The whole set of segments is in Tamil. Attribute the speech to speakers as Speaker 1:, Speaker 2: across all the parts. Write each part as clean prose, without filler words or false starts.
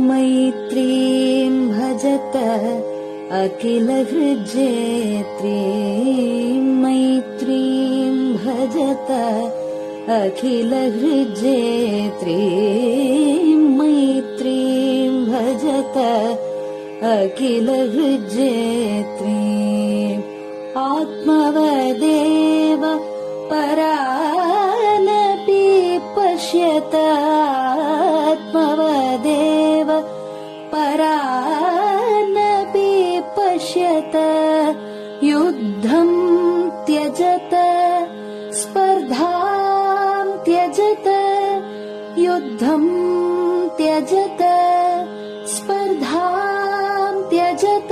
Speaker 1: मैत्रीं भजत अखिलहृज्जेत्रीं मैत्रीं भजत अखिलहृज्जेत्रीं मैत्रीं भजत अखिलहृज्जेत्रीम् आत्मवदेव परानपि पश्यत आत्मवदेव परानपि पश्यत युद्धं त्यजत स्पर्धां त्यजत युद्धं त्यजत स्पर्धां त्यजत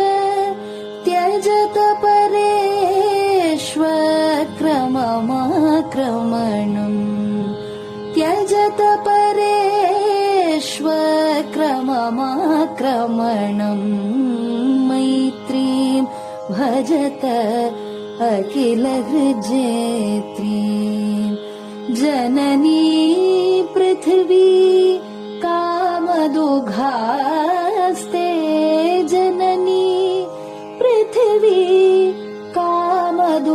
Speaker 1: त्यजत परेष्वक्रममाक्रमणम् त्यजत परेष्वक्रममाक्रमणम् मैत्रीं भजत अखिलहृज्जेत्रीं जननी पृथिवी कामदुघास्ते जननी पृथिवी कामदुघास्ते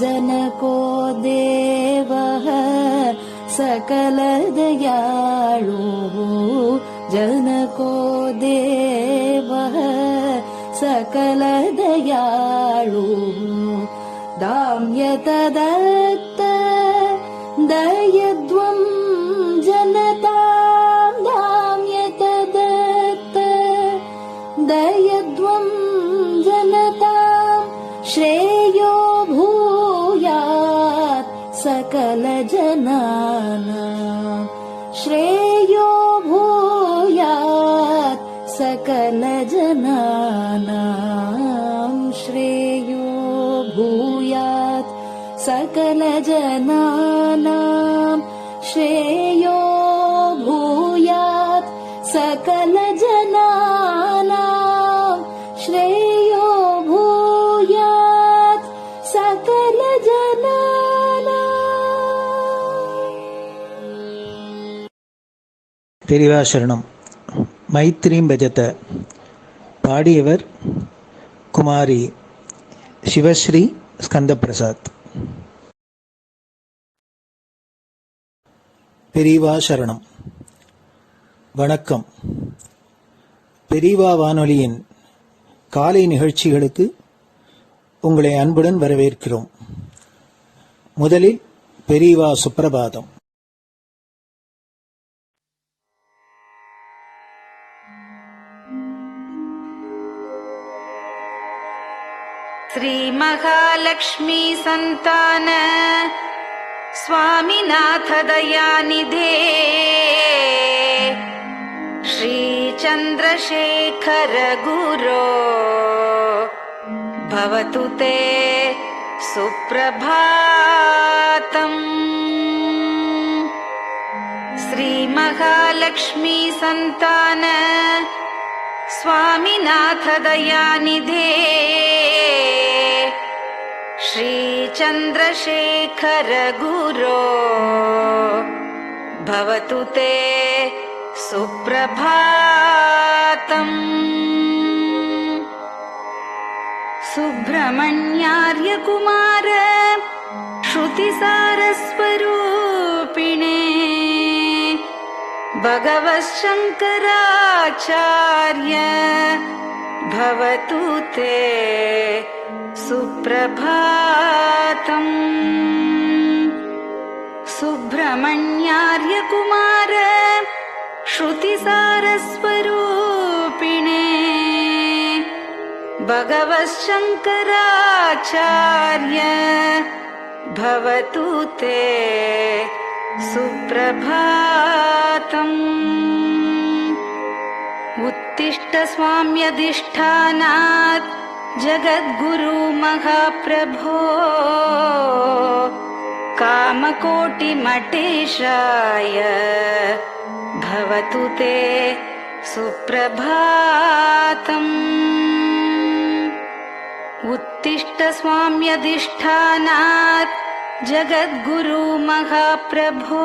Speaker 1: जनको देवः सकलदयाळुः जनको देवः सकलदयाळुः दाम्यत दत्त दयध्वं जनतां दाम्यत दत्त दयध्वं जनतां श्रेयो भूयात् सकलजनानां श्रेयो भूयात् सकलजनानां श्रेयो भूयात् सकलजनानां श्रेयो भूयात् सकलजनानां श्रेयो भूयात् सकलजनानां.
Speaker 2: பெரிவாசரணம். மைத்ரீம் பஜத. பாடியவர் குமாரி சிவஸ்ரீ ஸ்கந்தபிரசாத். பெரியவா சரணம். வணக்கம். பெரியவா வானொலியின் காலை நிகழ்ச்சிகளுக்கு உங்களை அன்புடன் வரவேற்கிறோம். முதலில் பெரியவா சுப்பிரபாதம்.
Speaker 3: श्री महालक्ष्मी संतान स्वामीनाथ दयानिधे श्री चंद्रशेखर गुरो भवतु ते सुप्रभातम्. श्री महालक्ष्मी संतान स्वामीनाथ दयानिधे श्री चंद्रशेखर गुरो भवतु ते सुप्रभातम्. सुब्रह्मण्यार्य कुमार श्रुतिसारस्वरूपिणे भगवच्छंकराचार्य भवतु ते सुप्रभातम्. सुब्रह्मण्यार्य कुमार श्रुतिसारस्वरूपिणे भगवच्छंकराचार्य भवतु ते सुप्रभातम्. उत्तिष्ठ स्वाम्यधिष्ठानात् जगद्गुरु महाप्रभो कामकोटिमठेशाय भवतु ते सुप्रभातम्. उत्तिष्ठ स्वाम्यधिष्ठानात् जगद्गुरु महाप्रभो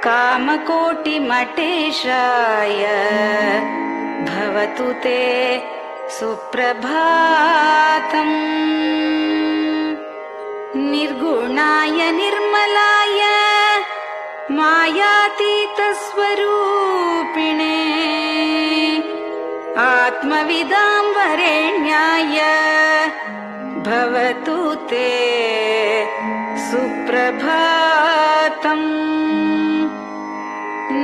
Speaker 3: कामकोटिमटेशाय भवतु ते सुप्रभातम्। निर्गुणाय निर्मलाय मायातीतस्वरूपिणे आत्मविदां वरेण्याय भवतु ते सुप्रभातम्।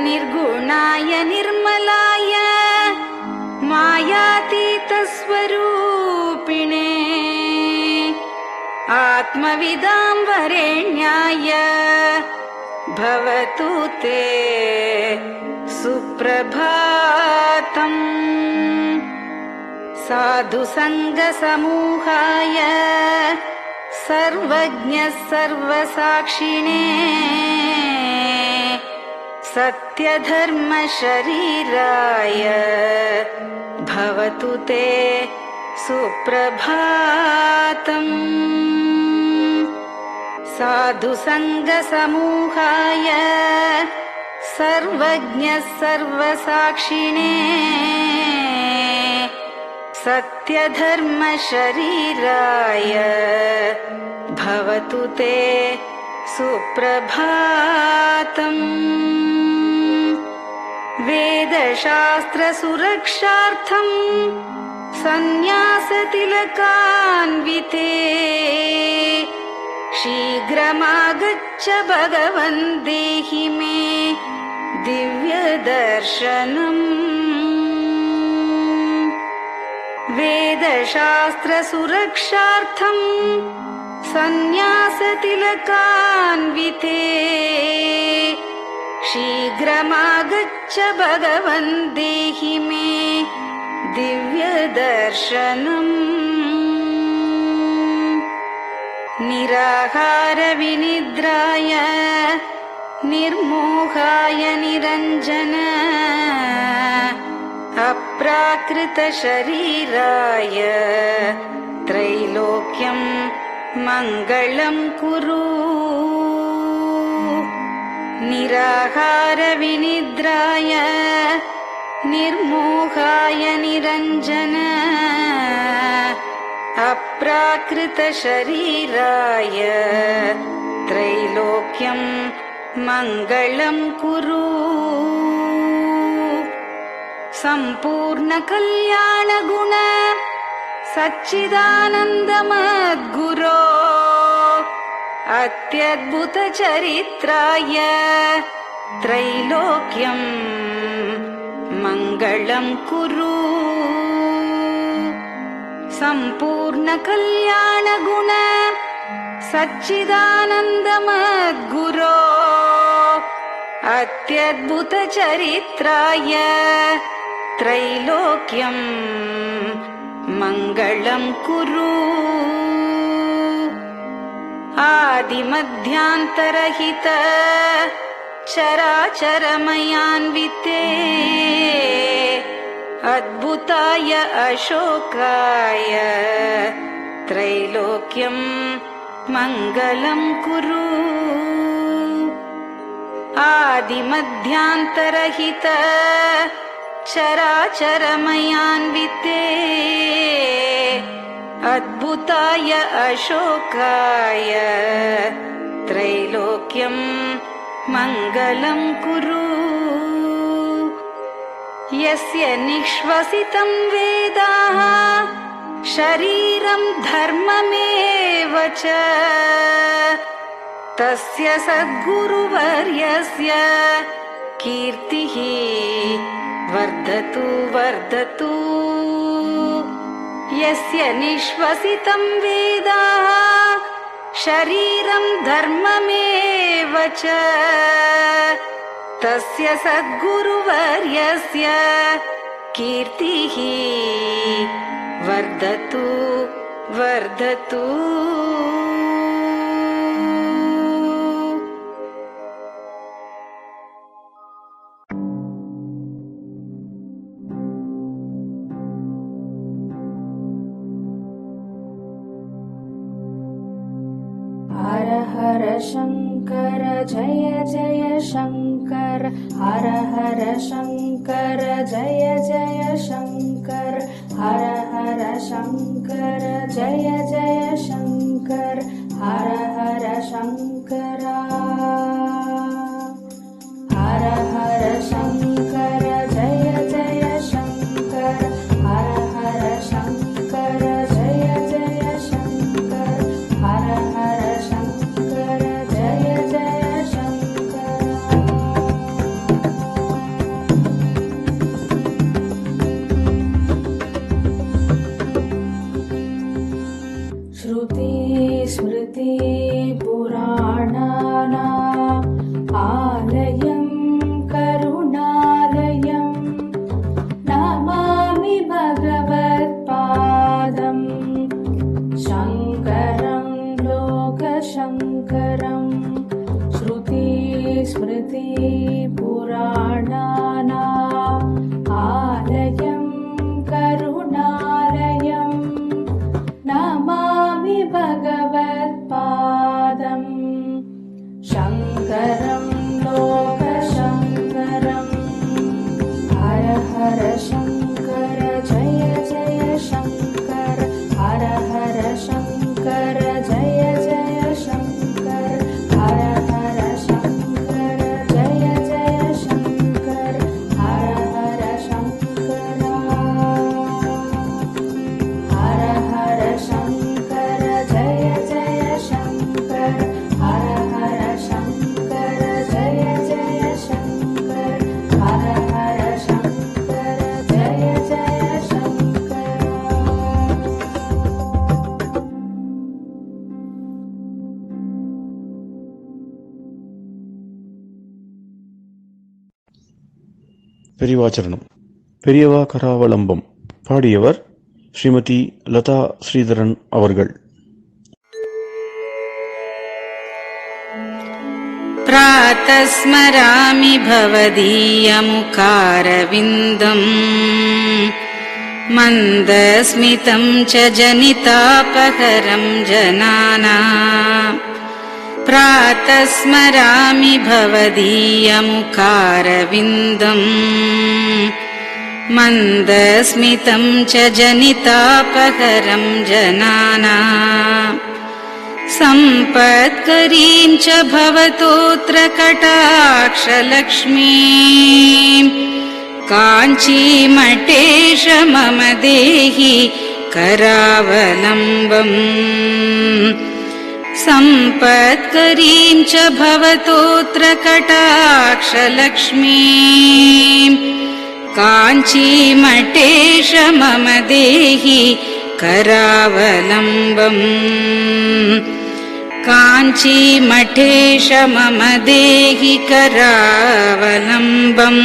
Speaker 3: निर्गुणाय निर्मलाय मायातीतस्वरूपिणे आत्मविदां वरेण्याय भवतु ते सुप्रभातम्। साधुसङ्गसमूहाय सर्वज्ञः सर्वसाक्षिणे सत्यधर्मशरीराय भवतु ते सुप्रभातम्। साधुसङ्गसमूहाय सर्वज्ञः सर्वसाक्षिणे सत्यधर्मशरीराय भवतु ते सुप्रभातम्। वेदशास्त्रसुरक्षार्थं सन्न्यासतिलकान्विते शीघ्रमागच्छ भगवन् देहि मे दिव्यदर्शनम्। वेदशास्त्रसुरक्षार्थं सन्न्यासतिलकान्विते शीघ्रमागच्छ भगवन् देहि मे दिव्यदर्शनम्। निराहारविनिद्राय निर्मोहाय निरञ्जन अप्राकृतशरीराय त्रैलोक्यं मङ्गलं कुरु। निराहारविनिद्राय निर्मोहाय निरञ्जन अप्राकृतशरीराय त्रैलोक्यं मङ्गलं कुरु। सम्पूर्णकल्याणगुण सच्चिदानन्दमद्गुरो अत्यद्भुतचरित्राय त्रैलोक्यं मङ्गलं कुरु। सम्पूर्णकल्याणगुण सच्चिदानन्दमद्गुरो अत्यद्भुतचरित्राय त्रैलोक्यं मङ्गलं कुरु। आदिमध्यान्तरहित चराचरमयान्विते अद्भुताय अशोकाय त्रैलोक्यं मङ्गलं कुरु। आदिमध्यान्तरहित चराचरमयान्विते अद्भुताय अशोकाय त्रैलोक्यं मङ्गलं कुरु। यस्य निःश्वसितं वेदाः शरीरं धर्ममेव च तस्य सद्गुरुवर्यस्य कीर्तिः वर्धतु वर्धतु। यस्य निःश्वसितं वेदाः शरीरं धर्ममेव च तस्य सद्गुरुवर्यस्य कीर्तिः वर्धतु वर्धतु।
Speaker 1: हर हर शङ्कर जय जय शङ्कर हर हर शङ्कर जय जय शङ्कर हर हर शङ्कर जय जय शङ्कर हर हर शङ्करा हर हर शङ्कर जय जय शङ्कर हर हर शङ्कर जय जय शङ्कर हर हर शङ्कर जय जय शङ्कर श्रुति स्मृति पुराणानाम् आलयं करुणालयं नमामि भगवत्पादं शङ्करं लोकशङ्करं श्रुति स्मृति पुराणानाम् आलयं करुणालयं नमामि भगवत्पादं शङ्करं लोकशङ्करम् हर हर शङ्कर जय जय शङ्कर हर हर शङ्कर जय जय शङ्कर हर हर शङ्कर जय जय शङ्कर हर हर शङ्करा हर हर शङ्कर जय जय शङ्कर हर हर शङ्कर जय जय शङ्कर हर हर शङ्कर जय जय शङ्कर
Speaker 4: பெரியவாச்சரணம். பெரியவா கராவலம்பம். பாடியவர் ஸ்ரீமதி லதா ஸ்ரீதரன் அவர்கள்.
Speaker 3: प्रातः स्मरामि भवदीयमुखारविन्दम् मन्दस्मितं च जनितापहरं जनानाम् प्रातः स्मरामि भवदीयमुखारविन्दम् मन्दस्मितं च जनितापहरं जनानाम् सम्पत्करीं च भवतोऽत्र कटाक्षलक्ष्मीं काञ्चीमठेश मम देहि करावलम्बम् सम्पत्करीं च भवतोऽत्र कटाक्षलक्ष्मीं काञ्चीमठेश मम देहि करावलम्बम् काञ्चीमठेश मम देहि करावलम्बम्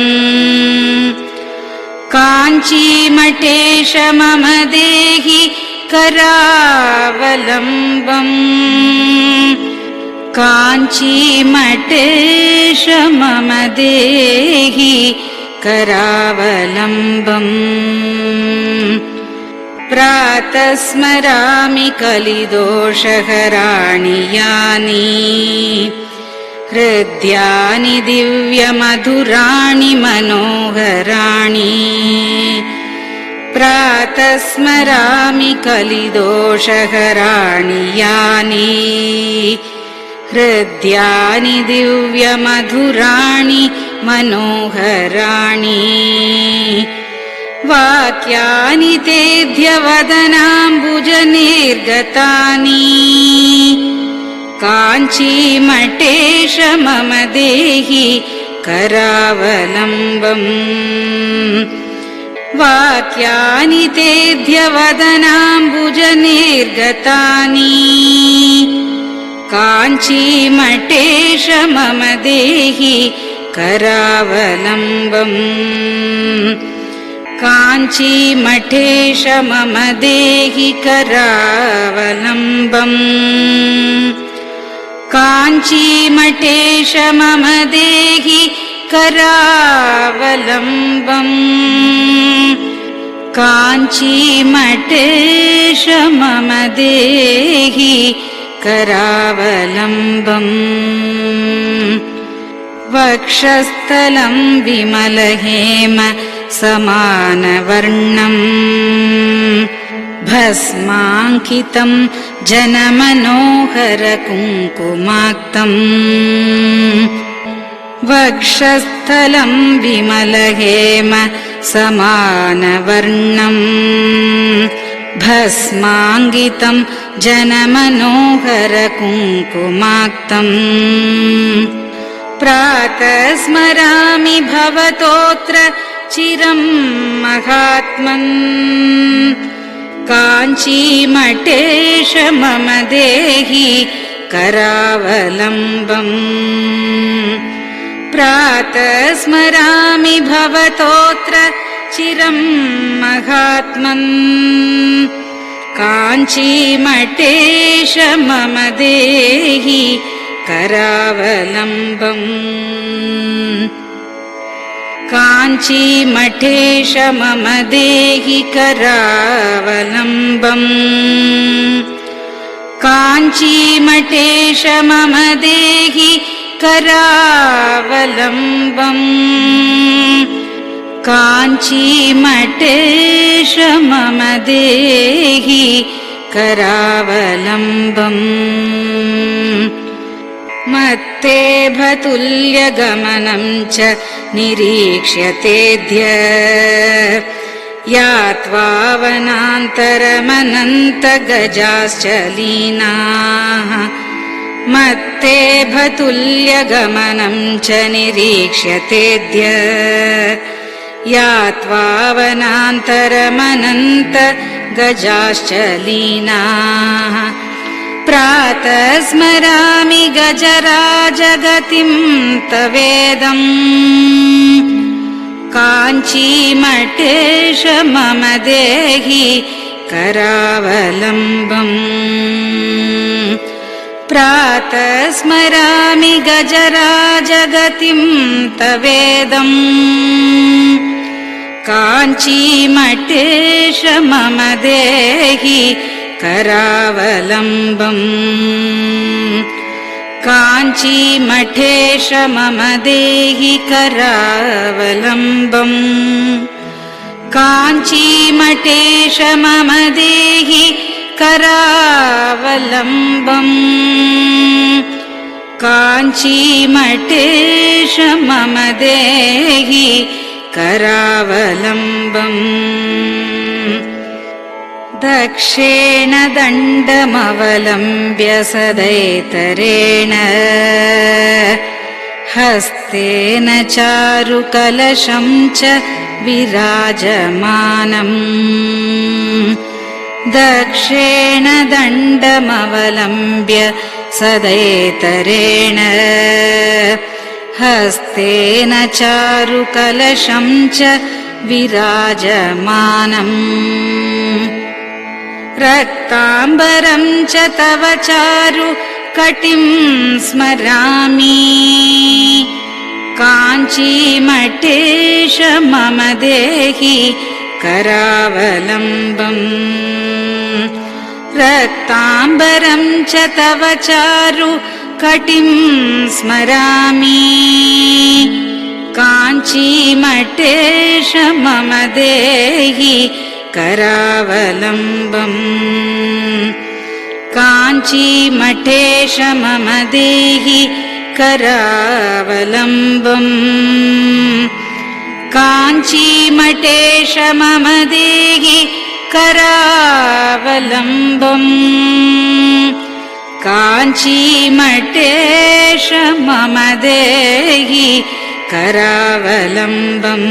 Speaker 3: काञ्चीमठेश मम देहि करावलम्बम् काञ्चीमठेश मम देहि करावलम्बम् प्रातः स्मरामि कलिदोषहराणि यानि हृद्यानि दिव्यमधुराणि मनोहराणि प्रातः स्मरामि कलिदोषहराणि यानि हृद्यानि दिव्यमधुराणि मनोहराणि वाक्यानि तेऽध्यवदनाम्बुजनिर्गतानि काञ्चीमठेश मम देहि करावलम्बम् वाक्यानि तेऽध्यवदनाम्बुजनिर्गतानि काञ्चीमठेश मम देहि करावलम्बम् काञ्चीमठेश मम देहि करावलम्बम् काञ्चीमठेश मम देहि करावलम्बम् काञ्चीमठेश मम देहि करावलम्बम् वक्षस्थलं विमलहेम समानवर्णम् भस्माङ्कितं जनमनोहर कुङ्कुमाक्तम् वक्षस्थलं विमलहेम समानवर्णम् भस्माङ्कितं जनमनोहर कुङ्कुमाक्तम् प्रातः स्मरामि भवतोऽत्र चिरं महात्मन् काञ्चीमठेश मम देहि करावलम्बम् प्रातः स्मरामि भवतोऽत्र चिरं महात्मन् काञ्चीमठेश मम देहि करावलम्बम् काञ्चीमठेश मम देहि करावलम्बम् काञ्चीमठेश मम देहि करावलम्बम् काञ्चीमठेश मम देहि करावलम्बम् मत्तेभतुल्यगमनं च निरीक्ष्यतेऽद्य यात्वा वनान्तरमनन्तगजाश्च लीनाः मत्तेभतुल्यगमनं च निरीक्ष्यतेऽद्य यात्वा वनान्तरमनन्तगजाश्च लीनाः प्रातः स्मरामि गजराजगतिं तवेदम् काञ्चीमठेश मम देहि करावलम्बम् प्रातः स्मरामि गजराजगतिं तवेदम् काञ्चीमठेश मम देहि करावलम्बम् काञ्चीमठेश मम देहि करावलम्बम् काञ्चीमठेश मम देहि करावलम्बम् काञ्चीमठेश मम देहि करावलम्बम् दक्षेण दण्डमवलम्ब्य सदैतरेण हस्तेन चारुकलशं च विराजमानम् दक्षेण दण्डमवलम्ब्य सदैतरेण हस्तेन चारुकलशं च विराजमानम् रक्ताम्बरं च तव चारु कटिं स्मरामि काञ्चीमठेश मम देहि करावलम्बम् रक्ताम्बरं च तव चारु कटिं स्मरामि काञ्चीमठेश मम देहि करावलम्बम् काञ्चीमठेश मम देहि करावलम्बम् काञ्चीमठेश मम देहि करावलम्बम् काञ्चीमठेश मम देहि करावलम्बम्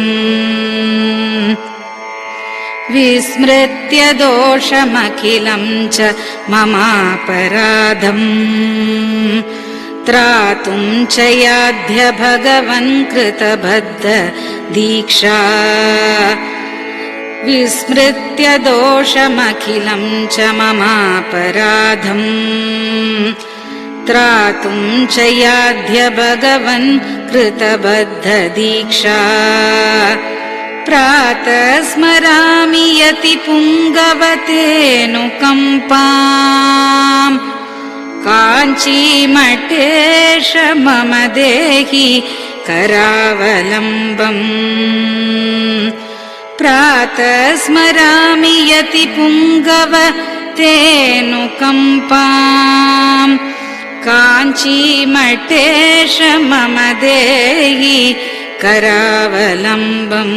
Speaker 3: विस्मृत्य दोषमखिलं च ममापराधम् त्रातुं च याध्य भगवन् कृतबद्ध दीक्षा विस्मृत्य दोषमखिलं च ममापराधम् त्रातुं च याध्य भगवन् कृतबद्ध दीक्षा प्रातः स्मरामि यति पुङ्गवतेऽनुकम्पाम् काञ्चीमठेश मम देहि करावलम्बम् प्रातः स्मरामि यतिपुङ्गव तेऽनुकम्पाम् काञ्चीमठेश मम देहि करावलम्बम्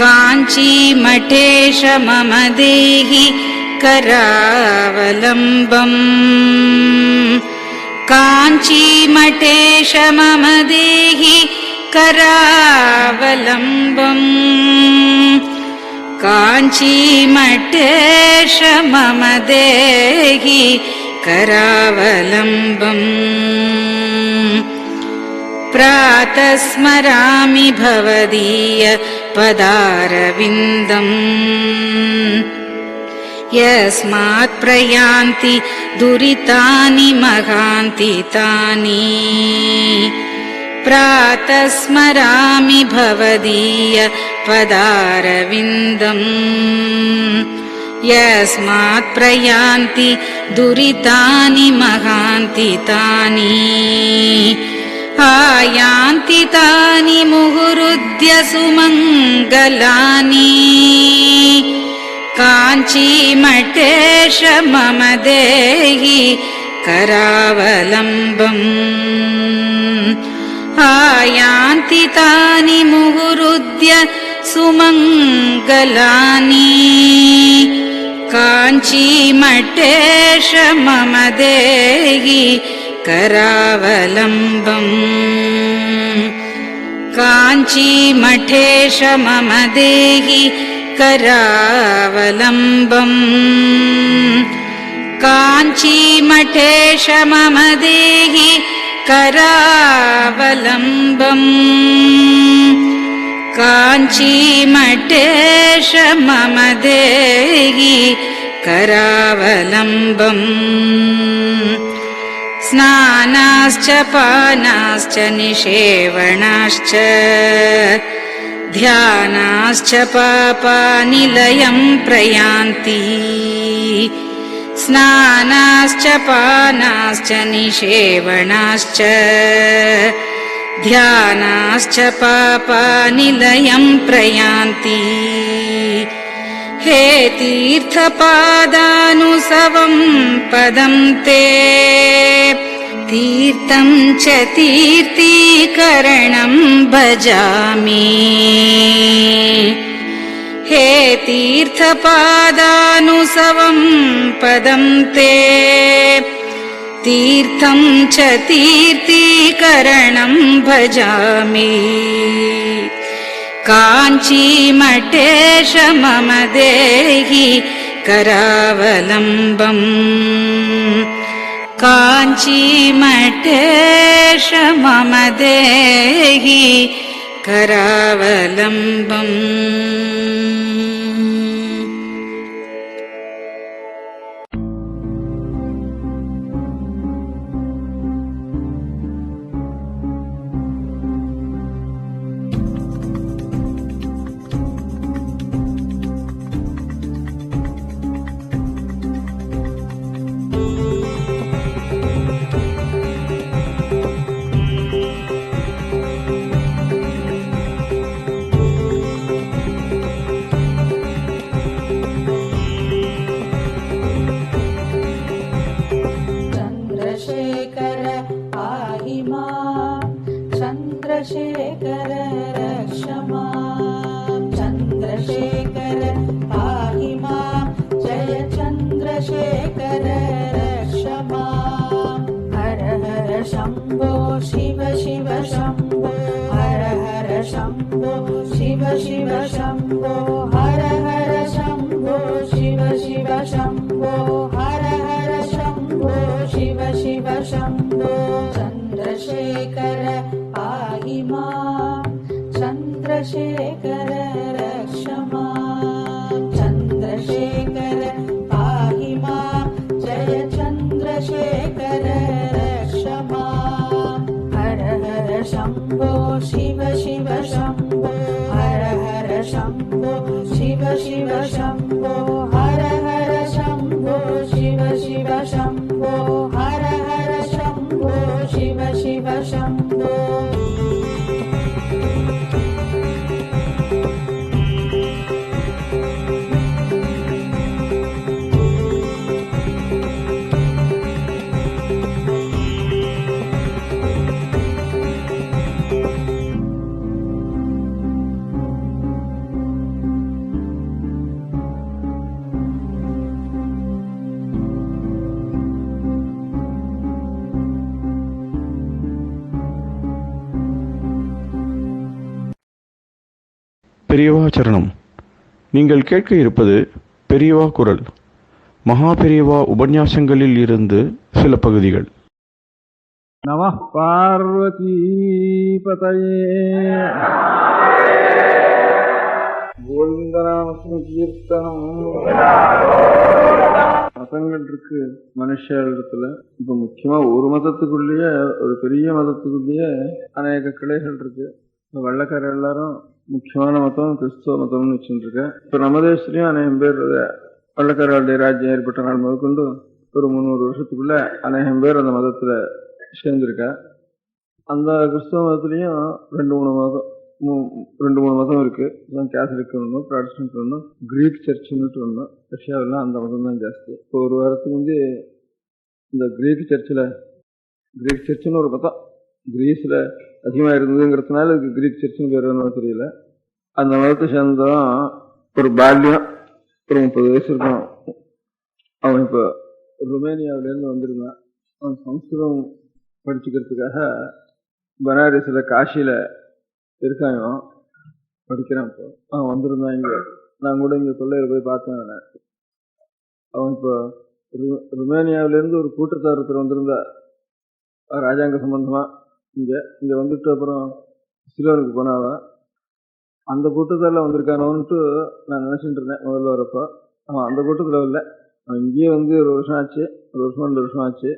Speaker 3: काञ्चीमठेश मम देहि करावलम्बम् काञ्चीमठेश मम देहि करावलम्बम् काञ्चीमठेश मम देहि करावलम्बम् प्रातः स्मरामि भवदीय पदारविन्दम् यस्मात् प्रयान्ति दुरितानि महान्ति तानि प्रातः स्मरामि भवदीय पदारविन्दम् यस्मात् प्रयान्ति दुरितानि महान्ति तानि आयान्ति तानि मुहुरुद्य सुमङ्गलानि काञ्चीमठेश मम देहि करावलम्बम् आयान्ति तानि मुहुरुद्य सुमङ्गलानि काञ्चीमठेश मम देहि करावलम्बम् काञ्चीमठेश मम देहि करावलम्बम् काञ्चीमठेश मम देहि करावलम्बम् काञ्चीमठेश मम देहि करावलम्बम् स्नानाश्च पानाश्च निषेवणाश्च ध्यानाश्च पापानिलयं प्रयान्ति स्नानाश्च पानाश्च निषेवणाश्च ध्यानाश्च पापानिलयं प्रयान्ति हे तीर्थपादानुसवं पदं ते तीर्थं च तीर्थीकरणं भजामि हे तीर्थपादानुसवं पदं ते तीर्थं च तीर्थीकरणं भजामि काञ्चीमठेश मम देहि करावलम्बम् काञ्चीमठेश मम देहि करावलम्बम्
Speaker 1: चन्द्रशेखर रक्ष माम् चन्द्रशेखर पाहि माम् जय चन्द्रशेखर रक्ष माम् हर हर शम्भो शिव शिव शम्भो हर हर शम्भो शिव शिव शम्भो हर हर शम्भो शिव शिव शम्भो हर हर शम्भो शिव शिव शम्भो चन्द्रशेखर पाहि माम् चन्द्रशेखर रक्ष माम् चन्द्रशेखर पाहि माम् जय चन्द्रशेखर रक्ष माम् हर हर शम्भो शिव शिव शम्भो हर हर शम्भो शिव शिव शम्भो हर हर शम्भो शिव शिव शम्भो हर हर शम्भो शिव शिव शम्भो
Speaker 4: பெரியவா சரணம். நீங்கள் கேட்க இருப்பது பெரியவா குரல். மகா பெரியவா உபன்யாசங்களில் இருந்து சில பகுதிகள்.
Speaker 5: நமः பார்வதி பதயே. கோவிந்தநாம கீர்த்தனம். மதங்கள் இருக்கு மனுஷ இடத்துல. இப்ப முக்கியமா ஒரு மதத்துக்குள்ளேயே, ஒரு பெரிய மதத்துக்குள்ளேயே அநேக கிளைகள் இருக்கு. வெள்ளக்கார எல்லாரும் முக்கியமான மதம் கிறிஸ்துவ மதம்னு வச்சுட்டு இருக்கேன். இப்ப நம்ம தேசத்துலயும் அநேகம் பேர் வெள்ளக்காரர்களுடைய ராஜ்யம் ஏற்பட்ட நாள் முதற்கொண்டு ஒரு 300 வருஷத்துக்குள்ள அநேகம் பேர் அந்த மதத்துல சேர்ந்திருக்கா. அந்த கிறிஸ்தவ மதத்துலயும் ரெண்டு மூணு மதம் இருக்கு. கேத்தலிக் ஒண்ணு, ப்ராட்டஸ்டன்ட் ஒண்ணு, கிரீக் சர்ச்சுன்னு ஒண்ணு. ரஷ்யாவெல்லாம் அந்த மதம் தான் ஜாஸ்தி. இப்போ ஒரு வாரத்துக்கு வந்து இந்த கிரீக் சர்ச்சுன்னு ஒரு மதம் கிரீஸ்ல அதிகமா இருந்ததுங்கிறதுனால இதுக்கு கிரீக் சர்ச்சுன்னு பேர் வேணும் தெரியல. அந்த மதத்தை சேர்ந்ததான் ஒரு பால்யம், ஒரு 30 வயசு இருக்கும். அவன் இப்போ ருமேனியாவில இருந்து வந்திருந்தான். அவன் சம்ஸ்கிருதம் படிச்சுக்கிறதுக்காக பனாரஸ்ல காசியில இருக்கான். படிக்கிறான். இப்போ அவன் வந்திருந்தான் இங்க. நான் கூட இங்க கொள்ளையில போய் பார்த்தேன். அவன் இப்போ ருமேனியாவில இருந்து ஒரு கூட்டத்தார் ஒருத்தர் வந்திருந்தா ராஜாங்க சம்பந்தமா இங்க வந்துட்டு அப்புறம் சிலோனுக்கு போனாவ. அந்த கூட்டத்தால வந்திருக்கானோன்ட்டு நான் நினைச்சிட்டு இருந்தேன் முதல்ல வரப்போ. அவன் அந்த கூட்டத்துல இல்லை. அவன் இங்கேயே வந்து ஒரு வருஷம் ஆச்சு, 2 வருஷம் ஆச்சு.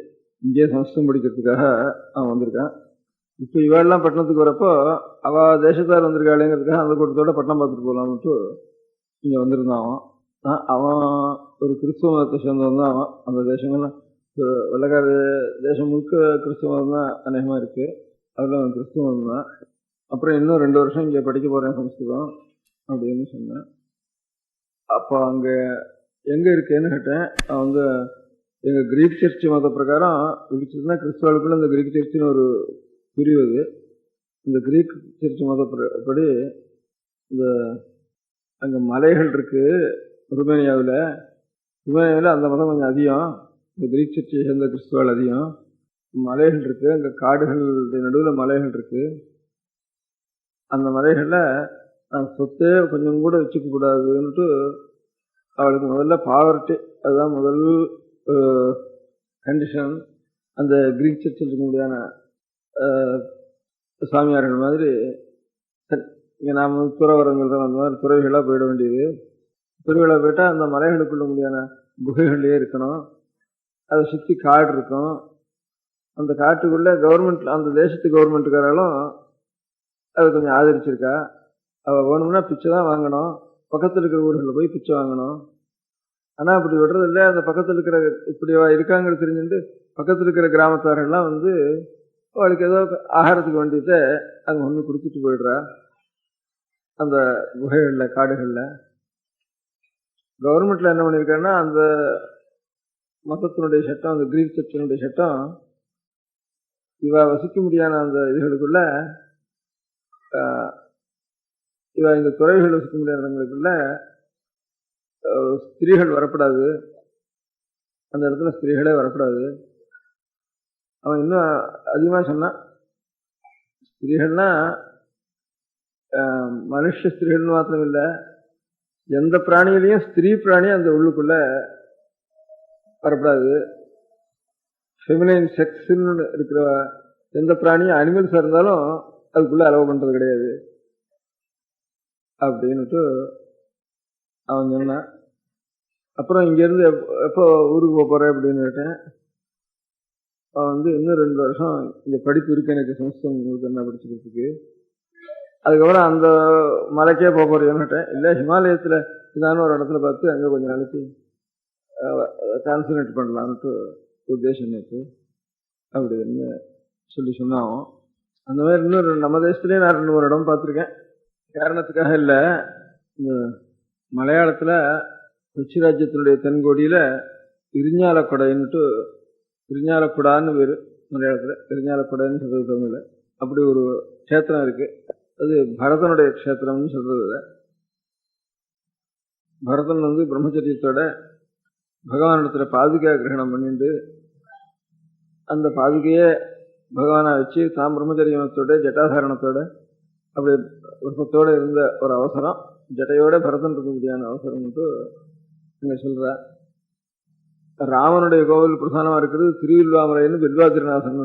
Speaker 5: இங்கேயே சமஸ்கிருதம் படிக்கிறதுக்காக அவன் வந்திருக்கான். இப்போ இவாளெல்லாம் பட்டணத்துக்கு வரப்போ அவ தேசத்தார் வந்திருக்காளேங்கிறதுக்காக அந்த கூட்டத்தோட பட்டணம் பார்த்துட்டு போகலாம்ட்டு இங்க வந்திருந்தான். அவன் ஒரு கிறிஸ்துவ மதத்தை சேர்ந்தவன் தான். அவன் அந்த தேசங்கள்லாம் வெள்ளக்கார தேசம் முழுக்க கிறிஸ்துவ மதம் தான் அநேகமா இருக்கு. அதுல அவன் கிறிஸ்துவ மதம் தான். அப்புறம் இன்னும் 2 வருஷம் இங்க படிக்க போறேன் சமஸ்கிருதம் அப்படின்னு சொன்னேன். அப்போ அங்க எங்க இருக்கேன்னு கேட்டேன். அவன் வந்து எங்க கிரீக் சர்ச் மத பிரகாரம் விழிச்சதுன்னா கிறிஸ்துவர்களுக்குள்ள இந்த கிரீக் சர்ச்சுன்னு ஒரு பிரிவு. அது இந்த கிரீக் சர்ச் மதப்படி இந்த அங்க மலைகள் இருக்கு. ருமேனியாவில் அந்த மதம் கொஞ்சம் அதிகம். இந்த கிரீக் சர்ச்சை சேர்ந்த கிறிஸ்துவால் அதிகம். மலைகள் இருக்கு. அங்க காடுகள் நடுவில் மலைகள் இருக்கு. அந்த மலைகள்ல சொத்தே கொஞ்சம் கூட வச்சுக்க கூடாதுன்னுட்டு அவளுக்கு முதல்ல பாவர்ட்டி, அதுதான் முதல் கண்டிஷன். அந்த கிரீக் சர்ச்சில் இருக்க முடியாத சாமியார்கள் மாதிரி இங்கே நாம் துறவரங்கள் அந்த மாதிரி துறவிகளாக போயிட வேண்டியது. துறவிகளாக போயிட்டால் அந்த மலைகளுக்குள்ள முடியாத குகைகள்லேயே இருக்கணும். அதை சுற்றி காடு இருக்கும். அந்த காட்டுக்குள்ள கவர்மெண்ட், அந்த தேசத்து கவர்மெண்ட்டுக்காராலும் அதை கொஞ்சம் ஆதரிச்சிருக்கா. அவள் வேணும்னா பிச்சை தான் வாங்கணும். பக்கத்தில் இருக்கிற ஊர்களில் போய் பிச்சை வாங்கணும். ஆனால் அப்படி விடுறது இல்லை. அந்த பக்கத்தில் இருக்கிற இப்படி இருக்காங்கிறது தெரிஞ்சுட்டு பக்கத்தில் இருக்கிற கிராமத்தாரெல்லாம் வந்து அவளுக்கு ஏதோ ஆகாரத்துக்கு வேண்டியதை அங்கே ஒன்று கொடுத்துட்டு போயிடுறா. அந்த குகைகளில் காடுகளில் கவர்மெண்ட்ல என்ன பண்ணியிருக்காருன்னா, அந்த மதத்தினுடைய சட்டம், அந்த கிரீக் சர்ச்சினுடைய சட்டம், இவ வசிக்க முடியாத அந்த இதுகளுக்குள்ள, இவ இந்த துறைகள் வசிக்க முடியாத இடங்களுக்குள்ள ஸ்திரீகள் வரக்கூடாது. அந்த இடத்துல ஸ்திரீகளே வரக்கூடாது. அவன் இன்னும் அதிகமா சொன்னான், ஸ்திரீகள்னா மனுஷ ஸ்திரீகள் மாத்திரம் இல்லை, எந்த பிராணியிலையும் ஸ்திரீ பிராணி அந்த உள்ளுக்குள்ள வரக்கூடாது. ஃபெமினைன் செக்ஸ்ன்னு இருக்கிற எந்த பிராணியும் அனிமல்ஸாக இருந்தாலும் அதுக்குள்ள அலோவ் பண்றது கிடையாது அப்படின்னுட்டு அவன் சொன்னான். அப்புறம் இங்கேருந்து எப்போ ஊருக்கு போறேன் அப்படின்னு கேட்டேன். அவன் வந்து இன்னும் 2 வருஷம் இந்த படிப்பு இருக்கு எனக்கு, சமஸ்கிருதம் என்ன படிச்சுக்கிறதுக்கு. அதுக்கப்புறம் அந்த மலைக்கே போறேன்னு கேட்டேன். இல்லை, ஹிமாலயத்தில் இதான ஒரு இடத்துல பார்த்து அங்கே கொஞ்சம் நாளைக்கு கான்சன்ட்ரேட் பண்ணலான்ட்டு உத்தேசம் நேற்று அப்படின்னு சொன்னாங்க. அந்த மாதிரி இன்னொரு நம்ம தேசத்துலேயே நான் 2-3 இடம் பார்த்துருக்கேன். காரணத்துக்காக இல்லை, இந்த மலையாளத்தில் கொச்சி ராஜ்யத்தினுடைய தென்கோடியில் இரிஞ்ஞாலக்குடைன்னுட்டு, இரிஞ்ஞாலக்குடான்னு பேர் மலையாளத்தில், இரிஞ்ஞாலக்குடைன்னு சொல்றது தமிழில். அப்படி ஒரு க்ஷேத்திரம் இருக்கு. அது பரதனுடைய க்ஷேத்திரம்னு சொல்றது. பரதன் வந்து பிரம்மச்சரியத்தோட பகவானிடத்துல பாதுகா கிரகணம் பண்ணிட்டு அந்த பாதுகையே பகவானா வச்சு தான் பிரம்மச்சரியத்தோட ஜட்டாதாரணத்தோட அப்படி விருப்பத்தோட இருந்த ஒரு அவசரம், ஜட்டையோட பரதன் இருக்க முடியாத அவசரம் இங்க சொல்ற. ராமனுடைய கோவில் பிரதானமா இருக்கிறது திருவில்லாமலைன்னு பில்வாதிரநாதன்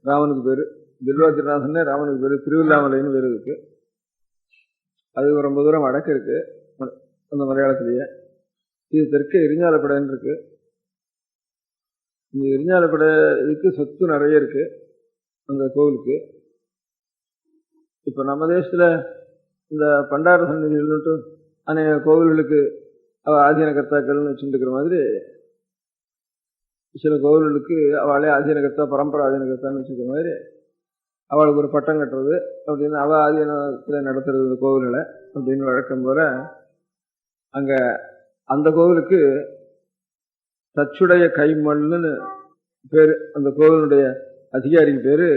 Speaker 5: ராமனுக்கு பேரு. பில்வாதிரநாதன் ராமனுக்கு பேரு, திருவில்லாமலைன்னு பேரு இருக்கு. அது ரொம்ப தூரம் வடக்கு இருக்கு அந்த மலையாளத்திலேயே. இது தெற்கே இரிஞ்ஞாலக்குடைன்னு இருக்கு. இந்த இரிஞ்ஞாலக்குடை இதுக்கு சொத்து நிறைய இருக்கு அந்த கோவிலுக்கு. இப்ப நம்ம தேசத்துல இந்த பண்டார சந்நிதிகள்னுட்டு அநேக கோவில்களுக்கு ஆதீன கர்த்தாக்கள்னு வச்சுட்டு இருக்கிற மாதிரி சில கோவில்களுக்கு அவளே ஆதீன கர்த்தா, பரம்பரை ஆதீன கர்த்தான்னு வச்சுக்கிற மாதிரி அவளுக்கு ஒரு பட்டம் கட்டுறது அப்படின்னு அவ ஆதீனத்துல நடத்துறது இந்த கோவில்களை அப்படின்னு வழக்கம் போல அங்க அந்த கோவிலுக்கு தச்சுடைய கைமல்னு பேரு. அந்த கோவிலுடைய அதிகாரிக்கு பேரு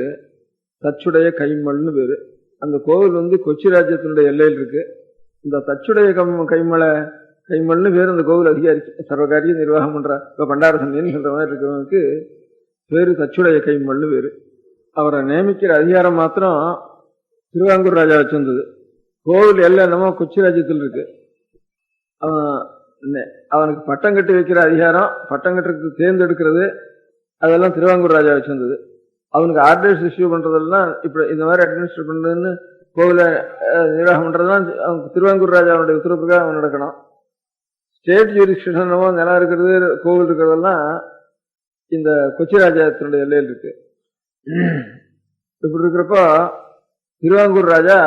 Speaker 5: தச்சுடைய கைமல்னு பேரு. அந்த கோவில் வந்து கொச்சி ராஜ்யத்தினுடைய எல்லையில் இருக்கு. இந்த தச்சுடைய கைமல்னு பேரு அந்த கோவில் அதிகாரிக்கு, சர்வகாரிய நிர்வாகம் பண்ற இப்ப பண்டார சந்நிதின்னு சொல்ற மாதிரி இருக்கிறவனுக்கு பேரு தச்சுடைய கைமல்னு பேரு. அவரை நியமிக்கிற அதிகாரம் மாத்திரம் திருவாங்கூர் ராஜா வச்சிருந்தது. கோவில் எல்லாம் என்னமோ கொச்சி ராஜ்யத்தில் இருக்கு. அவனுக்கு பட்டம் கட்டி வைக்கிற அதிகாரம், பட்டம் கட்டுறதுக்கு தேர்ந்தெடுக்கிறது, அதெல்லாம் திருவாங்கூர் ராஜா வச்சிருந்தது. அவனுக்கு ஆர்டர்ஸ் இஷ்யூ பண்றதெல்லாம் இப்ப இந்த மாதிரி அட்மினிஸ்ட்ரேட் பண்றதுன்னு கோவில நிர்வாகம் பண்றதுலாம் திருவாங்கூர் ராஜாவுடைய உத்தரவுக்காக அவன் நடக்கணும். ஸ்டேட் ஜூரிஸ்டிக்ஷன் நிலம் இருக்கிறது, கோவில் இருக்கிறதெல்லாம் இந்த கொச்சி ராஜாத்தினுடைய எல்லையில் இருக்கு. இப்படி இருக்கிறப்போ திருவாங்கூர் ராஜா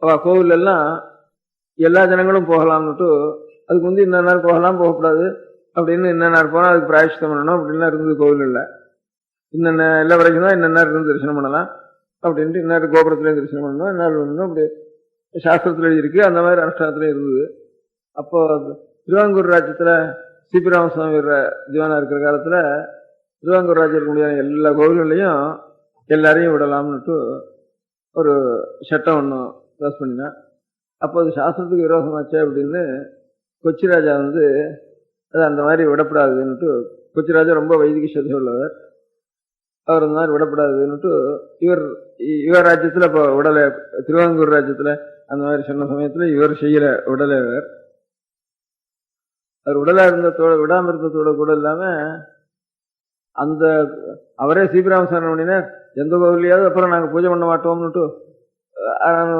Speaker 5: அவ கோவில் எல்லாம் எல்லா ஜனங்களும் போகலாம்னுட்டு, அதுக்கு வந்து இன்ன நேரம் போகலாம், போகக்கூடாது அப்படின்னு இன்ன நேரம் போனால் அதுக்கு பிராயஷ்டம் பண்ணணும் அப்படின்லாம் இருந்தது கோவில். இல்லை இன்னென்ன எல்லா வரைக்கும் தான் இன்ன நேரம் இருந்து தரிசனம் பண்ணலாம் அப்படின்ட்டு இந்நேரம் கோபுரத்துலேயும் தரிசனம் பண்ணணும், இந்நேரம் பண்ணணும் அப்படி சாஸ்திரத்தில் எழுதியிருக்கு. அந்த மாதிரி அனுஷ்டானத்துலேயும் இருந்தது. அப்போ திருவாங்கூர் ராஜ்யத்தில் சிபி ராமசாமி திவானா இருக்கிற காலத்தில் திருவாங்கூர் ராஜ்யம் முடியாத எல்லா கோவில்களையும் எல்லாரையும் விடலாம்னுட்டு ஒரு சட்டம் ஒன்று பாஸ் பண்ணினேன். அப்போ அது சாஸ்திரத்துக்கு விரோதமாச்சு அப்படின்னு கொச்சி ராஜா வந்து அது அந்த மாதிரி விடப்படாதுன்னுட்டு, கொச்சி ராஜா ரொம்ப வைதிக சதி உள்ளவர், அவர் அந்த மாதிரி விடப்படாதுன்னுட்டு இவர் ராஜ்யத்தில் இப்போ விடலை. திருவாங்கூர் ராஜ்யத்தில் அந்த மாதிரி சொன்ன சமயத்தில் இவர் செய்யற விடலை. அவர் உடலா இருந்ததோட விடாம இருந்ததோட கூட இல்லாம அந்த அவரே சீபிராமசாமி பண்ணினார், எந்த கோவிலையாவது அப்புறம் நாங்கள் பூஜை பண்ண மாட்டோம்னுட்டு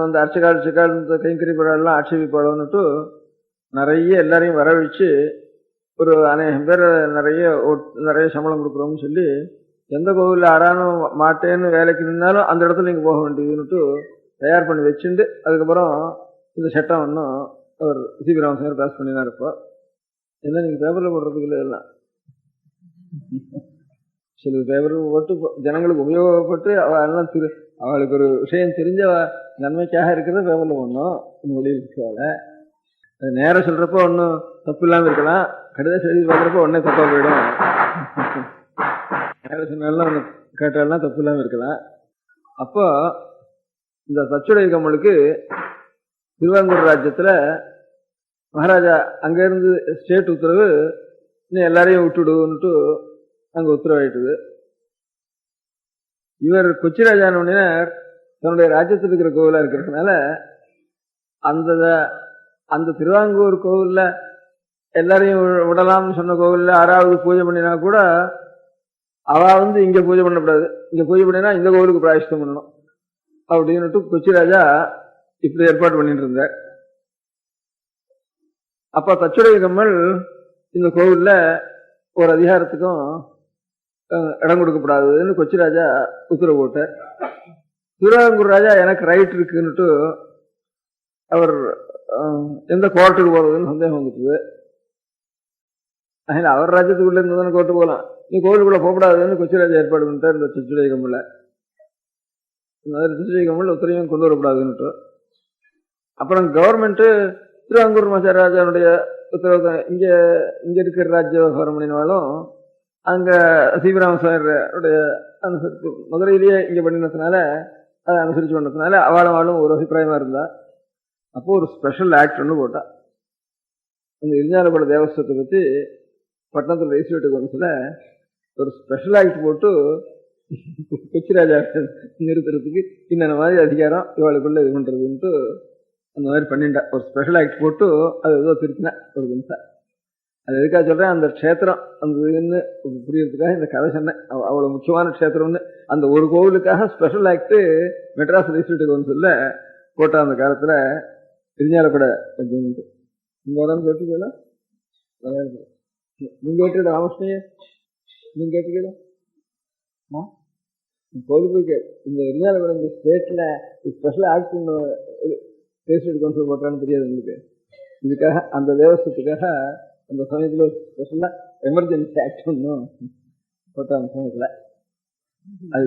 Speaker 5: அந்த அர்ச்சகால் இந்த கைங்கறி படம் ஆட்சேபிப்பாடோன்னுட்டு நிறைய எல்லாரையும் வரவழைச்சு ஒரு அநேகம் பேர் நிறைய சம்பளம் கொடுக்குறோம்னு சொல்லி எந்த கோவிலில் ஆடானும் மாட்டேன்னு வேலைக்கு நின்னாலும் அந்த இடத்துல நீங்கள் போக வேண்டியதுன்னுட்டு தயார் பண்ணி வச்சுட்டு அதுக்கப்புறம் இந்த சட்டம் ஒன்றும் அவர் சிபி ராமசாமி பாஸ் பண்ணிதான் இருப்போம். என்ன நீங்கள் பேப்பரில் போடுறதுக்கு இல்லை, எல்லாம் சில பேப்பர் போட்டு ஜனங்களுக்கு உபயோகப்பட்டு அவெல்லாம் அவளுக்கு ஒரு விஷயம் தெரிஞ்ச நன்மைக்காக இருக்கிறத பேப்பரில் போடணும். மொழியில் இருக்கிறால அது நேரம் சொல்றப்போ ஒன்றும் தப்பு இல்லாமல் இருக்கலாம், கடிதம் எழுதி பார்க்குறப்போ உடனே தப்பா போயிடும். நேரம் சொன்னாலும் ஒன்று கேட்டாலும் தப்பு இல்லாமல் இருக்கலாம். அப்போ இந்த தச்சுடைய கம்மலுக்கு திருவாங்கூர் ராஜ்யத்தில் மகாராஜா அங்கேருந்து ஸ்டேட் உத்தரவு இன்னும் எல்லாரையும் விட்டுடுன்னுட்டு அங்கே உத்தரவாயிட்டுது. இவர் கொச்சி ராஜானுடைய தன்னுடைய ராஜ்யத்தில் இருக்கிற கோவிலாக இருக்கிறதுனால அந்த திருவாங்கூர் கோவிலில் எல்லாரையும் விடலாம்னு சொன்ன கோவிலில் 6வது பூஜை பண்ணினா கூட அவ வந்து இங்கே பூஜை பண்ணக்கூடாது, இங்கே பூஜை பண்ணினா இந்த கோவிலுக்கு பிராயஷ்டம் பண்ணணும் அப்படின்னுட்டு கொச்சி ராஜா இப்படி ஏற்பாடு பண்ணிட்டு இருந்தார். அப்ப தச்சுடைய கம்மல் இந்த கோவில்ல ஒரு அதிகாரத்துக்கும் இடம் கொடுக்கப்படாதுன்னு கொச்சி ராஜா உத்தரவு போட்டார். திருவாங்கூர் ராஜா எனக்கு ரைட் இருக்குன்னுட்டு அவர் எந்த கோர்ட்டுக்கு போறதுன்னு சந்தேகம் வந்துட்டுது. அதனால அவர் ராஜ்யத்துக்குள்ள இருந்து தானே கோர்ட்டு போகலாம். நீ கோவிலுக்குள்ள போகக்கூடாதுன்னு கொச்சிராஜா ஏற்பாடு பண்ணிட்டார். இந்த திருச்சுடை கம்பல திருச்சுடை கம்பல் உத்தரவையும் கொண்டு வரக்கூடாதுன்னுட்டு அப்புறம் கவர்மெண்ட் திருவாங்கூர் மகாராஜாவுடைய உத்தரவு இங்க இங்க இருக்கிற ராஜ்ய விவகாரம் பண்ணினாலும் அங்க சீவராம சுவாமியுடைய அனுசரித்து மதுரையிலேயே இங்க பண்ணினதுனால அதை அனுசரிச்சு பண்ணதுனால அவளும் ஒரு அபிப்பிராயமா இருந்தா. அப்போ ஒரு ஸ்பெஷல் ஆக்ட் ஒன்று போட்டா. அந்த இரிஞ்சாலக்குட தேவஸ்வத்தை பத்தி பட்டணத்தில் ரெஜிஸ்ட்ரேட்டிவ் கவுன்சில ஒரு ஸ்பெஷல் ஆக்ட் போட்டு கொச்சிராஜா நிறுத்துறதுக்கு இன்னொரு மாதிரி அதிகாரம் இவாளுக்குள்ள இது பண்றதுன்ட்டு அந்த மாதிரி பண்ணிட்டா. ஒரு ஸ்பெஷல் ஆக்ட் போட்டு அது ஏதோ திருத்தினா ஒரு நிமிஷம். அது எதுக்காக சொல்றேன், அந்த க்ஷேத்திரம் அந்த இதுன்னு புரியறதுக்காக இந்த கதை சொன்னேன். அவ்வளவு முக்கியமான க்ஷேத்திரம்னு அந்த ஒரு கோவிலுக்காக ஸ்பெஷல் ஆக்ட் மெட்ராஸ் ரெஜிஸ்ட்ரேட்டிவ் கவுன்சில்ல போட்டா அந்த காலத்துல இரிஞ்சாலக்குட. நீங்க வரான்னு கேட்டுக்கல, நீங்க கேட்டுக்கிட ராமகிருஷ்ணய நீங்க கேட்டுக்கல கோவிலுக்கு இந்த இரிஞ்சாலக்குட இந்த ஸ்டேட்ல ஸ்பெஷல் ஆக்ட் ரெஜிஸ்ட்ரேட்டிவ் கவுன்சில் போட்டான்னு தெரியாது உங்களுக்கு. இதுக்காக அந்த தேவஸ்வத்துக்காக அந்த சமயத்துல ஸ்பெஷலா எமர்ஜென்சி ஆக்ட் ஒன்றும் போட்டா அந்த சமயத்துல. அது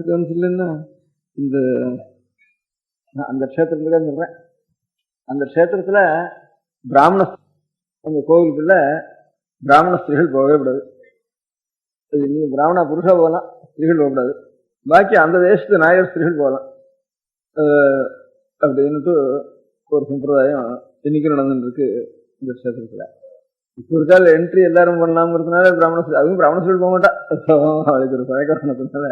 Speaker 5: கவுன்சில்னா இந்த அந்த க்ஷேத்திரத்துல சொல்றேன். அந்த க்ஷேத்திரத்துல பிராமண அந்த கோவிலுக்குள்ள பிராமண ஸ்திரீகள் போகவே கூடாது. நீங்க பிராமண புருஷா போகலாம், ஸ்திரீகள் போகக்கூடாது. பாக்கி அந்த தேசத்து நாயர் ஸ்திரீகள் போகலாம் அப்படின்னுட்டு ஒரு சம்பிரதாயம் இன்னைக்கு நடந்துட்டு இருக்கு இந்த க்ஷேத்திரத்துல. இப்போ இருக்கால என்ட்ரி எல்லாரும் பண்ணலாம்ங்கிறதுனால அதுவும் பிராமணர்கள் போக மாட்டா. அதுக்கு ஒரு பழக்கத்தினால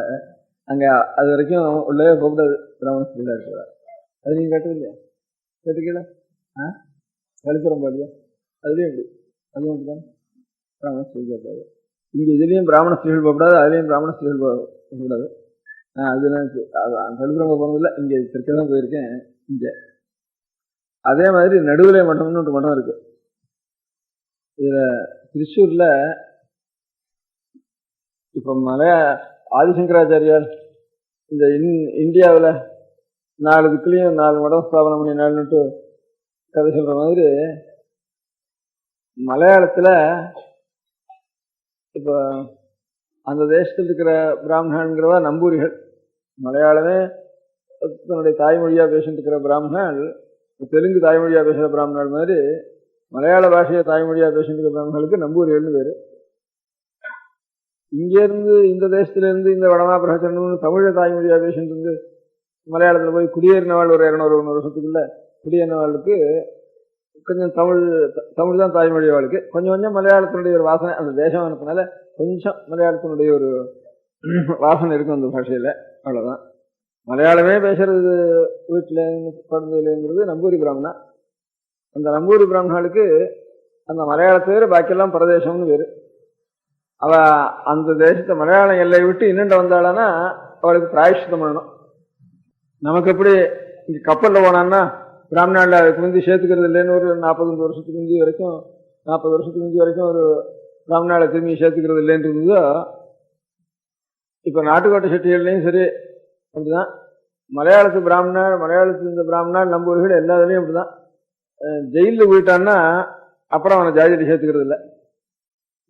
Speaker 5: அங்க அது வரைக்கும் உள்ளே போகக்கூடாது பிராமண ஸ்திரீலா இருக்கிற. அது நீங்க கேட்டது இல்லையா? கேட்டுக்கல கழிப்புறம் பாடியா அதுலயும் எப்படி அதுவும் அப்படிதான் பிராமண ஸ்திரீ போகக்கூடாது. இங்க இதுலயும் பிராமண ஸ்திரீகள் போகக்கூடாது, அதுலயும் பிராமண ஸ்திரீகள் போகக்கூடாது. அதுலாம் கழிப்புறம்ப போனதில்லை, இங்க திருக்கதான் போயிருக்கேன். இங்க அதே மாதிரி நடுவிலே மட்டம்னு ஒரு மட்டம் இருக்கு. இதுல திருச்சூர்ல இப்ப ஆதிசங்கராச்சாரியார் இந்த இந்தியாவில் 4 திக்குலையும் 4 மடம் ஸ்தாபனம் பண்ணி நாள்னுட்டு கதை சொல்ற மாதிரி மலையாளத்துல இப்ப அந்த தேசத்தில் இருக்கிற பிராமணங்கிறவா நம்பூரிகள். மலையாளமே தன்னுடைய தாய்மொழியா பேசிட்டு இருக்கிற பிராமணர்கள், தெலுங்கு தாய்மொழியா பேசுற பிராமணர்கள் மாதிரி மலையாள பாஷையை தாய்மொழியா பேசிட்டு இருக்கிற பிராமணர்களுக்கு நம்பூரிகள்னு பேரு. இங்கிருந்து இந்த தேசத்துல இருந்து இந்த வடமா பிரகச்சரணும் தமிழை தாய்மொழியா பேசிட்டு இருந்து மலையாளத்துல போய் குடியேறினவாள் ஒரு 200-300 வருஷத்துக்குள்ள குடியேறினவாளுக்கு கொஞ்சம் தமிழ் தான் தாய்மொழி வாழ்க்கை. கொஞ்சம் மலையாளத்தினுடைய ஒரு வாசனை அந்த தேசம் அனுப்பினால கொஞ்சம் மலையாளத்தினுடைய ஒரு வாசனை இருக்கும் அந்த பாஷையில. அவ்வளவுதான். மலையாளமே பேசுறது வீட்டுல குழந்தைங்கிறது நம்பூரி பிராமணா. அந்த நம்பூரி பிராமணர்களுக்கு அந்த மலையாளத்தை வேறு பாக்கியெல்லாம் பிரதேசம்னு வேறு. அவ அந்த தேசத்தை மலையாளம் எல்லையை விட்டு இன்னண்ட வந்தாளன்னா அவளுக்கு பிராயஷ்டிதம் பண்ணணும். நமக்கு எப்படி இங்க கப்பல்ல போனான்னா பிராமணால அதுக்கு முந்தி சேர்த்துக்கிறது இல்லைன்னு ஒரு 40 வருஷத்துக்கு முந்தி வரைக்கும் 40 வருஷத்துக்கு முந்தி வரைக்கும் ஒரு பிராமணால திரும்பி சேர்த்துக்கிறது இல்லைன்னு இருந்ததோ, இப்ப நாட்டுக்கோட்டை செட்டிகள்லையும் சரி அப்படிதான். மலையாளத்து இந்த பிராமணால் நம்பூர்கள் எல்லாத்துலயும் அப்படிதான். ஜெயிலில் போயிட்டான்னா அப்புறம் அவனை ஜாதியில சேர்த்துக்கிறது இல்லை.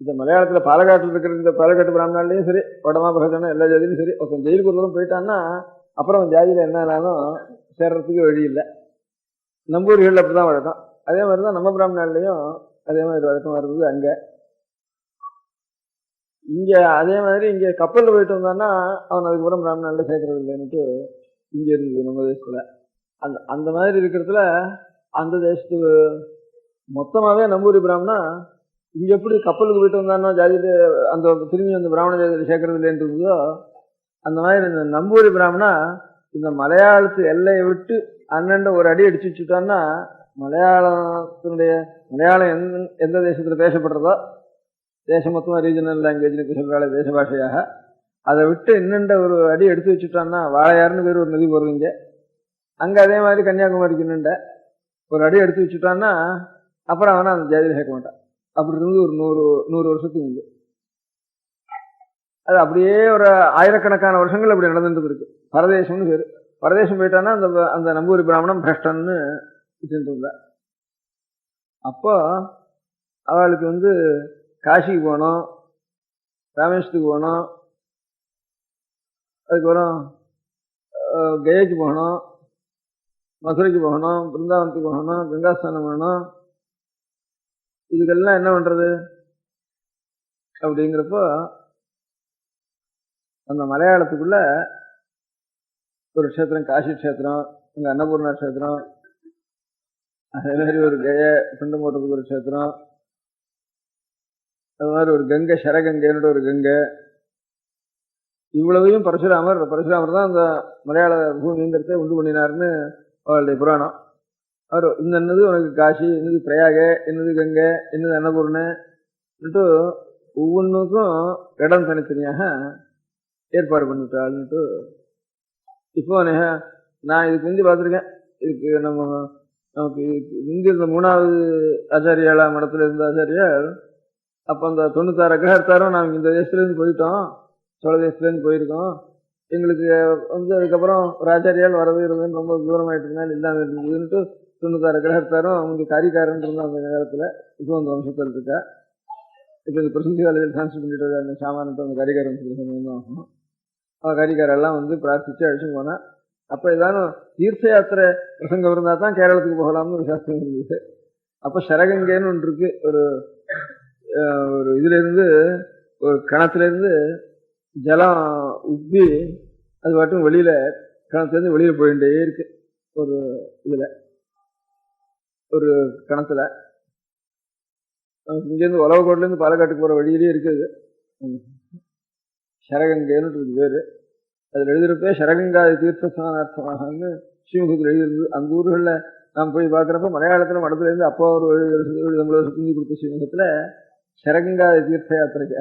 Speaker 5: இந்த மலையாளத்துல பாலக்காட்டில் இருக்கிற இந்த பாலக்காட்டு பிராமணாலையும் சரி வடமா பிரகடனம் எல்லா ஜாதியிலும் சரி ஒருத்தன் ஜெயிலுக்கு ஒரு தூரம் போயிட்டான்னா அப்புறம் அவன் ஜாதியில என்னன்னாலும் சேர்றதுக்கு வழி இல்லை. நம்பூர்கள் அப்படிதான் வழக்கம். அதே மாதிரிதான் நம்ம பிராமணாலையும் அதே மாதிரி வழக்கம் வருது. அங்க இங்க அதே மாதிரி இங்க கப்பல்ல போயிட்டு வந்தான்னா அவன் அதுக்கப்புறம் பிராமணால சேர்க்கறது இல்லைன்னுட்டு இங்க இருக்குது நம்ம தேசத்துல. அந்த மாதிரி இருக்கிறதுல அந்த தேசத்துக்கு மொத்தமாவே நம்பூரி பிராமணா இங்க எப்படி கப்பலுக்கு போயிட்டு வந்தானோ ஜாதியில அந்த திரும்பி அந்த பிராமண ஜாதியில சேர்க்கறது இல்லைன்றதோ அந்த மாதிரி இந்த நம்பூரி பிராமணா இந்த மலையாளத்து எல்லையை விட்டு அண்ணன் ஒரு அடி அடிச்சு வச்சுட்டான்னா மலையாளம் எந்த தேசத்துல பேசப்படுறதோ தேசம் மொத்தமா ரீஜனல் லாங்குவேஜ்ல சொல்றாள் தேச பாஷையாக அதை விட்டு இன்னண்ட ஒரு அடி எடுத்து வச்சுட்டான்னா வாழையாறுன்னு பேர் ஒரு நதி போறதுங்க அங்க அதே மாதிரி கன்னியாகுமரிக்கு இன்னண்ட ஒரு அடி எடுத்து வச்சுட்டான்னா அப்புறம் அவனா அந்த ஜாதியில சேர்க்க மாட்டான். அப்படி இருந்து ஒரு 100 வருஷத்துக்கு இருக்கு. அது அப்படியே ஒரு ஆயிரக்கணக்கான வருஷங்கள் அப்படி நடந்துட்டு இருக்கு. பரதேசம்னு பேரு. பரதேசம் போயிட்டான்னா அந்த அந்த நம்பூரி பிராமணன் பிரஷ்டன்னு வச்சுட்டு இருந்தா. அப்போ அவளுக்கு காசிக்கு போகணும், ராமேஸ்வரத்துக்கு போகணும், அதுக்கப்புறம் கயைக்கு போகணும், மதுரைக்கு போகணும், பிருந்தாவனத்துக்கு போகணும், கங்காஸ்தானம் பண்ணணும். இதுக்கெல்லாம் என்ன பண்றது அப்படிங்கிறப்போ அந்த மலையாளத்துக்குள்ள ஒரு க்ஷேத்திரம், காசி க்ஷேத்திரம், இங்க அன்னபூர்ணா க்ஷேத்திரம், அதே மாதிரி ஒரு கய பிண்டம் போட்டதுக்கு ஒரு க்ஷேத்திரம், அது மாதிரி ஒரு கங்கை, சரகங்கைன்னு ஒரு கங்கை, இவ்வளவையும் பரசுராமர் தான் அந்த மலையாள பூமிங்கிறத உண்டு பண்ணினார்னு அவளுடைய புராணம். அவர் என்னது உனக்கு காசி, என்னது பிரயாக, என்னது கங்கை, என்னது அன்னபூர்ணன்ட்டு ஒவ்வொன்றுக்கும் இடம் தனித்தனியாக ஏற்பாடு பண்ணிட்டாள்னுட்டு. இப்போ நான் இதுக்கு முந்தி பார்த்துருக்கேன். இதுக்கு நமக்கு இங்க இருந்த 3வது ஆச்சாரியாளா மடத்துல இருந்த ஆச்சாரியால் அப்போ அந்த 96 அக்ரஹாரத்தாரும் நாங்கள் இந்த தேசத்துலேருந்து போயிட்டோம், சோழ தேசத்துலேருந்து போயிருக்கோம். எங்களுக்கு அதுக்கப்புறம் ஒரு ஆச்சாரியால் வரது இருந்ததுன்னு ரொம்ப தூரமாயிட்டு இருந்தாலும் இல்லாமல் இருந்ததுன்ட்டு 96 அக்ரஹாரத்தாரும் அவங்க காரிக்காரன் இருந்தால் அந்த காலத்தில் இப்போ அந்த வம்சத்தில் இருக்கா. இப்போ இந்த பிரசித்தி காலேஜில் டிரான்ஸ்ஃபர் பண்ணிட்டு அந்த சாமானிட்டு அந்த காரிக்கார வம்சத்தில் ஆகும். அவன் காரிக்காரெல்லாம் பிரார்த்திச்சு அழிச்சுன்னு போனா. அப்போ ஏதானும் தீர்த்த யாத்திரை பிரசங்கம் இருந்தால் தான் கேரளத்துக்கு போகலாம்னு ஒரு சாஸ்திரம் இருந்தது. அப்போ சரகங்கைன்னு ஒன்று இருக்கு. ஒரு இதுலேருந்து ஒரு கிணத்துலேருந்து ஜலம் உப்பி அது மட்டும் வெளியில கிணத்துலேருந்து வெளியில் போயிட்டே இருக்கு. ஒரு இதில் ஒரு கிணத்துல இங்கேருந்து உலகக்கோட்டிலேருந்து பாலக்காட்டுக்கு போகிற வழியிலே இருக்குது. சரகங்கைன்னு இருக்கு பேரு. அதில் எழுதியிருப்பே சரகங்காதி தீர்த்த ஸ்நானார்த்தமாகன்னு ஸ்ரீமுகத்தில் எழுதியிருந்து. அந்த ஊர்களில் நாம் போய் பார்க்குறப்ப மலையாளத்தில் மடத்துலேருந்து அப்பா ஒரு 70 சுத்தி கொடுத்த ஸ்ரீமுகத்தில் சரகங்காதி தீர்த்த யாத்திரைக்கு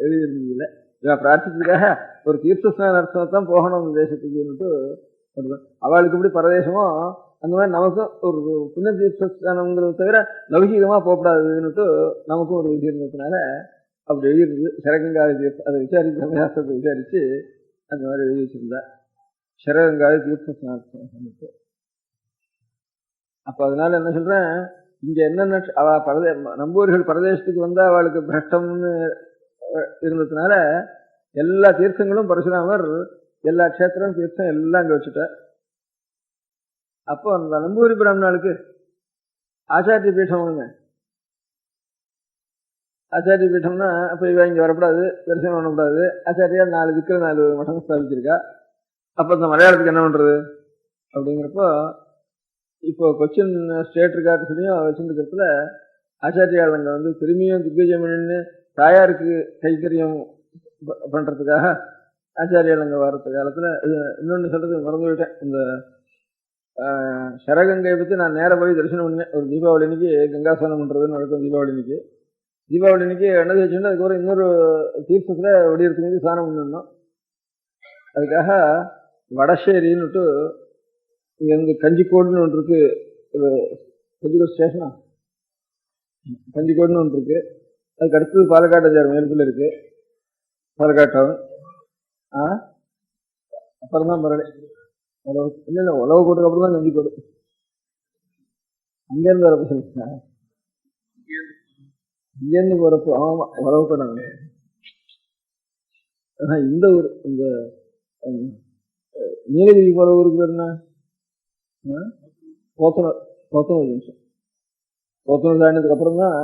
Speaker 5: எழுதியிருந்ததில்லை. இதை பிரார்த்திச்சதுக்காக ஒரு தீர்த்த ஸ்நானார்த்தமாக தான் போகணும் அந்த தேசத்துக்குன்னுட்டு. அவளுக்கு இப்படி பரதேசமோ அந்த மாதிரி நமக்கும் ஒரு புண்ணிய தீர்த்த ஸ்நானங்கிறத தவிர லௌகிகமாக போகக்கூடாதுன்னுட்டு நமக்கும் ஒரு விதி இருந்ததுனால அப்படி எழுதிருந்தது. சரகங்காதி தீர்த்தம் அதை விசாரிச்சு சமயாசத்தை விசாரிச்சு அந்த மாதிரி எழுதி வச்சிருந்தார். சரகங்காதி தீர்த்த ஸ்நானத்தை. அப்போ அதனால என்ன சொல்றேன், இங்க என்னென்ன நம்பூர்கள் பரதேசத்துக்கு வந்தா அவளுக்கு பிரஷ்டம்னு இருந்ததுனால எல்லா தீர்த்தங்களும் பரசுராமர் எல்லா க்ஷேத்திரம் தீர்த்தம் எல்லாம் அங்கே வச்சுட்டார். அப்போ அந்த நம்பூரி பிராமணாளுக்கு ஆச்சாரிய பீடம் ஆச்சாரிய பீட்டம்னா அப்போ இவ இங்கே வரக்கூடாது, தரிசனம் பண்ணக்கூடாது. ஆச்சாரியா 4 திக்கில் 4 மடம் ஸ்தாபிச்சிருக்கா. அப்போ இந்த மலையாளத்துக்கு என்ன பண்ணுறது அப்படிங்கிறப்போ இப்போ கொச்சின் ஸ்டேட் இருக்காட்டுலையும் வச்சுருக்கிறதுல ஆச்சாரியால் அங்கே திரும்பியும் திக்விஜயமணின்னு தாயாருக்கு கைத்தறியம் பண்ணுறதுக்காக ஆச்சாரியால் அங்கே வர்றது காலத்தில் இன்னொன்று சொல்கிறது மறந்து விட்டேன். இந்த சரகங்கையை பற்றி நான் நேராக போய் தரிசனம் பண்ணேன். ஒரு தீபாவளி அன்னைக்கு கங்காஸ்தானம் பண்ணுறதுன்னு வழக்கம். தீபாவளி அன்னைக்கு எண்ணெய் தேய்ச்சுட்டு அதுக்கப்புறம் இன்னொரு தீர்த்தத்தில் வெடியறதுக்கு ஸ்நானம் பண்ணிடணும். அதுக்காக வடசேரின்னுட்டு இங்கே கஞ்சிக்கோடுன்னு ஒன்று இருக்கு. ஒரு கஞ்சிக்கோடு ஸ்டேஷனா கஞ்சிக்கோடுன்னு ஒன்று இருக்கு. அதுக்கு அடுத்தது பாலக்காடு அஞ்சாறு மேற்குள்ள இருக்கு. பாலக்காட்டம் அப்புறம் தான் மரடை இல்லை உழவு கோட்டுக்கு அப்புறம் தான் கஞ்சிக்கோடு. அங்கேருந்து வரப்போ சொல்லுங்க, இங்கேருந்து போறப்போ ஆமா உழவு கோடாங்க. இந்த ஊர் இந்த நீலகிரி போற ஊருக்கு பேர் என்ன? போத்தனூர் நிமிஷம். போத்தனூர் தாண்டினதுக்கு அப்புறம் தான்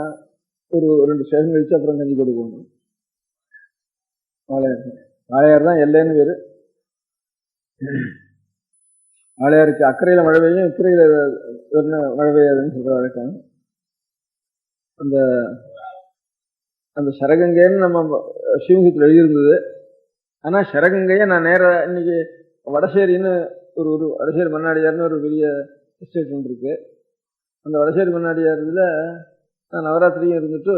Speaker 5: ஒரு 2 ஸ்டேஷன் கழிச்சு அப்புறம் கஞ்சிக்கோடு போகணும். வாழையார் தான் எல்லைன்னு பேரு. வாழையாருக்கு அக்கறையில மழை பெய்யும், இக்கரையில மழை பெய்யாதுன்னு சொல்ற வழக்கம். அந்த சரகங்கைன்னு நம்ம சிவமுகத்தில் எழுதியிருந்தது. ஆனா சரகங்கையை நான் நேர இன்னைக்கு வடசேரின்னு ஒரு வடசேரி மன்னாடியார்னு ஒரு பெரிய எஸ்டேட் ஒன்று இருக்கு. அந்த வடசேரி மன்னாடியார் இதில் நான் நவராத்திரியும் இருந்துட்டு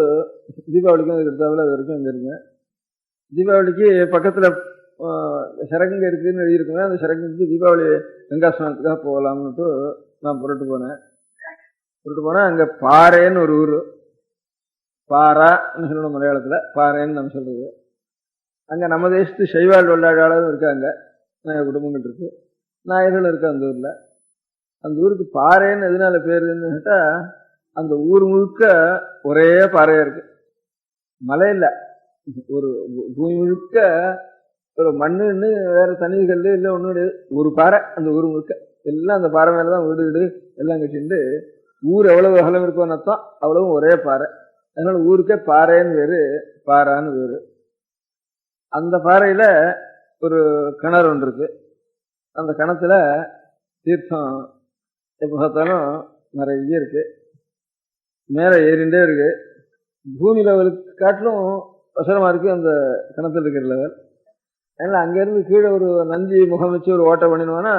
Speaker 5: தீபாவளிக்கும் இருக்கிறதாவில் அது வரைக்கும் அங்கே இருந்தேன். தீபாவளிக்கு பக்கத்தில் சரகங்கை இருக்குதுன்னு எழுதியிருக்கேன். அந்த சரகங்கைக்கு தீபாவளி கங்காஸ்நானத்துக்காக போகலாம்னுட்டு நான் புரட்டு போனேன். அங்கே பாறைன்னு ஒரு ஊர், பாரான்னு சொல்லணும் மலையாளத்தில், பாறைன்னு நம்ம சொல்றது. அங்கே நம்ம தேசத்து சைவாள் வெள்ளாடாலும் இருக்காங்க. நாயர் குடும்பங்கள் இருக்கு, நாயர்கள் இருக்கு அந்த ஊர்ல. அந்த ஊருக்கு பாறைன்னு எதனால பேருன்னு கேட்டா, அந்த ஊர் முழுக்க ஒரே பாறையா இருக்கு, மலை இல்ல, ஒரு பூமி முழுக்க ஒரு மண்ணுன்னு வேற தனிகள் இல்லை, ஒண்ணு கிடையாது, ஒரு பாறை அந்த ஊர் முழுக்க. எல்லாம் அந்த பாறை மேலதான் வீடு வீடு எல்லாம் கட்டிட்டு ஊர் எவ்வளவு அகலம் இருக்கும்னு அர்த்தம், அவ்வளவும் ஒரே பாறை. அதனால ஊருக்கே பாறைன்னு பேரு, பாறான்னு பேரு. அந்த பாறையில ஒரு கிணறு ஒன்று இருக்கு. அந்த கிணத்துல தீர்த்தம் எப்ப பார்த்தாலும் நிறைய இருக்கு, மேல ஏறிண்டே இருக்கு. பூமி லெவலுக்கு காட்டிலும் வசரமா இருக்கு அந்த கிணத்துல இருக்கிற லெவல். அதனால அங்க இருந்து கீழே ஒரு நந்தி முகம் வச்சு ஒரு ஓட்டை பண்ணினோம்னா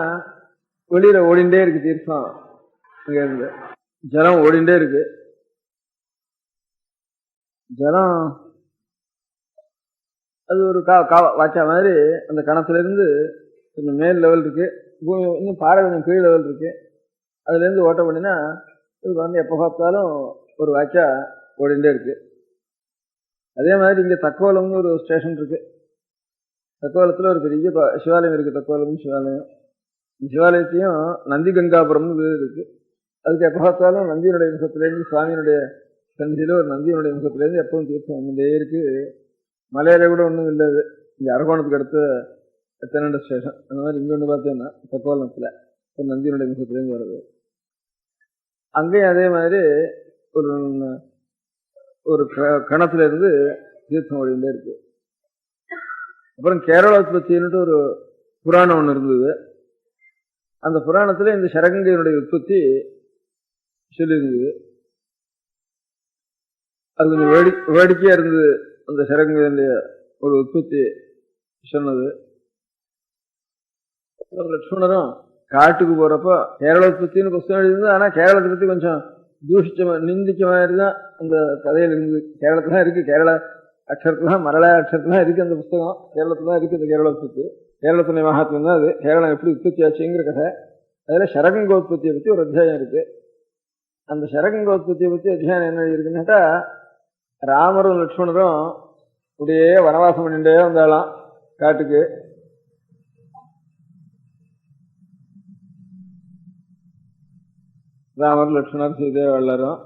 Speaker 5: வெளியில ஓடிண்டே இருக்கு தீர்த்தம். அங்க இருந்து ஜலம் ஓடிண்டே இருக்கு. ஜலம் அது ஒரு வாச்சா மாதிரி அந்த கணத்துல இருந்து கொஞ்சம் மேல் லெவல் இருக்கு, பூமி இன்னும் பாறை கொஞ்சம் கீழ் லெவல் இருக்கு. அதுல இருந்து ஓட்ட பண்ணினா இதுக்கு வந்து எப்ப பார்த்தாலும் ஒரு வாச்சா ஓடிண்டே இருக்கு. அதே மாதிரி இங்க தக்கோலம்னு ஒரு ஸ்டேஷன் இருக்கு. தக்கோலத்துல ஒரு பெரிய சிவாலயம் இருக்கு, தக்கோலம் சிவாலயம். சிவாலயத்தையும் நந்தி கங்காபுரம்னு இருக்கு. அதுக்கு எப்ப பார்த்தாலும் நந்தியினுடைய முகத்திலேருந்து, சுவாமியினுடைய சந்தியில ஒரு நந்தியினுடைய முகத்திலேருந்து எப்பவும் தீர்த்தம் வந்துட்டே இருக்கு. மலையில கூட ஒன்றும் இல்லை, இங்க அரகோணத்துக்கு அடுத்த தென்னண்ட ஸ்டேஷன். அந்த மாதிரி இங்க ஒன்று பார்த்தேன்னா தக்கோலத்துல ஒரு நந்தியினுடைய முகத்திலேருந்து வருது. அங்கேயும் அதே மாதிரி ஒரு ஒரு கணத்துல இருந்து தீர்த்தம் ஓடிண்டே இருக்கு. அப்புறம் கேரளோத்பத்தின்னுட்டு ஒரு புராணம் ஒன்று இருந்தது. அந்த புராணத்துல இந்த சரகங்கையினுடைய உற்பத்தி சொல்லியிருந்தது. அது கொஞ்சம் வேடிக்கையா இருந்தது. அந்த சரகங்கையினுடைய ஒரு உற்பத்தி சொன்னது. லட்சுமணரும் காட்டுக்கு போறப்போ கேரளோத்பத்தின்னு புத்தகம் எழுதிருந்தது. ஆனா கேரளத்தை பத்தி கொஞ்சம் தூஷிச்ச நிந்திக்க மாதிரி தான் அந்த கதையில் இருந்தது. கேரளத்துல இருக்கு, கேரள அக்ஷரத்துல மரளாய அக்ஷரத்துல இருக்கு அந்த புத்தகம். கேரளத்துல இருக்கு அந்த கேரளோத்பத்தி, கேரளத்துடைய மகாத்மியம் தான் அது. கேரளம் எப்படி உற்பத்தி ஆச்சுங்கிற கதை. அதுல சரகங்கோத்பத்தியை பத்தி ஒரு அத்தியாயம் இருக்கு. அந்த சரகங்கோத்பத்தியை பத்தி அத்தியாயம் என்ன இருக்குன்னாக்கா, ராமரும் லட்சுமணரும் அப்படியே வனவாசம் பண்ணிட்டே வந்தாலாம் காட்டுக்கு. ராமர் லட்சுமணர் சீதை எல்லாரும்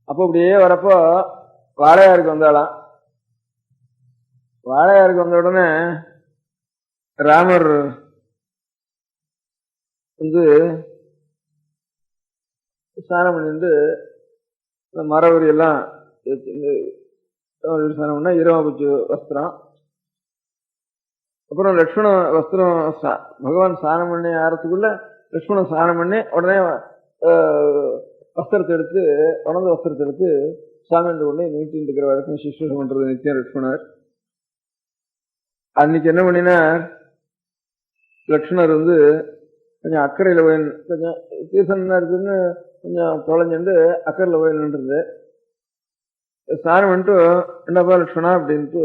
Speaker 5: அப்போ அப்படியே வரப்போ வாழையாருக்கு வந்தாலாம். வாழையாருக்கு வந்த உடனே ராமர் வந்து ஸ்நானம் பண்ணிட்டு மரவரி எல்லாம் ஸ்நானம் பண்ணா ஈரமாபூச்சி வஸ்திரம். அப்புறம் லட்சுமண வஸ்திரம் பகவான் ஸ்நானம் பண்ணி ஆறதுக்குள்ள லட்சுமணன் ஸ்நானம் பண்ணி உடனே வஸ்திரத்தை எடுத்து, உணர்ந்த வஸ்திரத்தை எடுத்து சாமியாண்டு கொண்டு நீட்டின்னு இருக்கிற வழக்கம் சிஸ்டம் பண்றது நித்தியம் லட்சுமணர். அன்னைக்கு என்ன பண்ணினார், லட்சுமணர் வந்து கொஞ்சம் அக்கறையில போய், கொஞ்சம் சீசன் இருக்குன்னு கொஞ்சம் தொலைஞ்சுட்டு அக்கறையில போய் நின்றுது. ஸ்நானம் பண்ணிட்டு என்னப்பா லட்சுமணா அப்படின்ட்டு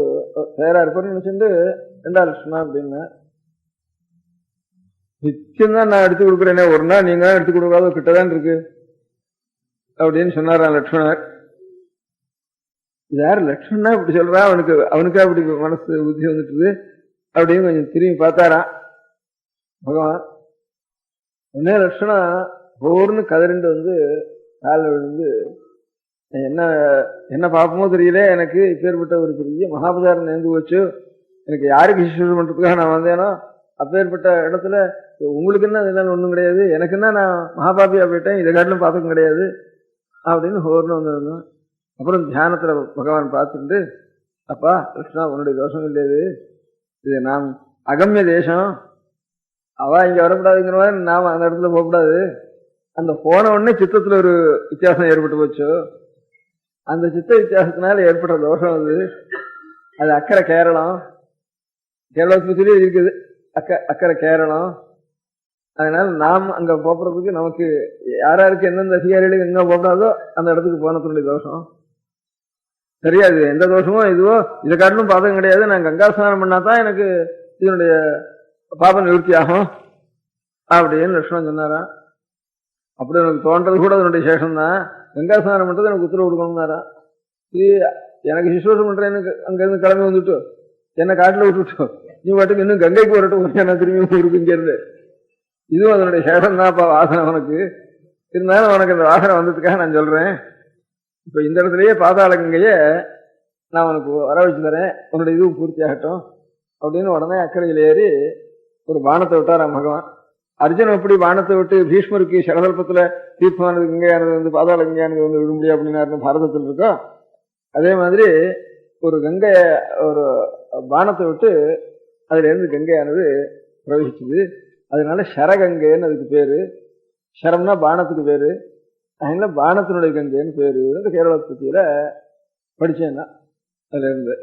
Speaker 5: தயாரா இருப்பாருன்னு நினைச்சுட்டு, ரெண்டா லட்சுமணா அப்படின்னு நிச்சயம் தான் நான் எடுத்து கொடுக்குறேனே, ஒரு நாள் நீங்க தான் எடுத்து கொடுக்காத கிட்டதான் இருக்கு அப்படின்னு சொன்னாராம் லட்சுமணர். யாரு லட்சுமணா இப்படி சொல்றா, அவனுக்கா அப்படி மனசு புத்தி வந்துட்டு அப்படின்னு கொஞ்சம் திரும்பி பார்த்தாராம் பகவான். உடனே லட்சுமணா போர்னு கதறிண்டு வந்து காலில் விழுந்து, என்ன என்ன பார்ப்போமோ தெரியல, எனக்கு இப்பேற்பட்ட ஒரு பெரிய மகாபசாரம் நேர்ந்து போச்சு, எனக்கு யாருக்கு சிசுரம் பண்றதுக்காக நான் வந்தேனோ அப்பேற்பட்ட இடத்துல உங்களுக்கு என்ன இதெல்லாம் ஒண்ணும் கிடையாது, எனக்கு என்ன நான் மகாபாபியா போயிட்டேன், இதை காட்டிலும் பார்த்துக்க கிடையாது அப்படின்னு ஹோர்னு வந்திருந்தோம். அப்புறம் தியானத்துல பகவான் பார்த்துட்டு, அப்பா கிருஷ்ணா உன்னுடைய தோஷம் இல்லையாது, இது நாம் அகம்ய தேசம், அவ இங்க வரக்கூடாதுங்கிற மாதிரி நாம அந்த இடத்துல போகக்கூடாது. அந்த போன உடனே சித்தத்துல ஒரு வித்தியாசம் ஏற்பட்டு போச்சு, அந்த சித்த வித்தியாசத்தினால ஏற்பட்ட தோஷம் அது அக்கறை கேரளம், கேரளத்திலே இருக்குது அக்கறை கேரளம். அதனால நாம் அங்க போறதுக்கு நமக்கு யாராருக்கு எந்தெந்த அதிகாரிகளுக்கு எங்க போடாதோ அந்த இடத்துக்கு போனதுடைய தோஷம் தெரியாது. எந்த தோஷமோ இதுவோ இதை காட்டிலும் பாதகம் கிடையாது, நான் கங்கா ஸ்நானம் பண்ணாதான் எனக்கு இதனுடைய பாபம் நிவர்த்தி ஆகும் அப்படின்னு லட்சுமணன் சொன்னாராம். அப்படி எனக்கு தோன்றது கூட அதனுடைய சேஷம் தான், கங்கா ஸ்நானம் பண்றது எனக்கு உத்தரவு கொடுக்கணும்னாரா. எனக்கு சிசுவாசம் பண்றேன்னு அங்க இருந்து கிளம்பி வந்துட்டு என்ன காட்டுல விட்டுட்டோம், நீ பாட்டுக்கு இன்னும் கங்கைக்கு வரட்டும், நான் திரும்பி ஊருக்கு இங்க இருந்து. இதுவும் அதனுடைய சேஷம் தான்ப்பா வாசனை உனக்கு. இருந்தாலும் உனக்கு அந்த வாசனை வந்ததுக்காக நான் சொல்றேன். இப்ப இந்த இடத்துலயே பாதாள கங்கைய நான் உனக்கு வர வச்சு தரேன், உன்னுடைய இதுவும் பூர்த்தி ஆகட்டும் அப்படின்னு உடனே அக்கறையில் ஏறி ஒரு பானத்தை விட்டாராம் பகவான். அர்ஜுனன் எப்படி பானத்தை விட்டு பீஷ்மருக்கு சகதல்பத்துல தீர்த்தமானது கங்கையானது வந்து பாதாள கங்கையானது வந்து விட முடியும் அப்படின்னு பாரதத்தில் இருக்கோ, அதே மாதிரி ஒரு கங்கை ஒரு பானத்தை விட்டு அதுல இருந்து கங்கையானது பிரவகிச்சுது. அதனால சரகங்கைன்னு அதுக்கு பேரு. சரம்னா பானத்துக்கு பேரு, அதனால பானத்தினுடைய கங்கைன்னு பேரு. கேரள பத்தியில படிச்சேன்னா அதுல இருந்து.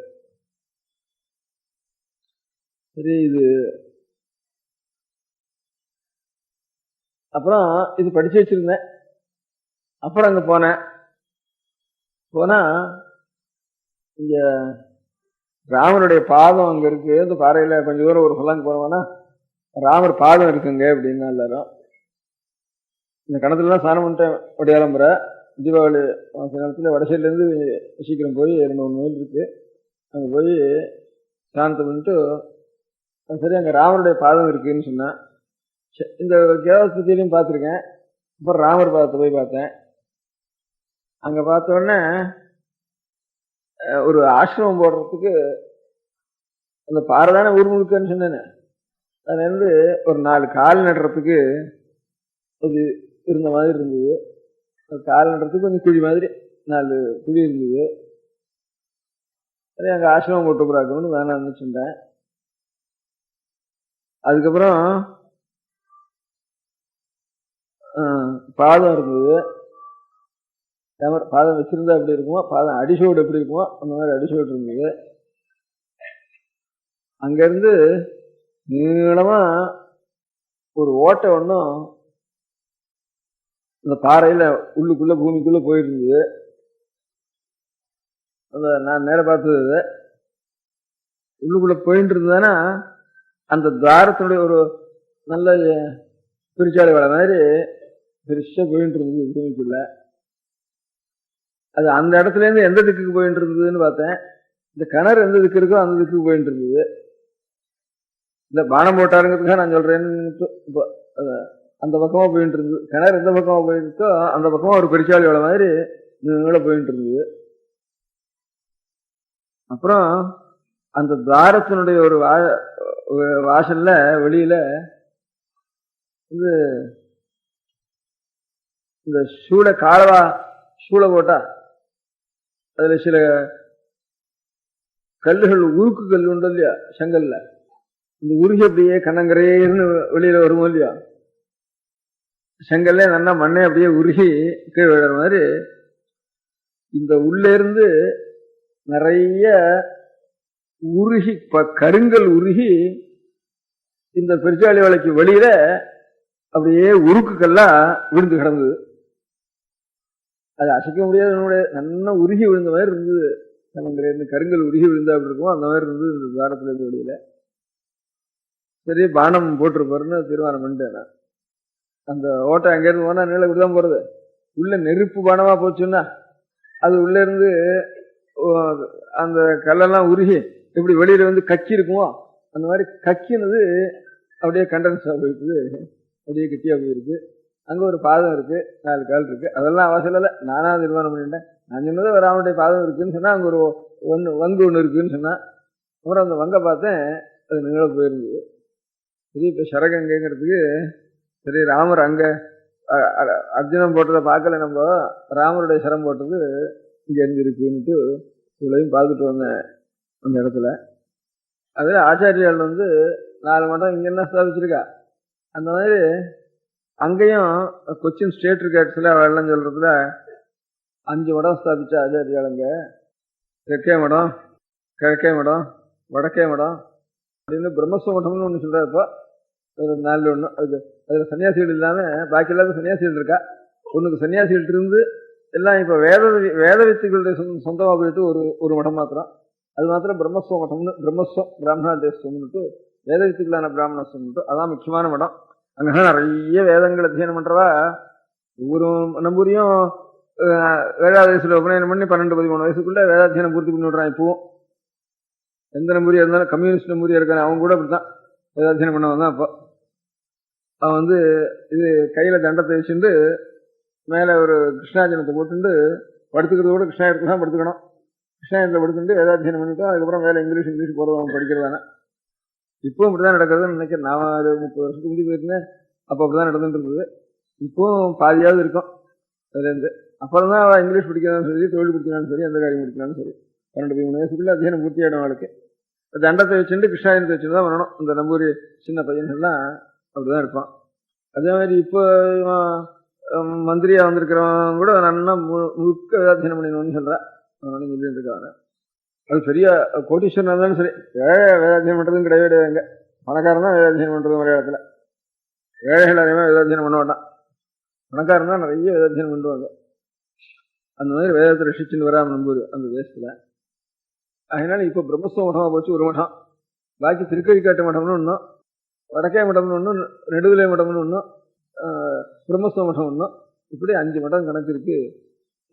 Speaker 5: சரி, இது அப்புறம் இது படிச்சு வச்சிருந்தேன். அப்புறம் அங்க போனா இங்க ராமருடைய பாதம் அங்க இருக்கு. இந்த பாறையில கொஞ்சம் தூரம் ஒரு ஃபுல்லாங்க போனோம்னா ராமர் பாதம் இருக்குங்க அப்படின்னா எல்லாரும் இந்த கணத்துலலாம் ஸ்நானம் பண்ணிட்டேன். ஒடியாலம்புரை தீபாவளி நேரத்தில் வடசையில இருந்து சீக்கிரம் போய் 200 மைல் இருக்கு. அங்க போய் ஸ்நானத்தை பண்ணிட்டு சரி அங்க ராமருடைய பாதம் இருக்குன்னு சொன்னா. இந்த கேவஸ்பத்தியிலையும் பார்த்துருக்கேன். அப்புறம் ராமர் பாதத்தை போய் பார்த்தேன். அங்க பார்த்த உடனே ஒரு ஆசிரமம் போடுறதுக்கு அந்த பாறை தானே ஊர் முழுக்கன்னு சொன்னேன்னு, அதுல இருந்து ஒரு 4 கால் நடுறதுக்கு அது இருந்த மாதிரி இருந்தது. கால் நடுறதுக்கு கொஞ்சம் குழி மாதிரி 4 குழி இருந்தது. சரி அங்க ஆசிரமம் போட்டு போறாக்குன்னு வேணாம்னு சொன்னேன். அதுக்கப்புறம் பாதம் இருந்தது. பாதம் வச்சிருந்தா எப்படி இருக்குமோ, பாதம் அடிசோடு எப்படி இருக்குமோ அந்த மாதிரி அடிசோடு இருந்தது. அங்கிருந்து நீளமா ஒரு ஓட்டை ஒன்றும் அந்த பாறையில உள்ளுக்குள்ள பூமிக்குள்ள போயிருந்தது. அந்த நான் நேர பார்த்தது உள்ளுக்குள்ள போயிட்டு இருந்ததுன்னா அந்த துவாரத்தினுடைய ஒரு நல்ல பிரிச்சாலை வள மாதிரி பெருசா போயிட்டு இருந்தது பூமிக்குள்ள. அது அந்த இடத்துல இருந்து எந்த திக்குக்கு போயிட்டு இருந்ததுன்னு பார்த்தேன். இந்த கிணறு எந்த திக்கு இருக்கோ அந்த திக்குக்கு போயிட்டு இருந்தது. இந்த பானம் போட்டாருங்கிறதுக்காக நான் சொல்றேன்னு அந்த பக்கமா போயிட்டு இருந்தது. கிணறு எந்த பக்கமா போயிருக்கோ அந்த பக்கமா ஒரு பெருச்சாலியோட மாதிரி நீங்கள போயிட்டு இருந்தது. அப்புறம் அந்த துவாரத்தினுடைய ஒரு வாசல்ல வெளியில இந்த சூளை போட்டா அதுல சில கல்லுகள் உருக்கு கல் உண்டு இல்லையா, செங்கல்ல இந்த உருகி அப்படியே கண்ணங்கரையன்னு வெளியில வருமோ இல்லையா, செங்கல்ல நல்லா மண்ணை அப்படியே உருகி கீழே விடுற மாதிரி இந்த உள்ள இருந்து நிறைய உருகி கருங்கல் உருகி இந்த பெருச்சாளி வலைக்கு வெளியில அப்படியே உருக்குக்கெல்லாம் விழுந்து கிடந்தது. அது அசைக்க முடியாது, நல்லா உருகி விழுந்த மாதிரி இருந்தது. கருங்கல் உருகி விழுந்தா அப்படி இருக்கும் அந்த மாதிரி இருந்தது இந்த துவாரத்துல இருந்து வெளியில. சரி பானம் போட்டிருப்பாருன்னு தீர்மானம் பண்ணிட்டேன். அந்த ஓட்டை அங்கேருந்து போனா நீள இப்படிதான் போறது. உள்ள நெருப்பு பானமா போச்சுன்னா அது உள்ள இருந்து அந்த கல்லெல்லாம் உருகி எப்படி வெளியில வந்து கக்கி இருக்குமோ அந்த மாதிரி கக்கினது அப்படியே கண்டன்ஸா போயிட்டு அப்படியே கட்டியா போயிருக்கு. அங்க ஒரு பாதம் இருக்கு, 4 கால் இருக்கு. அதெல்லாம் அவசியம் நானா தீர்மானம் பண்ணிட்டேன். நான் சொன்னது ராமனுடைய பாதம் இருக்குன்னு சொன்னா அங்க ஒரு வங்கு ஒண்ணு இருக்குன்னு சொன்னா. அப்புறம் அந்த வங்க பார்த்தேன், அது நீள போயிருந்தது. சரி இப்ப சரகங்கைங்கிறதுக்கு சரி ராமர் அங்க அர்ஜுனன் போட்டதை பார்க்கல, நம்ம ராமருடைய சரம் போட்டது இங்க இருந்து இருக்குன்னுட்டு இவ்வளையும் பார்த்துட்டு வந்தேன் அந்த இடத்துல. அதுல ஆச்சாரியால் 4 மடம் இங்க என்ன ஸ்தாபிச்சிருக்கா, அந்த மாதிரி அங்கேயும் கொச்சின் ஸ்டேட் கேட்ஸ்ல வெள்ளம் சொல்றதுல 5 மடம் ஸ்தாபிச்சா ஆச்சாரியால். அங்க தெற்கே மடம், கிழக்கே மடம், வடக்கே மடம் அப்படின்னு பிரம்மஸ்வ மடம்னு ஒண்ணு சொல்றாருப்பா. 4 ஒண்ணு அதுல சன்னியாசிகள் இல்லாம பாக்கி இல்லாத சன்னியாசிகள் இருக்கா. ஒண்ணுக்கு சன்னியாசிகள் இருந்து எல்லாம் இப்ப வேத வித்துகளுடைய சொந்தமா போயிட்டு ஒரு மடம் மாத்திரம். அது மாத்திரம் பிரம்மஸ்வ மடம்னு, பிரம்மஸ்வம் பிராமணா தேசம்னுட்டு வேத வித்துக்களான பிராமணஸ்வம்னுட்டு அதான் முக்கியமான மடம். அங்கதான் நிறைய வேதங்கள் அத்தியனம் பண்றவா. நம்ம ஊரையும் 7வது வயசுல உபநயனம் பண்ணி 12-13 வயசுக்குள்ள வேதாத்தியனம் பூர்த்தி பண்ணி விடுறான். இப்பவும் எந்த நம்பூரியா இருந்தாலும் கம்யூனிஸ்ட் நம்பூரியா இருக்கானே அவன் கூட அப்படித்தான் வேதாத்தியனம் பண்ண வந்தான். அப்போ அவன் வந்து இது கையில தண்டத்தை வச்சுட்டு மேல ஒரு கிருஷ்ணாஜனத்தை போட்டுட்டு படுத்துக்கிறத கூட கிருஷ்ணாயத்தில் தான் படுத்துக்கணும். கிருஷ்ணாயத்தில் படுத்துட்டு வேதாத்தியனம் பண்ணிட்டு அதுக்கப்புறம் மேல இங்கிலீஷ் போறது அவன் படிக்கிறதானே. இப்பவும் இப்படிதான் நடக்கிறதுன்னு நினைக்கிறேன். நான் ஒரு 30 வருஷத்துக்கு முந்தி போயிருந்தேன், அப்போ அப்படிதான் நடந்துட்டு இருந்தது. இப்பவும் பாதியாவது இருக்கும் அதுலேருந்து. அப்புறம் தான் அவள் இங்கிலீஷ் படிக்கிறான்னு சரி, தொழில் படிக்கிறான்னு சரி, எந்த காரியம் படிக்கிறான்னு சரி, 12-13 வயசுக்குள்ள அத்தியனம் பூர்த்தி ஆகிடும் அவளுக்கு. தண்டத்தை வச்சுட்டு கிருஷ்ணாயனத்தை வச்சுட்டு தான் வரணும். இந்த நம்பூரி சின்ன பையன்கள்லாம் அப்படிதான் இருப்பான். அதே மாதிரி இப்போ மந்திரியா வந்திருக்கிறவன் கூட நல்லா முழுக்க வேதாத்தியனம் பண்ணிடணும்னு சொல்றேன். அவனாலும் சொல்லிட்டு இருக்காங்க. அது பெரிய கோட்டீஸ்வரன் இருந்தாலும் சரி, ஏழை வேதாத்தியனம் பண்றதும் கிடையவே கிடையாதுங்க. பணக்காரன் தான் வேதாத்தியனம் பண்றது மலையாளத்துல. ஏழைகள் அதிகமாக வேதாத்தியனம் பண்ண மாட்டான். பணக்காரன் தான் நிறைய வேதாத்தியனம் பண்ணுவாங்க. அந்த மாதிரி வேதத்தை ரசிச்சுன்னு வராம நம்பூர் அந்த தேசத்துல. அதனால இப்ப பிரம்மஸ்வ மட்டமா போச்சு ஒரு மட்டம். பாக்கி திருக்கழிக்காட்டு மட்டம்னு ஒன்றும், வடக்கே மட்டம்னு ஒன்றும், நெடுவிலை மட்டம்னு ஒன்றும், பிரம்மஸ்வ மட்டம் ஒன்றும், இப்படி 5 மட்டம் கணக்கு இருக்கு.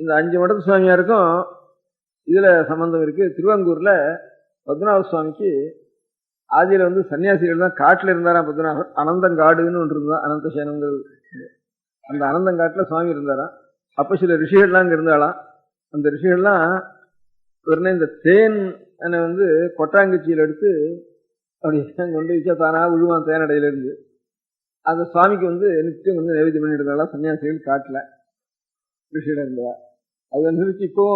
Speaker 5: இந்த 5 மடத்து சுவாமியாருக்கும் இதுல சம்பந்தம் இருக்கு. திருவாங்கூர்ல பத்மநாப சுவாமிக்கு ஆதியில வந்து சன்னியாசிகள் தான் காட்டுல இருந்தாராம். பத்மநாபர் அனந்தங்காடுன்னு ஒன்று இருந்தா, அனந்த சேனங்கள். அந்த அனந்தங்காட்டுல சுவாமி இருந்தாராம். அப்ப சில ரிஷிகள்லாம் அங்க இருந்தாலாம். அந்த ரிஷிகள்லாம் உடனே இந்த தேன் வந்து கொட்டாங்குச்சியில் எடுத்து அப்படி கொண்டு வச்சா தானா விழுவான் தேனடையில இருந்து. அந்த சுவாமிக்கு வந்து நிச்சயம் வந்து நைவேத்தியம் பண்ணிட்டு இருந்தாலும் சன்னியாசிகள் காட்டல ரிஷியில இருந்தா. அது அனுசரிச்சு இப்போ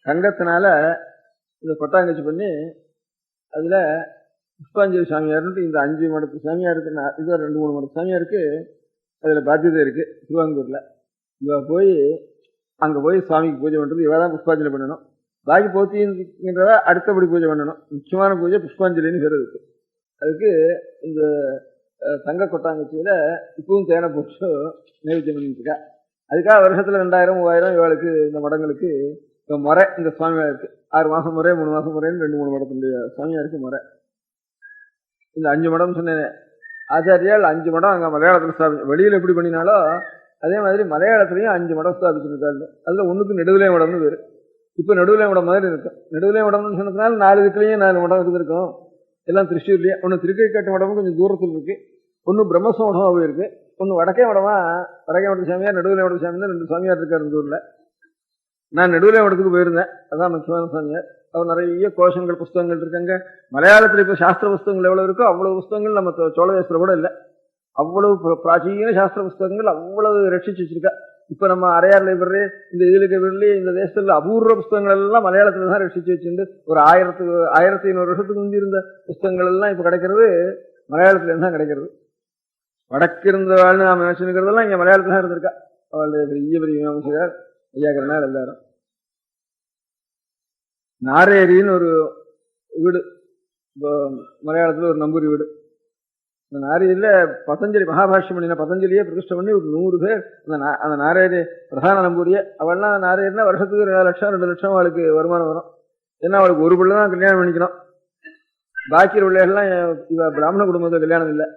Speaker 5: தங்கத்தினால இந்த கொட்டாங்குச்சி பண்ணி அதுல புஷ்பாஞ்சலி சாமியார்ன்ட்டு இந்த 5 மடத்து சாமியாருக்கு, இது 2-3 மடத்து சாமியாருக்கு அதுல பாத்தியதை இருக்கு திருவாங்கூர்ல. இவ போய் அங்க போய் சுவாமிக்கு பூஜை பண்றது, இவதான் புஷ்பாஞ்சலி பண்ணணும். பாக்கி போத்தின்றத அடுத்தபடி பூஜை பண்ணணும். முக்கியமான பூஜை புஷ்பாஞ்சலின்னு பேர் இருக்கு. அதுக்கு இந்த தங்க கொட்டாங்குச்சியில இப்பவும் தேனை போட்டு நைவேத்தியம் பண்ணிட்டு இருக்கா. அதுக்காக வருஷத்துல 2000-3000 இவளுக்கு இந்த மடங்களுக்கு முறை. இந்த சுவாமியாருக்கு 6 மாசம் முறை, 3 மாசம் முறைன்னு 2-3 மடத்துடைய சுவாமியாருக்கு முறை. இந்த 5 மடம் சொன்னேன். ஆச்சாரியால் 5 மடம் அங்க மலையாளத்துல ஸ்தாபிச்சு, வெளியில எப்படி பண்ணினாலோ அதே மாதிரி மலையாளத்திலையும் 5 மடம் ஸ்தாபிச்சிருக்காரு. அதுல ஒண்ணுக்கு நெடுவிலை மடம்னு பேரு. இப்ப நடுவிலை மடம் மாதிரி இருக்கும். நடுவிலை மடம்னு சொன்னதுனால 4 திக்குலையும் 4 மடம் இருக்கும். எல்லாம் திருச்சூர்லயே. ஒன்னு திருக்கழிக்காட்டு மடமும் கொஞ்சம் தூரத்தில் இருக்கு, ஒன்னு பிரம்மஸ்வ மடமா இருக்கு, ஒன்னு வடக்கே மடமா. வடக்கே மடத்து சாமியார், நடுவிலை மடத்து சாமியார் 2 சாமியார் இருக்காரு இந்த ஊர்ல. நான் நடுவிலை மடத்துக்கு போயிருந்தேன். அதான் முக்கியமான சாமியார். அவர் நிறைய கோஷங்கள் புஸ்தகங்கள் இருக்காங்க. மலையாளத்துல இப்ப சாஸ்திர புஸ்தகங்கள் எவ்வளவு இருக்கோ அவ்வளவு புஸ்தகங்கள் நம்ம சோழ தேசத்துல கூட இல்லை. அவ்வளவு பிராச்சீன சாஸ்திர புஸ்தகங்கள் அவ்வளவு ரட்சிச்சு வச்சிருக்கா. இப்ப நம்ம அரையார் லைப்ரரி, இந்த இதுல இந்த தேசத்துல அபூர்வ புஸ்தகங்கள் எல்லாம் மலையாளத்துல தான் ரட்சிச்சு வச்சிருந்து ஒரு 1500 வருஷத்துக்கு முந்தி இருந்த புஸ்தகங்கள் எல்லாம் இப்ப கிடைக்கிறது மலையாளத்துல தான் கிடைக்கிறது. வடக்கு இருந்தவாள்னு நாம நினைச்சுக்கிறதெல்லாம் இங்க மலையாளத்துல தான் இருந்திருக்கா. அவளுடைய பெரிய பெரிய விமர்சகர் ஐயாக்கரனார் எல்லாரும். நாரேரின்னு ஒரு வீடு, மலையாளத்துல ஒரு நம்பூரி வீடு. இந்த நாரேரியில பதஞ்சலி மகாபாஷ்யம் பண்ணின பதஞ்சலியே பிரதிஷ்டை பண்ணி ஒரு 100 பேர் அந்த நாரேரி பிரதான நம்பூரிய. அவள்லாம் நாரேரினா வருஷத்துக்கு 2 லட்சம் 2 லட்சம் அவளுக்கு வருமானம் வரும். ஏன்னா அவளுக்கு ஒரு பிள்ளை தான் கல்யாணம் பண்ணிக்கணும். பாக்கி பிள்ளைகள்லாம் இவ பிராமண குடும்பத்துல கல்யாணம் இல்லை,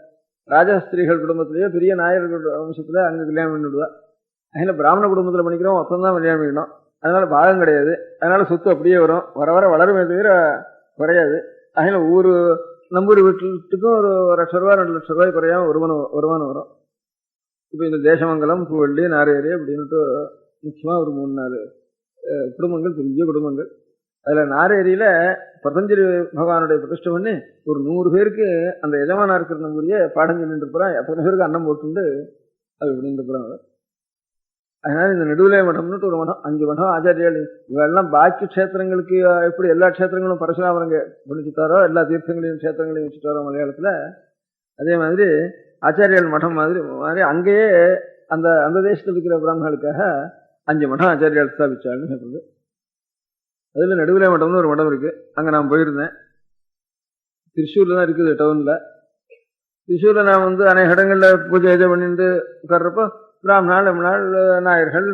Speaker 5: ராஜஸ்திரீகள் குடும்பத்திலேயே பெரிய நாயர்கள் வம்சத்துல அங்க கல்யாணம் பண்ணி விடுவா. அதனால பிராமண குடும்பத்துல பண்ணிக்கிறோம், மொத்தம் தான் கல்யாணம் பண்ணிக்கணும். அதனால பாகம் கிடையாது. அதனால சொத்து அப்படியே வரும், வர வர வளருமே தவிர குறையாது. அதனால ஒவ்வொரு நம்பூரி வீட்டுக்கும் ஒரு 1 லட்சம் ரூபாய் 2 லட்சம் ரூபாய் குறையாம வருமானம் வரும். இப்ப இந்த தேசமங்கலம், பூவள்ளி, நாரேரி அப்படின்ட்டு முக்கியமா ஒரு 3-4 குடும்பங்கள், பெரிய குடும்பங்கள். அதுல நாரேரியில பதஞ்சலி பகவானுடைய பிரதிஷ்டை பண்ணி ஒரு 100 பேருக்கு அந்த எஜமானா இருக்கிற நம்பூரியே பாடம் சொல்லிட்டு இருக்கிறான். எத்தனை பேருக்கு அன்னம் போட்டுண்டு அது பண்ணிட்டு இருக்கிறாங்க. அதனால இந்த நெடுவிலை மடம்னு ஒரு மடம், 5 மடம் ஆச்சாரியால். இவெல்லாம் பாக்கி க்ஷேத்திரங்களுக்கு எப்படி எல்லா க்ஷேத்திரங்களும் பரசுராமரங்க பண்ணிச்சுட்டாரோ, எல்லா தீர்த்தங்களையும் க்ஷேத்திரங்களையும் வச்சுட்டாரோ மலையாளத்துல, அதே மாதிரி ஆச்சாரியால் மடம் மாதிரி அங்கேயே அந்த தேசத்தில் இருக்கிற பிராமணர்களுக்காக 5 மடம் ஆச்சாரியால் ஸ்தாபிச்சாள்னு சொல்றது. அதுல நடுவிலை மடம்னு ஒரு மடம் இருக்கு. அங்க நான் போயிருந்தேன். திருச்சூர்ல தான் இருக்குது, டவுன்ல. திருச்சூர்ல நான் அநேக இடங்கள்ல பூஜை பண்ணிட்டு உட்கார்றப்போ பிராமணால், நம்மளால், நாயர்கள்,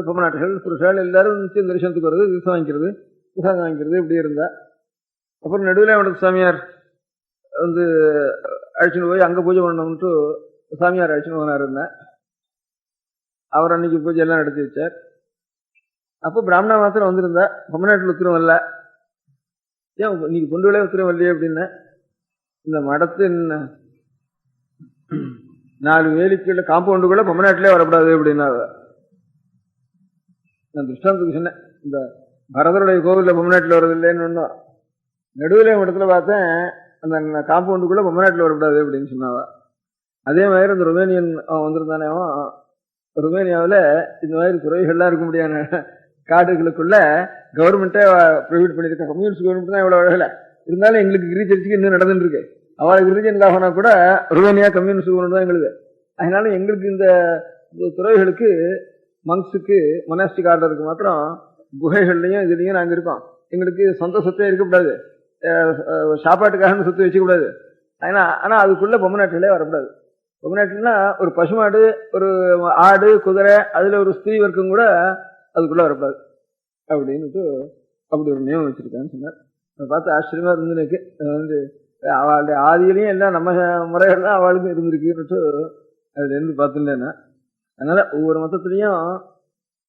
Speaker 5: பொம்மநாட்டுகள், புருஷால் எல்லாரும் நிச்சயம் தரிசனத்துக்கு வருது, விசம் வாங்கிக்கிறது இப்படி இருந்தா. அப்புறம் நடுவிலை மடத்து சாமியார் அழைச்சின்னு போய் அங்க பூஜை பண்ணணும்ட்டு சாமியார் அழைச்சின்னு போனார் இருந்தேன். அவர் அன்னைக்கு பூஜை எல்லாம் நடத்தி வச்சார். அப்போ பிராமணா மாத்திரம் வந்திருந்தா, பொம்மநாட்டில் உத்திரம் வரல. ஏன் இன்னைக்கு பொண்டுகளே உத்தரவு இல்லையே அப்படின்னா, இந்த மடத்தின் 4 வேலிக்குள்ள காம்பவுண்டுக்குள்ள பொம்மநாட்டிலே வரக்கூடாது அப்படின்னா நான் திருஷ்டாந்தத்துக்கு சொன்னேன். இந்த பரதருடைய கோவிலில் பொம்மநாட்டில் வர்றது இல்லைன்னு ஒன்றும், நடுவில் இடத்துல பார்த்தேன் அந்த காம்பவுண்டுக்குள்ள பொம்மநாட்டில் வரக்கூடாது அப்படின்னு சொன்னாவ. அதே மாதிரி இந்த ருமேனியன் வந்திருந்தானே, ருமேனியாவில் இந்த மாதிரி துறைகள்லாம் இருக்க முடியாத காடுகளுக்குள்ள கவர்மெண்ட்டே ப்ரொஹிபிட் பண்ணியிருக்கேன். கம்யூனிஸ்ட் கவர்மெண்ட் தான் இவ்வளோ அழகல இருந்தாலும் எங்களுக்கு கிரிச்சரிச்சுக்கு இன்னும் நடந்துட்டு இருக்கு. அவளுக்கு கிரிஜன் லாகனா கூட ருமேனியா கம்யூனிஸ்ட் கவர்மெண்ட் தான் எங்களுக்கு. அதனால எங்களுக்கு இந்த துறைகளுக்கு மங்ஸுக்கு மொனாஸ்டிக் ஆர்டருக்கு மாத்திரம் குகைகள்லையும் இதுலையும் நாங்கள் இருக்கோம். எங்களுக்கு சொந்த சொத்தே இருக்கக்கூடாது, சாப்பாட்டுக்காக சொத்து வச்சுக்கூடாது. ஆனால் அதுக்குள்ள பொம்மநாட்டிலே வரக்கூடாது. பொம்மநாட்டில்னா ஒரு பசுமாடு, ஒரு ஆடு, குதிரை, அதில் ஒரு ஸ்திரீ வர்க்கம் கூட அதுக்குள்ள வரக்கூடாது அப்படின்னுட்டு அப்படி ஒரு நியமம் வச்சிருக்கான்னு சொன்னார். அதை பார்த்து ஆச்சரியமா இருந்து எனக்கு வந்து அவளுடைய ஆதியிலையும் எல்லாம் நம்ம முறைகள் தான் அவளுக்கும் இருந்திருக்குன்னுட்டு அதுல இருந்து பார்த்துட்டேன்னா. அதனால ஒவ்வொரு மதத்திலையும்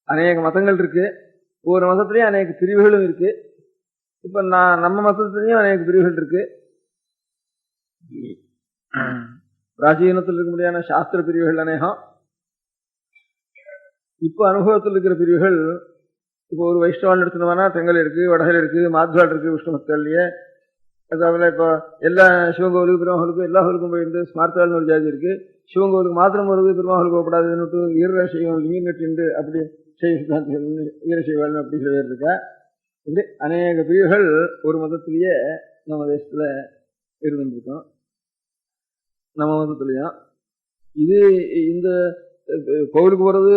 Speaker 5: அநேக மதங்கள் இருக்கு, ஒவ்வொரு மதத்திலையும் அநேக பிரிவுகளும் இருக்கு. இப்ப நம்ம மதத்திலையும் அநேக பிரிவுகள் இருக்கு. பிராச்சீனத்தில் இருக்க முடியாத சாஸ்திர பிரிவுகள் அநேகம். இப்ப அனுபவத்தில் இருக்கிற பிரிவுகள், இப்போ ஒரு வைஷ்ணவால் எடுத்துனோம்னா தெங்கல் இருக்கு, வடகல் இருக்கு, மாத்வால் இருக்கு விஷ்ணு பக்தர்லயே. அதுல இப்போ எல்லா சிவன் கோவிலுக்கு பெருமாளுக்கும் எல்லா கோவிலுக்கும் போயிருந்து ஸ்மார்த்தாள்னு ஒரு ஜாதி இருக்கு. சிவன் கோவிலுக்கு மாத்திரம் வருது, பெருமாளுக்கு போகப்படாதுன்னு ஈரசைவம் லிங்கநட்டு அப்படி ஈரசைவாள்னு அப்படி சில பேர் இருக்கா. இப்படி அநேக பிரிவுகள் ஒரு மதத்திலேயே நம்ம தேசத்துல இருந்துருக்கோம். நம்ம மதத்திலையும் இது இந்த கோவிலுக்கு போறது,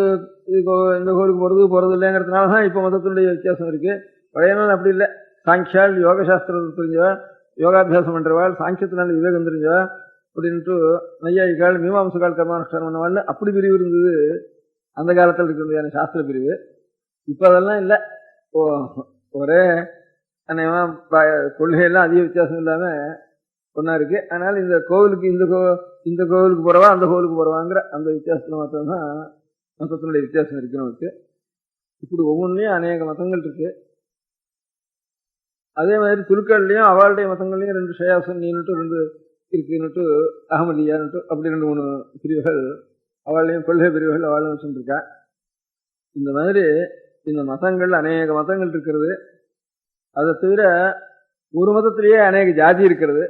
Speaker 5: இந்த கோவிலுக்கு போறது இல்லைங்கிறதுனாலதான் இப்ப மதத்தினுடைய வித்தியாசம் இருக்கு. பழைய நாள் அப்படி இல்லை. சாங்கியால் யோக சாஸ்திரத்தை தெரிஞ்சவா, யோகாபியாசம் பண்றவாள், சாங்கியத்தினால விவேகம் தெரிஞ்சவா அப்படின்ட்டு நையாயிக்கால், மீமாம்சகால் கர்மானுஷ்டானம் பண்ணவாள்னு அப்படி பிரிவு இருந்தது அந்த காலத்தில் இருக்கிற சாஸ்திர பிரிவு. இப்ப அதெல்லாம் இல்லை. ஒரே அநேகமா கொள்கையெல்லாம் அதிக வித்தியாசம் இல்லாம ஒன்னா இருக்கு. அதனால இந்த கோவிலுக்கு இந்த கோவிலுக்கு போறவா அந்த கோவிலுக்கு போறவாங்கிற அந்த வித்தியாசத்துல மாத்திரம்தான் மதத்தினுடைய வித்தியாசம் இருக்கு நமக்கு. இப்படி ஒவ்வொன்றையும் அநேக மதங்கள் இருக்கு. அதே மாதிரி துருக்கள்லயும் அவளுடைய மதங்கள்லயும் 2 ஷயாசன் நீன்னுட்டு 2 இருக்குன்னுட்டு, அகமதியான்னுட்டு அப்படி 2-3 பிரிவுகள் அவளையும் கொள்கை பிரிவுகள் அவளும் வச்சுட்டு இருக்கா. இந்த மாதிரி இந்த மதங்கள் அநேக மதங்கள் இருக்கிறது. அதை தவிர ஒரு மதத்திலேயே அநேக ஜாதி இருக்கிறது.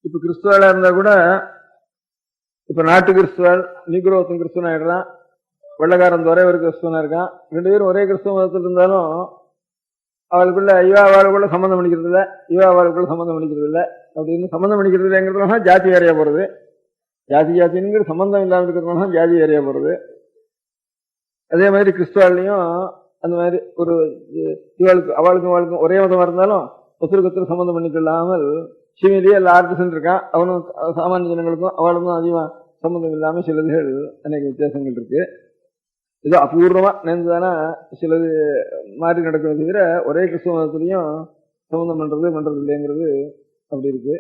Speaker 5: இப்ப கிறிஸ்துவாளா இருந்தா கூட, இப்ப நாட்டு கிறிஸ்துவால் நீக்ரோத்தன் கிறிஸ்துவன் ஆயிடுறான், வெள்ளக்காரன் ஒரே ஒரு கிறிஸ்துவனா இருக்கான். 2 பேரும் ஒரே கிறிஸ்துவ மதத்தில் இருந்தாலும் அவளுக்குள்ள இவா அவளுக்குள்ள சம்பந்தம் பண்ணிக்கிறது இல்லை, இவா அவளுக்குள்ள சம்பந்தம் பண்ணிக்கிறது இல்லை அப்படின்னு சம்பந்தம் பண்ணிக்கிறது இல்லைங்கிறதுனால ஜாதி வேறையா போறது. ஜாதிங்கிற சம்பந்தம் இல்லாமல் இருக்கிறதுனால ஜாதி வேறையா போறது. அதே மாதிரி கிறிஸ்துவாலையும் அந்த மாதிரி ஒரு அவளுக்கும் ஒரே மதமா இருந்தாலும் ஒருத்தருக்கு சம்பந்தம் பண்ணிக்கொள்ளாமல் சிவிலேயே எல்லா ஆர்டிசன் இருக்கான். அவனும் சாமானிய ஜனங்களுக்கும் அவளுக்கும் அதிகமா சம்பந்தம் இல்லாம சிலதுகள் அநேக வித்தியாசங்கள் இருக்கு. ஏதோ அபூர்வமா நேர்ந்துதானா சிலது மாறி நடக்கிறது தவிர ஒரே கிறிஸ்துவ மதத்திலையும் சம்பந்தம் பண்றது இல்லைங்கிறது அப்படி இருக்கு.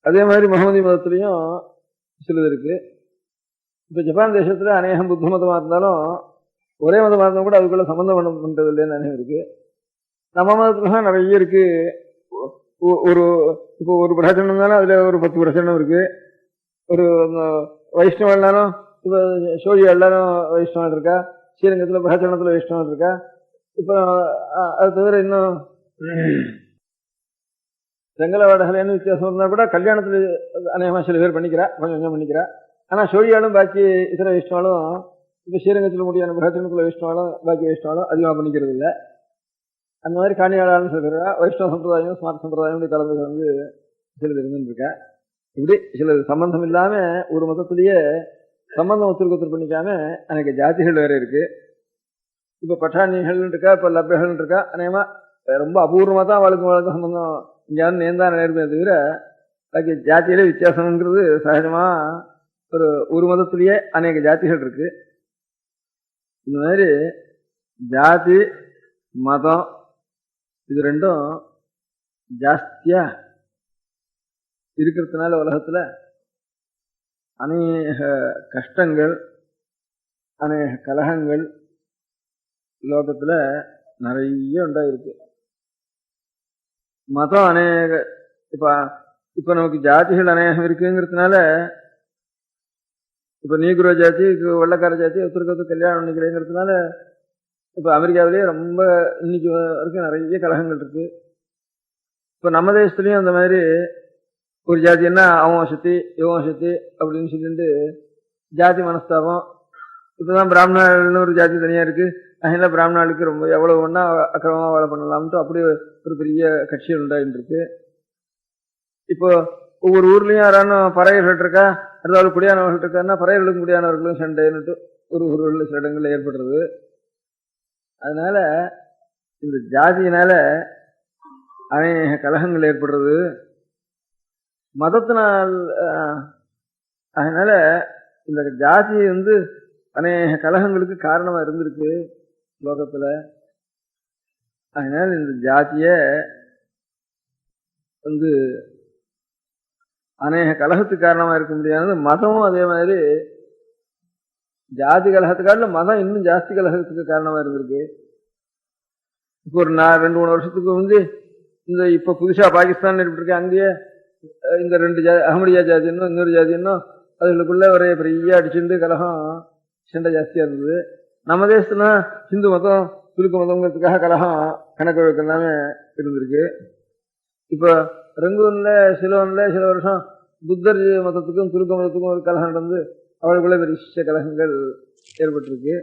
Speaker 5: அதே மாதிரி முகமதி மதத்திலையும் சிலது இருக்கு. இப்ப ஜப்பான் தேசத்துல அநேகம் புத்த மதமா இருந்தாலும் ஒரே மதமா இருந்தாலும் கூட அதுக்குள்ள சம்பந்தம் பண்றது இல்லைன்னு அநேகம் இருக்கு. நம்ம மதத்துலதான் நிறைய இருக்கு. இப்போ ஒரு பிரச்சனை இருந்தாலும் அதுல ஒரு 10 பிரச்சனை இருக்கு. ஒரு வைஷ்ணவ எல்லாரும் இப்ப சோழி எல்லாரும் வைஷ்ணவன் இருக்கா, ஸ்ரீரங்கத்துல பிரச்சனத்துல வைஷ்ணவன் இருக்கா. இப்ப அது தவிர இன்னும் செங்கலவாடகலைன்னு வித்தியாசம் இருந்தா கூட கல்யாணத்துல அநேகமா சில பேர் பண்ணிக்கிறா, கொஞ்சம் பண்ணிக்கிறா. ஆனா சோழியாலும் பாக்கி இத்தனை வைஷ்ணவாலும் இப்ப ஸ்ரீரங்கத்துல முடியான பிரச்சனத்துல வைஷ்ணவாலும் பாக்கி வைஷ்ணவாலும் அதிகமா பண்ணிக்கிறது இல்லை. அந்த மாதிரி காணியாளான்னு சொல்றா. வைஷ்ணவ சம்பிரதாயம் ஸ்மார்ட் சம்பிரதாயம் கலந்து சிலது இருந்துட்டு இருக்கா. இப்படி சிலது சம்பந்தம் இல்லாம ஒரு மதத்திலேயே சம்பந்தம் ஒருத்தருக்கு பண்ணிக்காம அநேக ஜாதிகள் வேற இருக்கு. இப்ப பட்டாணிகள் இருக்கா, இப்ப லப்பைகள் இருக்கா. அநேகமா ரொம்ப அபூர்வமா தான் அவளுக்கு சம்பந்தம் இங்க நேர்ந்தான் நேர்ந்தே தவிர பாக்கி ஜாதியிலே வித்தியாசம்ங்கிறது சகஜமா ஒரு மதத்திலேயே அநேக ஜாதிகள் இருக்கு. இந்த மாதிரி ஜாதி மதம் இது ரெண்டும் ஜாஸ்தியா இருக்கிறதுனால உலகத்துல அநேக கஷ்டங்கள், அநேக கலகங்கள் லோகத்துல நிறைய உண்டாயிருக்கு. மதம் அநேக இப்ப நமக்கு ஜாதிகள் அநேகம் இருக்குங்கிறதுனால இப்ப நீக்ரோ ஜாதி, வெள்ளக்கார ஜாதி ஒருத்தருக்கு கல்யாணம் பண்ணிக்கிறேங்கிறதுனால இப்ப அமெரிக்காவிலேயே ரொம்ப இன்னைக்கு வரைக்கும் நிறைய கலகங்கள் இருக்கு. இப்ப நம்ம தேசத்துலயும் அந்த மாதிரி ஒரு ஜாதின்னா அவன் சக்தி இவன் சக்தி அப்படின்னு சொல்லிட்டு ஜாதி மனஸ்தாபம். இப்பதான் பிராமணர்கள்னு ஒரு ஜாதி தனியா இருக்கு, அதனால பிராமணர்களுக்கு ரொம்ப எவ்வளவு ஒன்னா அக்கிரமமா வேலை பண்ணலாம்ட்டு அப்படி ஒரு பெரிய கட்சிகள் உண்டாயிட்டு இருக்கு. இப்போ ஒவ்வொரு ஊர்லயும் யாரானும் பறையர்கள் இருக்கா, அதாவது குடியானவர்கள் இருக்காருன்னா பறையர்களுக்கும் குடியானவர்களும் சண்டைன்னுட்டு ஒரு சில இடங்கள்ல ஏற்படுறது. அதனால இந்த ஜாதியினால அநேக கலகங்கள் ஏற்படுறது மதத்தினால். அதனால இந்த ஜாதி அநேக கலகங்களுக்கு காரணமா இருந்திருக்கு லோகத்துல. அதனால இந்த ஜாதிய அநேக கலகத்துக்கு காரணமா இருக்க முடியாது. மதமும் அதே மாதிரி ஜாதி கலகத்துக்காக மதம் இன்னும் ஜாஸ்தி கலகத்துக்கு காரணமா இருந்திருக்கு. இப்போ ஒரு 2-3 வருஷத்துக்கு இப்ப புதுசா பாகிஸ்தான் இருக்கு, அங்கேயே இந்த 2 ஜாதி, அகமடியா ஜாதி இன்னொரு ஜாதி அதுகளுக்குள்ள ஒரே பெரிய அடிச்சுட்டு கலகம் சண்டை ஜாஸ்தியா இருந்தது. நம்ம தேசத்துல ஹிந்து மதம் துலுக்க மதங்கிறதுக்காக கலகம் கணக்கு வழக்கு எல்லாமே இருந்திருக்கு. இப்ப ரங்கூன்ல சிலோன்ல சில வருஷம் புத்தர் மதத்துக்கும் துலுக்க மதத்துக்கும் ஒரு கலகம் நடந்து அவளுக்குள்ள பெரிய கலகங்கள் ஏற்பட்டிருக்கு.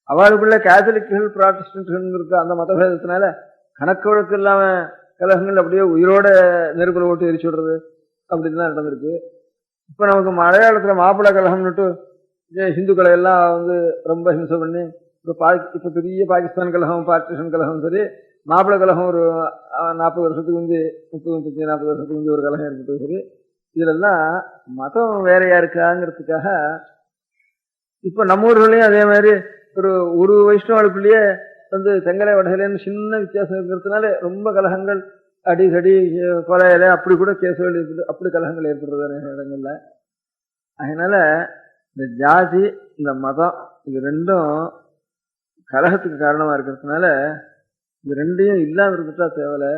Speaker 5: அவளுக்குள்ள கேத்தலிக்குகள் புராட்டஸ்டன்ட்கள் இருக்க அந்த மதபேதத்தினால கணக்கு வழக்கு இல்லாம கலகங்கள் அப்படியே உயிரோட நெருப்புல ஓட்டு எரிச்சு விடுறது அப்படின்னு தான் நடந்திருக்கு. இப்ப நமக்கு மலையாளத்துல மாப்பிள்ளை கலகம்னுட்டு ஹிந்துக்களை எல்லாம் ரொம்ப ஹிம்சை பண்ணி இப்ப பெரிய பாகிஸ்தான் கலகம், பார்ட்டிஷன் கலகம், சரி மாப்பிள்ளை கலகம் ஒரு 40 வருஷத்துக்கு 30-40 வருஷத்துக்கு ஒரு கலகம் ஏற்பட்டது. சரி, இதுல எல்லாம் மதம் வேறையா இருக்காங்கிறதுக்காக இப்ப நம்ம ஊர்களையும் அதே மாதிரி ஒரு வைஷ்ணவர்களுக்குள்ளேயே செங்கலை வடகலைன்னு சின்ன வித்தியாசம் இருக்கிறதுனால ரொம்ப கலகங்கள், அடிக்கடி கொலையில அப்படி கூட கேசுகள் இருக்குது, அப்படி கலகங்கள் ஏற்படுறது நிறைய இடங்கள்ல. அதனால இந்த ஜாதி இந்த மதம் இது ரெண்டும் கலகத்துக்கு காரணமா இருக்கிறதுனால இது ரெண்டையும் இல்லாம இருந்துட்டா தேவலை.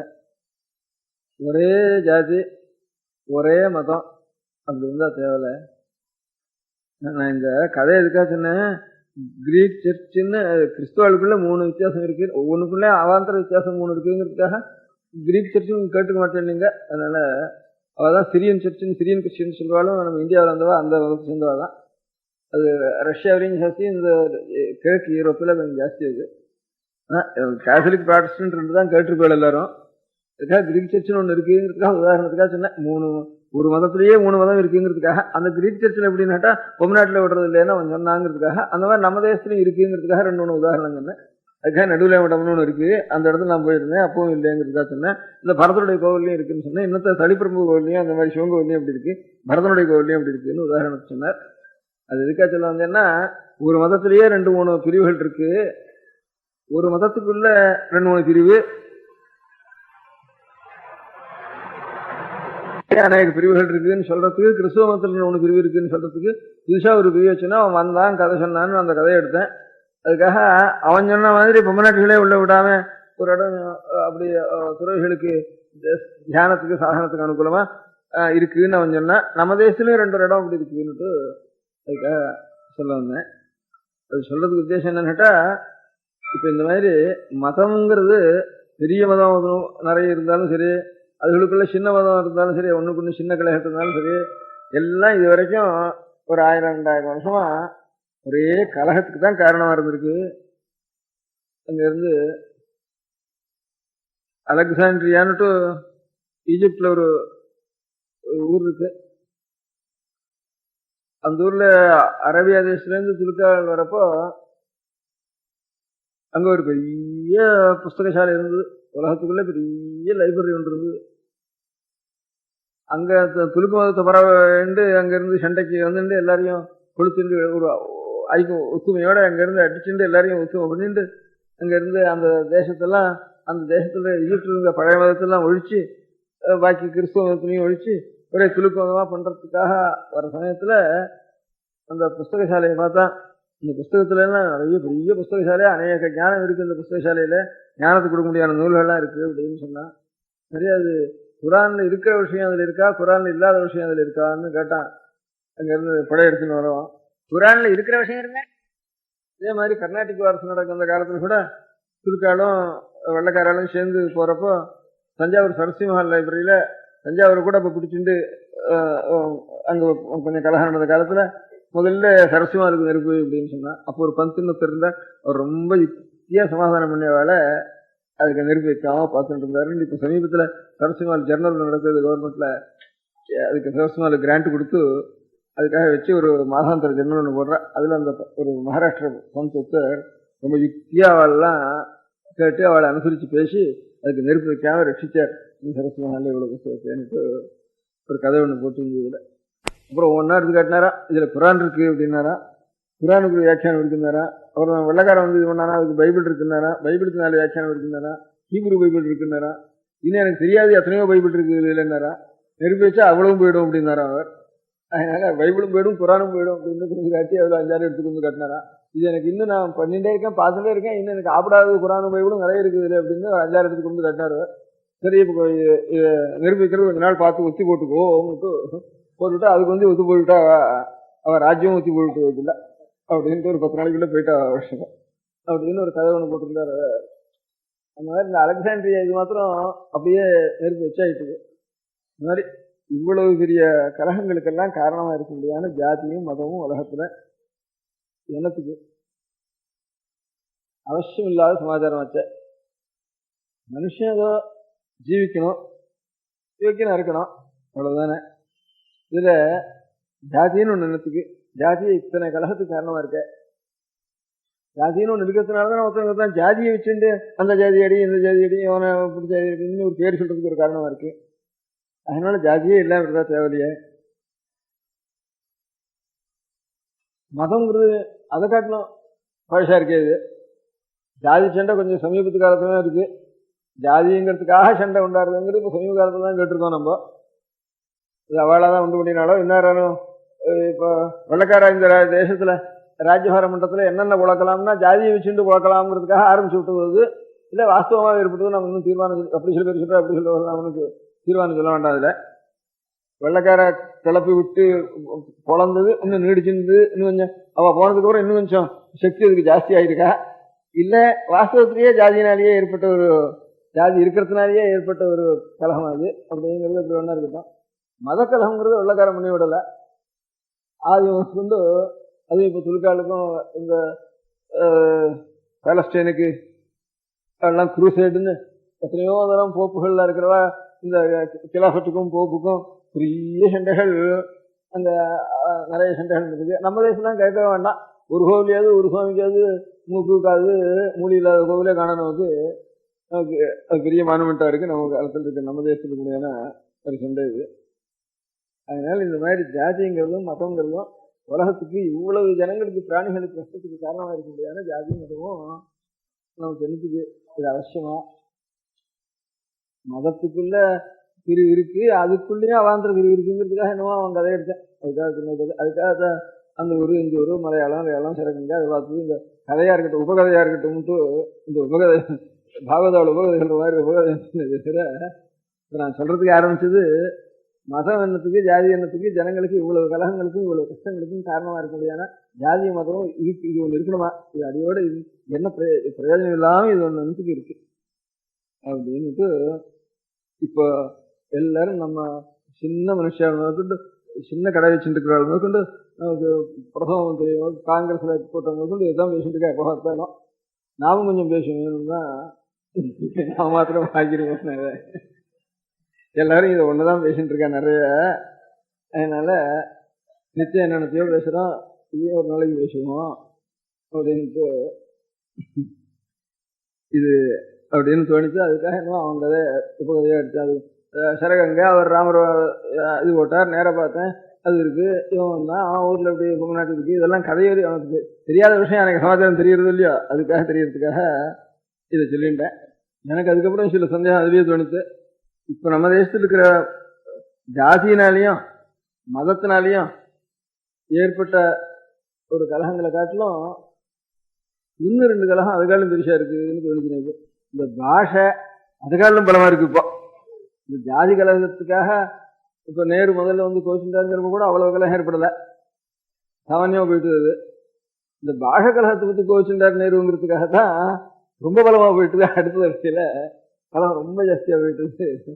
Speaker 5: ஒரே ஜாதி ஒரே மதம் அப்படி இருந்தா தேவலை. நான் இந்த கதை எதுக்காக சொன்னேன், கிரீக் சர்ச்சுன்னு கிறிஸ்துவாளுக்குள்ள 3 வித்தியாசம் இருக்கு, ஒவ்வொன்றுக்குள்ள அவாந்தர வித்தியாசம் 3 இருக்குங்கிறதுக்காக கிரீக் சர்ச்சும் கேட்டுக்க மாட்டேன். அதனால அவதான் சிரியன் சர்ச்சுன்னு சிரியன் கிறிஸ்டின் சொல்லுவாலும் நம்ம இந்தியாவில் இருந்தவா அந்த வகுப்பு சேர்ந்தவா தான். அது ரஷ்யாவிலையும் ஜாஸ்தி, இந்த கிழக்கு யூரோப்பில் கொஞ்சம் ஜாஸ்தி. அது கேத்தலிக் ப்ராட்டஸ்டன்ட் தான் கேட்டிருப்பேன் எல்லாரும். அதுக்காக கிரீக் சர்ச்சுன்னு ஒன்று இருக்குங்கிறதுக்காக உதாரணத்துக்காக சொன்னேன். ஒரு மதத்திலேயே 3 மதம் இருக்குங்கிறதுக்காக. அந்த கிரீக் சர்ச்சில் எப்படின்னாட்டா பொம்நாட்டில் விடுறது இல்லைன்னா அவன் சொன்னாங்கிறதுக்காக, அந்த மாதிரி நம்ம தேசத்துலையும் இருக்குங்கிறதுக்காக 2-3 உதாரணம் சொன்னேன். அதுக்காக நடுவில் மடம்னு ஒன்று இருக்கு, அந்த இடத்துல நான் போயிருந்தேன், அப்பவும் இல்லைங்கிறதுக்காக சொன்னேன். இந்த பரதனுடைய கோவிலையும் இருக்குன்னு சொன்னேன். இன்னத்த தளிப்பிரம்பு கோவிலையும் அந்த மாதிரி சிவன் கோவிலையும் அப்படி இருக்கு, பரதனுடைய கோவிலையும் அப்படி இருக்குன்னு உதாரணத்துக்கு சொன்னார். அது எதுக்காக சொல்ல வந்தேன்னா, ஒரு மதத்திலேயே 2-3 பிரிவுகள் இருக்கு. ஒரு மதத்துக்குள்ள 2-3 பிரிவு, அநேக பிரிவுகள் இருக்குன்னு சொல்றதுக்கு, கிறிஸ்துவ மதத்துல 3 பிரிவு இருக்குன்னு சொல்றதுக்கு புதுசா ஒரு பிரிவு வச்சுன்னா அவன் வந்தான் கதை சொன்னான்னு அந்த கதையை எடுத்தேன். அதுக்காக அவன் சொன்ன மாதிரி பொம்மநாட்டிகளே உள்ள விடாம ஒரு இடம் அப்படி துறவிகளுக்கு தியானத்துக்கு சாதனத்துக்கு அனுகூலமா இருக்குன்னு அவன் சொன்னான். நம்ம தேசத்துலயும் 2 இடம் அப்படி இருக்குன்னுட்டு அதுக்காக சொல்ல வந்தேன். அது சொல்றதுக்கு உத்தேசம் என்னன்னு கேட்டா, இப்ப இந்த மாதிரி மதம்ங்கிறது பெரிய மதம் நிறைய இருந்தாலும் சரி, அதுகளுக்குள்ள சின்ன மதம் இருந்தாலும் சரி, ஒண்ணுக்கு ஒண்ணு சின்ன கலகத்து இருந்தாலும் சரி, எல்லாம் இது வரைக்கும் ஒரு 1000-2000 வருஷமா ஒரே கலகத்துக்கு தான் காரணமா இருந்திருக்கு. அங்க இருந்து அலெக்சாண்ட்ரியான்னுட்டு ஈஜிப்ட்ல ஒரு ஊர் இருக்கு. அந்த ஊர்ல அரேபியா தேசத்துல இருந்து துலுக்கால் வரப்போ அங்க ஒரு பெரிய புஸ்தகசாலை இருந்தது. உலகத்துக்குள்ள பெரிய லைப்ரரி ஒன்று இருந்தது. அங்க துலுக்கு மதத்தை பரவாயிண்டு அங்க இருந்து சண்டைக்கு வந்துட்டு எல்லாரையும் கொளுத்துட்டு ஒரு ஒத்துமையோட அங்க இருந்து அடிச்சுட்டு எல்லாரையும் ஒத்துமை பண்ணிட்டு அங்க இருந்து அந்த தேசத்தெல்லாம், அந்த தேசத்துல ஈட்டு இருந்த பழைய மதத்தெல்லாம் ஒழிச்சு பாக்கி கிறிஸ்துவ மதத்திலையும் ஒழிச்சு ஒரே துலுக்கு மதமா பண்றதுக்காக வர சமயத்துல அந்த புஸ்தகசாலையை பார்த்தா, இந்த புஸ்தகத்துல எல்லாம் நிறைய பெரிய புஸ்தகசாலை, அநேக ஞானம் இருக்கு. இந்த புஸ்தகசாலையில ஞானத்துக்கு கொடுக்க முடியாத நூல்கள்லாம் இருக்கு அப்படின்னு சொன்னா, சரி, அது குரான்ல இருக்கிற விஷயம் அதுல இருக்கா, குரான்ல இல்லாத விஷயம் அதுல இருக்கான்னு கேட்டான். அங்க இருந்து படையெடுத்துன்னு வரோம். குரான்ல இருக்கிற விஷயம் இருங்க. இதே மாதிரி கர்நாடிக் வாரசு நடக்கும் அந்த காலத்துல கூட துருக்காலும் வெள்ளக்காராலும் சேர்ந்து போறப்போ தஞ்சாவூர் சரஸ்வதி மஹால் லைப்ரரியில தஞ்சாவூர் கூட இப்ப பிடிச்சிட்டு அங்க கொஞ்சம் கலகம் நடந்த காலத்துல முதல்ல சரஸ்வதி மஹாலுக்கு நெருப்பு அப்படின்னு சொன்னா, அப்போ ஒரு பந்துன்னு இருந்தா அவர் ரொம்ப யுக்தியா சமாதானம் பண்ணியவால அதுக்கு நெருப்பு வைக்காம பார்த்துட்டு இருந்தாரு. இப்ப சமீபத்துல சரஸ்வதி மஹால் ஜெர்னல் நடக்குது கவர்மெண்ட்ல, அதுக்கு சரஸ்வதி மஹால் கிராண்ட் கொடுத்து அதுக்காக வச்சு ஒரு மாதாந்திர ஜெர்னல் ஒன்று போடுறா. அதுல அந்த ஒரு மகாராஷ்டிர பந்து ரொம்ப யுக்தியா அவள்லாம் கேட்டு அவளை அனுசரிச்சு பேசி அதுக்கு நெருப்பு வைக்காம ரட்சிச்சார். சரஸ்வதி மஹால் இவ்வளவு புத்தகத்தை ஒரு கதை ஒன்று போட்டு இருந்ததுல. அப்புறம் ஒன்னா எடுத்து காட்டினாரா, இதுல குரான் இருக்கு அப்படின்னாரா, குரானுக்கு வியாக்கியானம் இருக்குன்னாரா. அப்புறம் வெள்ளக்காரன் வந்து இது பண்ணாரா, அதுக்கு பைபிள் இருக்குன்னாரா, பைபிளுக்கு 4 வியாக்கியானம் இருக்குன்னாரா, ஹீப்ரு பைபிள் இருக்குன்னாரா, இன்னும் எனக்கு தெரியாது எத்தனையோ பைபிள் இருக்கு இல்லைன்னாரா, நெருப்பு வச்சா அவ்வளவும் போயிடும் அப்படின்னாரா அவர். அதனால பைபிளும் போயிடும் குரானும் போயிடும் அப்படின்னு கொஞ்சம் காட்டி அதில் 5-6 எடுத்துட்டு வந்து காட்டினாரா. இது எனக்கு இன்னும் நான் பண்ணிட்டே இருக்கேன், பார்த்துட்டே இருக்கேன், இன்னும் எனக்கு ஆப்படாத குரானும் பைபிளும் நிறைய இருக்குது அப்படின்னு 5-6 எடுத்துட்டு வந்து காட்டினாரு. சரி, இப்போ நெருப்பு வைக்கிறது கொஞ்ச நாள் பார்த்து ஒத்தி போட்டுக்கோ போட்டுவிட்டா அதுக்கு வந்து ஒத்து போட்டுவிட்டா அவன் ராஜ்யம் ஒத்தி போட்டு வைக்கல அப்படின்ட்டு ஒரு 10 நாளைக்குள்ள போயிட்டா வருஷம் அப்படின்னு ஒரு கதை ஒன்று போட்டிருந்தாரு. அந்த மாதிரி இந்த அலெக்சாண்ட்ரியா இது மாத்திரம் அப்படியே நெருப்பு வச்சாயிட்டுது. இந்த மாதிரி இவ்வளவு பெரிய கலகங்களுக்கெல்லாம் காரணமா இருக்க முடியாத ஜாதியும் மதமும் உலகத்துல என்னத்துக்கு அவசியம் இல்லாத சமாச்சாரம் வச்ச. மனுஷன் ஏதோ ஜீவிக்கணும், யோக்கியனா இருக்கணும், அவ்வளவுதானே. இதுல ஜாதின்னு ஒண்ணு என்னத்துக்கு? ஜாதியை இத்தனை கலகத்துக்கு காரணமா இருக்க. ஜாதின்னு ஒண்ணு இருக்கிறதுனாலதான் ஒருத்தவங்க தான் ஜாதியை வச்சுட்டு அந்த ஜாதி அடி இந்த ஜாதி அடி அவனை பிடிச்ச ஒரு பேர் சொல்றதுக்கு ஒரு காரணமா இருக்கு. அதனால ஜாதியே இல்லாம இருந்தா தேவையில்லையே. மதம்ங்கிறது அதை காட்டணும் பழசா இருக்கே. இது ஜாதி சண்டை கொஞ்சம் சமீபத்து காலத்துல தான் இருக்கு. ஜாதிங்கிறதுக்காக சண்டை உண்டாடுறதுங்கிறது இப்போ சமீப காலத்துல தான் கேட்டிருக்கோம். நம்ம இது அவளாதான் உண்டு பண்ணினாலும் இன்னாரும் இப்போ வெள்ளக்கார இந்த தேசத்துல ராஜ்யபார மன்றத்துல என்னென்ன உழக்கலாம்னா ஜாதியை வச்சுட்டு உழக்கலாம்ங்கிறதுக்காக ஆரம்பிச்சு விட்டுவது இல்லை வாஸ்தவமாக ஏற்பட்டது. நம்ம இன்னும் தீர்மானம் அப்படி சில பேர் சொல்ற அப்படி சொல்ல அவனுக்கு தீர்மானம் சொல்ல வேண்டாம். அதுல வெள்ளக்கார கிளப்பி விட்டு பொழந்தது இன்னும் நீடிச்சிருந்து இன்னும் கொஞ்சம் அவ போனதுக்கு அப்புறம் இன்னும் கொஞ்சம் சக்தி அதுக்கு ஜாஸ்தி ஆயிருக்கா, இல்ல வாஸ்தவத்திலேயே ஜாதியினாலேயே ஏற்பட்ட ஒரு ஜாதி இருக்கிறதுனாலேயே ஏற்பட்ட ஒரு கலகம் அது அப்படிங்கிறது அப்படி ஒன்றா இருக்கட்டும். மத கலகங்கிறது வெள்ளக்காரம் பண்ணி விடல. ஆதி வந்து அது இப்போ துலுக்காலுக்கும் இந்த பாலஸ்டைனுக்கு எல்லாம் குரூசைடுன்னு எத்தனையோ தரம் போப்புகள்ல இருக்கிறவா இந்த கிலாஃபத்துக்கும் போப்புக்கும் பெரிய சண்டைகள் அங்க நிறைய சண்டைகள் இருக்குது. நம்ம தேசம் கேட்க வேண்டாம். ஒரு கோவிலையாவது ஒரு சுவாமிக்காவது மூக்குக்காவது மூலி இல்லாத கோவிலே காண நமக்கு அது பெரிய மானுமெண்டா இருக்கு. நம்ம காலத்தில் இருக்கு நம்ம தேசத்துக்கு முடியாத ஒரு சண்டை இது. அதனால இந்த மாதிரி ஜாதிங்கிறதும் மதங்கிறதும் உலகத்துக்கு இவ்வளவு ஜனங்களுக்கு பிராணிகளுக்கு கஷ்டத்துக்கு காரணமா இருக்க முடியாத ஜாதி மதமும் நமக்கு என்னத்துக்கு இது அவசியமா? மதத்துக்குள்ள பிரிவு இருக்கு, அதுக்குள்ளேயும் அவாந்திர பிரிவு இருக்குங்கிறதுக்காக என்னவோ அவன் கதை எடுத்தேன். அதுக்காக அந்த ஒரு இந்த ஒரு மலையாளம் சிறகுங்க அதை பார்த்து இந்த கதையா இருக்கட்டும் உபகதையா இருக்கட்டும் இந்த உபகதை பாகவதாவோட உபகதைகள் மாதிரி உபகதை நான் சொல்றதுக்கு ஆரம்பிச்சது மதம் என்னத்துக்கு ஜாதி என்னத்துக்கு ஜனங்களுக்கு இவ்வளவு கலகங்களுக்கும் இவ்வளவு கஷ்டங்களுக்கும் காரணமா இருக்க முடியாத ஜாதி மதமும் இருக்கு. இது ஒண்ணு இருக்கணுமா? இது அடியோட இது என்ன பிரயோஜனம் இல்லாம இது ஒண்ணு என்னத்துக்கு இருக்கு அப்படின்னுட்டு இப்போ எல்லாரும் நம்ம சின்ன மனுஷன் முதற்கொண்டு சின்ன கடை வச்சுருக்கிறவங்க முதற்கொண்டு நமக்கு பிரதம மந்திரி காங்கிரஸ்ல போட்டவங்க முதற்கொண்டு எதாவது பேசிட்டு இருக்கா எப்போ பார்த்தாலும் நாமும் கொஞ்சம் பேசணும் தான் நான் மாத்திரம் ஆகிருவோம். எல்லாரும் இதை ஒண்ணுதான் பேசிட்டு இருக்கா நிறைய. அதனால நிச்சயம் என்னென்னத்தையோ பேசுறோம், இதே ஒரு நாளைக்கு பேசுவோம் அப்படின்ட்டு இது அப்படின்னு தோணிச்சு. அதுக்காக என்ன அவங்க கதை உபகதையா எடுத்து அது சரகங்க அவர் ராமர் இது போட்டார் நேர பார்த்தேன் அது இருக்கு இவன் தான் அவன் ஊர்ல இப்படி பொங்கநாட்டு இருக்கு இதெல்லாம் கதையோடு அவனுக்கு தெரியாத விஷயம் எனக்கு சமாச்சாரம் தெரியறது இல்லையோ அதுக்காக தெரியறதுக்காக இதை சொல்லிட்டேன். எனக்கு அதுக்கப்புறம் சில சந்தேகம் அதுலயே தோணிச்சு. இப்ப நம்ம தேசத்தில் இருக்கிற ஜாதியினாலையும் மதத்தினாலையும் ஏற்பட்ட ஒரு கலகங்களை காட்டிலும் இன்னும் 2 கலகம் அதுக்காலும் பெருசா இருக்குன்னு தோணிச்சு. இந்த பாஷை அதுக்காலும் பலமா இருக்கு. இப்போ இந்த ஜாதி கலகத்துக்காக இப்ப நேரு முதல்ல வந்து கோச்சுட்டாருங்கிறப்ப கூட அவ்வளவு கலகம் ஏற்படல, சாமானியமா போயிட்டு. இந்த பாஷ கலகத்தை பத்தி கோச்சுட்டார் நேருங்கிறதுக்காகத்தான் ரொம்ப பலமா போயிட்டு. அடுத்த வரிசையில கலகம் ரொம்ப ஜாஸ்தியா போயிட்டு.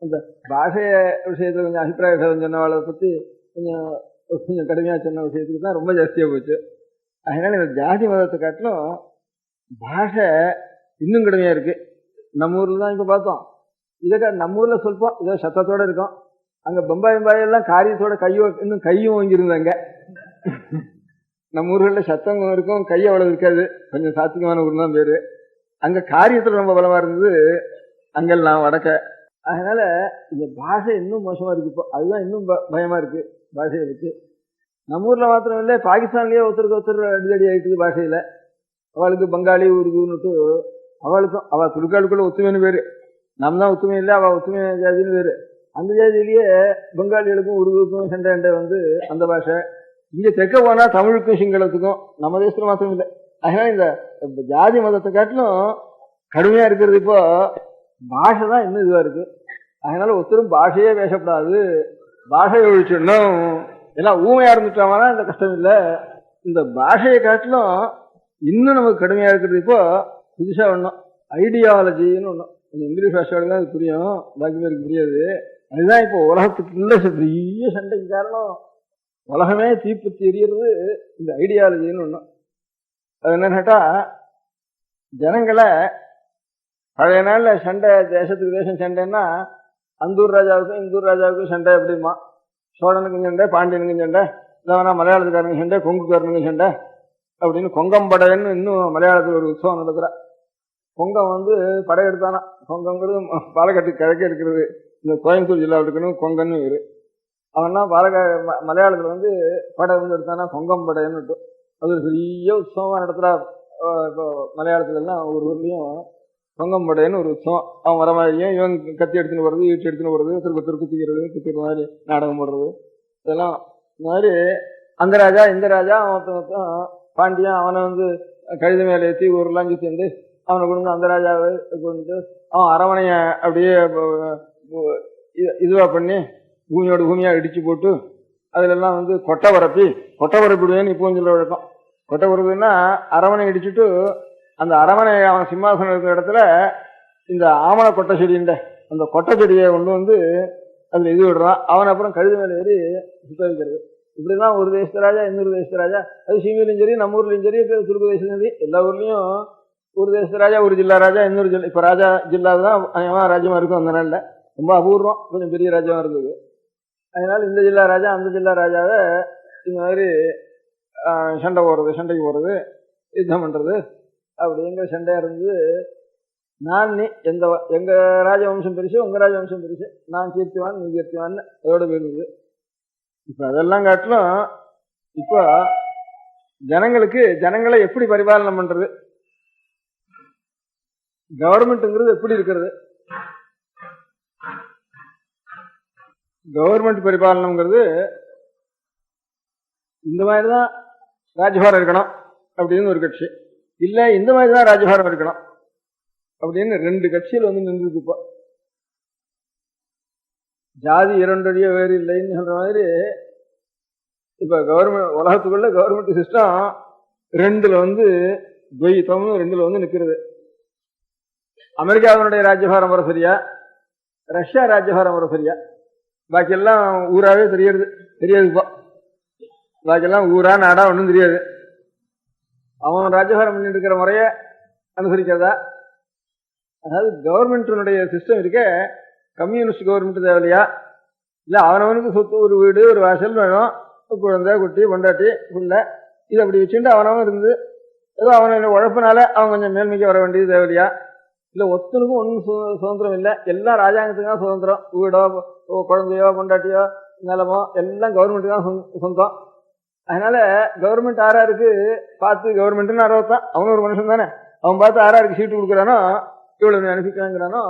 Speaker 5: அந்த பாஷைய விஷயத்துல கொஞ்சம் அபிப்பிராய பேதம் சொன்னவாளை பத்தி கொஞ்சம் கடுமையா சொன்ன விஷயத்துக்கு தான் ரொம்ப ஜாஸ்தியா போச்சு. அதனால இந்த ஜாதி மதத்தை காட்டிலும் பாஷை இன்னும் கடுமையா இருக்கு. நம்ம ஊர்ல தான் இப்ப பார்த்தோம். இதை நம்ம ஊர்ல சொல்போம் இதோ சத்தத்தோட இருக்கும். அங்க பம்பாய் எல்லாம் காரியத்தோட இன்னும் கையும் வாங்கியிருந்தாங்க. நம்ம ஊர்களில் சத்தம் இருக்கும், கை அவ்வளவு இருக்காது, கொஞ்சம் சாத்திகமான ஊர் தான் பேரு. அங்க காரியத்துல ரொம்ப பலமா இருந்தது அங்கெல்லாம் வடக்க. அதனால இந்த பாஷை இன்னும் மோசமா இருக்கு. இப்போ அதுதான் இன்னும் பயமா இருக்கு பாஷைகளுக்கு. நம்ம ஊர்ல மாத்திரம் இல்லை, பாகிஸ்தான்லயே ஒருத்தருக்கு ஒருத்தர் அடிதடி ஆயிட்டு பாஷையில. அவளுக்கு பங்காளி உருதுன்னுட்டு அவளுக்கும் அவ துடுக்காளுக்குள்ள ஒத்துமைன்னு பேரு. நம்ம தான் ஒத்துமை இல்லை, அவ ஒத்துமை ஜாதின்னு பேரு. அந்த ஜாதியிலேயே பெங்காலிகளுக்கும் உருதுக்கும் சண்டை வந்து அந்த பாஷை. இங்க தெற்க போனா தமிழுக்கும் சிங்களத்துக்கும் நம்ம தேசத்துல மாத்திரம் இல்லை. அதனால இந்த ஜாதி மதத்தை காட்டிலும் கடுமையா இருக்கிறது இப்போ பாஷை தான் இன்னும் இதுவா இருக்கு. அதனால ஒருத்தரும் பாஷையே பேசப்படாது, பாஷையை ஒழிச்சிடணும், எல்லாம் ஊமையா இருந்துட்டாங்கன்னா இந்த கஷ்டம் இல்லை. இந்த பாஷையை காட்டிலும் இன்னும் நமக்கு கடுமையா இருக்கிறது இப்போ புதுசா ஒண்ணும் ஐடியாலஜின்னு ஒண்ணும். இங்கிலீஷ் பாஷையோட அது புரியும், பாக்கி பேருக்கு புரியாது. அதுதான் இப்போ உலகத்துக்குள்ள பெரிய சண்டைக்கு காரணம். உலகமே தீப்பத்தி எரியறது இந்த ஐடியாலஜின்னு ஒண்ணும். அது என்ன கேட்டா, ஜனங்களை பழைய நாள்ல சண்டை, தேசத்துக்கு தேசம் சண்டைன்னா அந்தூர் ராஜாவுக்கும் இந்தூர் ராஜாவுக்கும் சண்டை எப்படிமா, சோழனுக்கும் சண்டை, பாண்டியனுக்கும் சண்டை, இல்லைனா மலையாளத்துக்காரனுக்கு சண்டை, கொங்குக்காரனுக்கும் சண்டை அப்படின்னு கொங்கம்படைன்னு இன்னும் மலையாளத்தில் ஒரு உற்சவம் நடக்கிற. கொங்கம் வந்து படையெடுத்தானா. கொங்கங்கிறது பாலக்காட்டு கிழக்கே இருக்கிறது. இந்த கோயம்புத்தூர் ஜில்லாவில் இருக்கணும் கொங்கன்னு வேறு. அவன்னா மலையாளத்தில் வந்து படை வந்து எடுத்தானா கொங்கம் படைன்னு விட்டு அது ஒரு பெரிய உற்சவமா நடத்துறா. இப்போ மலையாளத்துல எல்லாம் ஒரு ஊர்லயும் கொங்கம் படைன்னு ஒரு உற்சவம். அவன் வர மாதிரியும் இவன் கத்தி எடுத்துன்னு போறது, ஈட்டு எடுத்துன்னு போறது, திருப்பத்தூர் குத்திக்கிறது, குத்திக்கிற மாதிரி நாடகம் போடுறது, இதெல்லாம் இந்த மாதிரி அந்த ராஜா இந்த ராஜா அவன் பாண்டியன் அவனை வந்து கழுத மேலே ஏற்றி ஊரெல்லாம் சுத்தி அவனை கொண்டு அந்த ராஜாவை கொண்டு அவன் அரவணைய அப்படியே இதுவா பண்ணி பூமியோட பூமியா இடிச்சு போட்டு அதுல எல்லாம் வந்து கொட்டை பரப்பிடுவேன்னு இப்போ சொல்ல வழக்கம். கொட்டை பரப்புன்னா அரவணை இடிச்சுட்டு அந்த அரவணை அவன் சிம்மாசனம் இருக்கிற இடத்துல இந்த ஆமண கொட்டை செடின்ற அந்த கொட்டை செடியை கொண்டு வந்து அதுல இது விடுறான். அவன் அப்புறம் கழுது மேல ஏறி சுத்த வைக்கிறது. இப்படிதான் ஒரு தேசத்து ராஜா இன்னொரு தேசத்து ராஜா. அது சீமையிலும் சரி, நம்ம ஊர்லயும் சரி, துருக்கு தேசத்துலையும் சரி, எல்லா ஊர்லயும் ஒரு தேசத்து ராஜா, ஒரு ஜில்லா ராஜா, இன்னொரு ஜில்லா. இப்ப ராஜா ஜில்லாதான் ராஜ்யமா இருக்கும். அந்த நாள்ல ரொம்ப அபூர்வம், கொஞ்சம் பெரிய ராஜாவா இருந்தது. அதனால இந்த ஜில்லா ராஜா அந்த ஜில்லா ராஜாவை இந்த மாதிரி சண்டைக்கு போறது, யுத்தம் பண்றது அப்படிங்கிற சண்டையா இருந்தது. நீ எங்க ராஜவம்சம் பெருசு, உங்க ராஜவம்சம் பெருசு, நான் கீர்த்திவான் நீ கீர்த்திவான்னு அதோட போயிருந்தது. இப்ப அதெல்லாம் காட்டிலும் இப்போ ஜனங்களை எப்படி பரிபாலனம் பண்றது, கவர்மெண்ட்ங்கிறது எப்படி இருக்கிறது, கவர்மெண்ட் பரிபாலனம்ங்கிறது இந்த மாதிரிதான் ராஜ்பாரம் இருக்கணும் அப்படின்னு ஒரு கட்சி, இல்ல இந்த மாதிரிதான் ராஜ்பாரம் இருக்கணும் அப்படின்னு ரெண்டு கட்சியில் வந்து நின்றுது. இப்போ ஜாதி இரண்டடிய வேறு இல்லைன்னு சொல்ற மாதிரி இப்ப கவர்மெண்ட் உலகத்துக்குள்ள கவர்மெண்ட் சிஸ்டம் ரெண்டுல வந்து துவைத்தம்னு ரெண்டுல வந்து நிக்கிறது. அமெரிக்காவினுடைய ராஜ்யபாரம் வர சரியா, ரஷ்யா ராஜ்யபாரம் வர சரியா, பாக்கியெல்லாம் ஊராவே தெரியாதுப்பா. பாக்கியெல்லாம் ஊரா நாடா ஒன்றும் தெரியாது. அவன் ராஜ்யபாரம் பண்ணிட்டு இருக்கிற முறைய அனுசரிக்கிறதா? அதாவது கவர்மெண்டினுடைய சிஸ்டம் இருக்க கம்யூனிஸ்ட் கவர்மெண்ட் தேவையா, இல்ல அவனவனுக்கு சொத்து, ஒரு வீடு, ஒரு வாசல் வேணும், குழந்தை, குட்டி, பொண்டாட்டி, புள்ள, இது அப்படி வச்சுட்டு அவனவன் இருந்து ஏதோ அவனோட உழைப்பினால அவன் கொஞ்சம் மேல்மைக்கு வர வேண்டியது தேவையா? இல்ல ஒத்தனுக்கும் ஒன்றும் சுதந்திரம் இல்லை, எல்லாம் ராஜாங்கத்துக்கு தான் சுதந்திரம். வீடோ, குழந்தையோ, பொண்டாட்டியோ, நிலமோ எல்லாம் கவர்மெண்ட்டுக்கு தான் சொந்தம். அதனால கவர்மெண்ட் ஆறாருக்கு பார்த்து, கவர்மெண்ட்னு அறுபத்தான், அவனும் ஒரு மனுஷன் தானே, அவன் பார்த்து ஆறாருக்கு சீட்டு கொடுக்குறானோ, இவ்வளவு அனுப்பிக்கிறாங்கிறானோ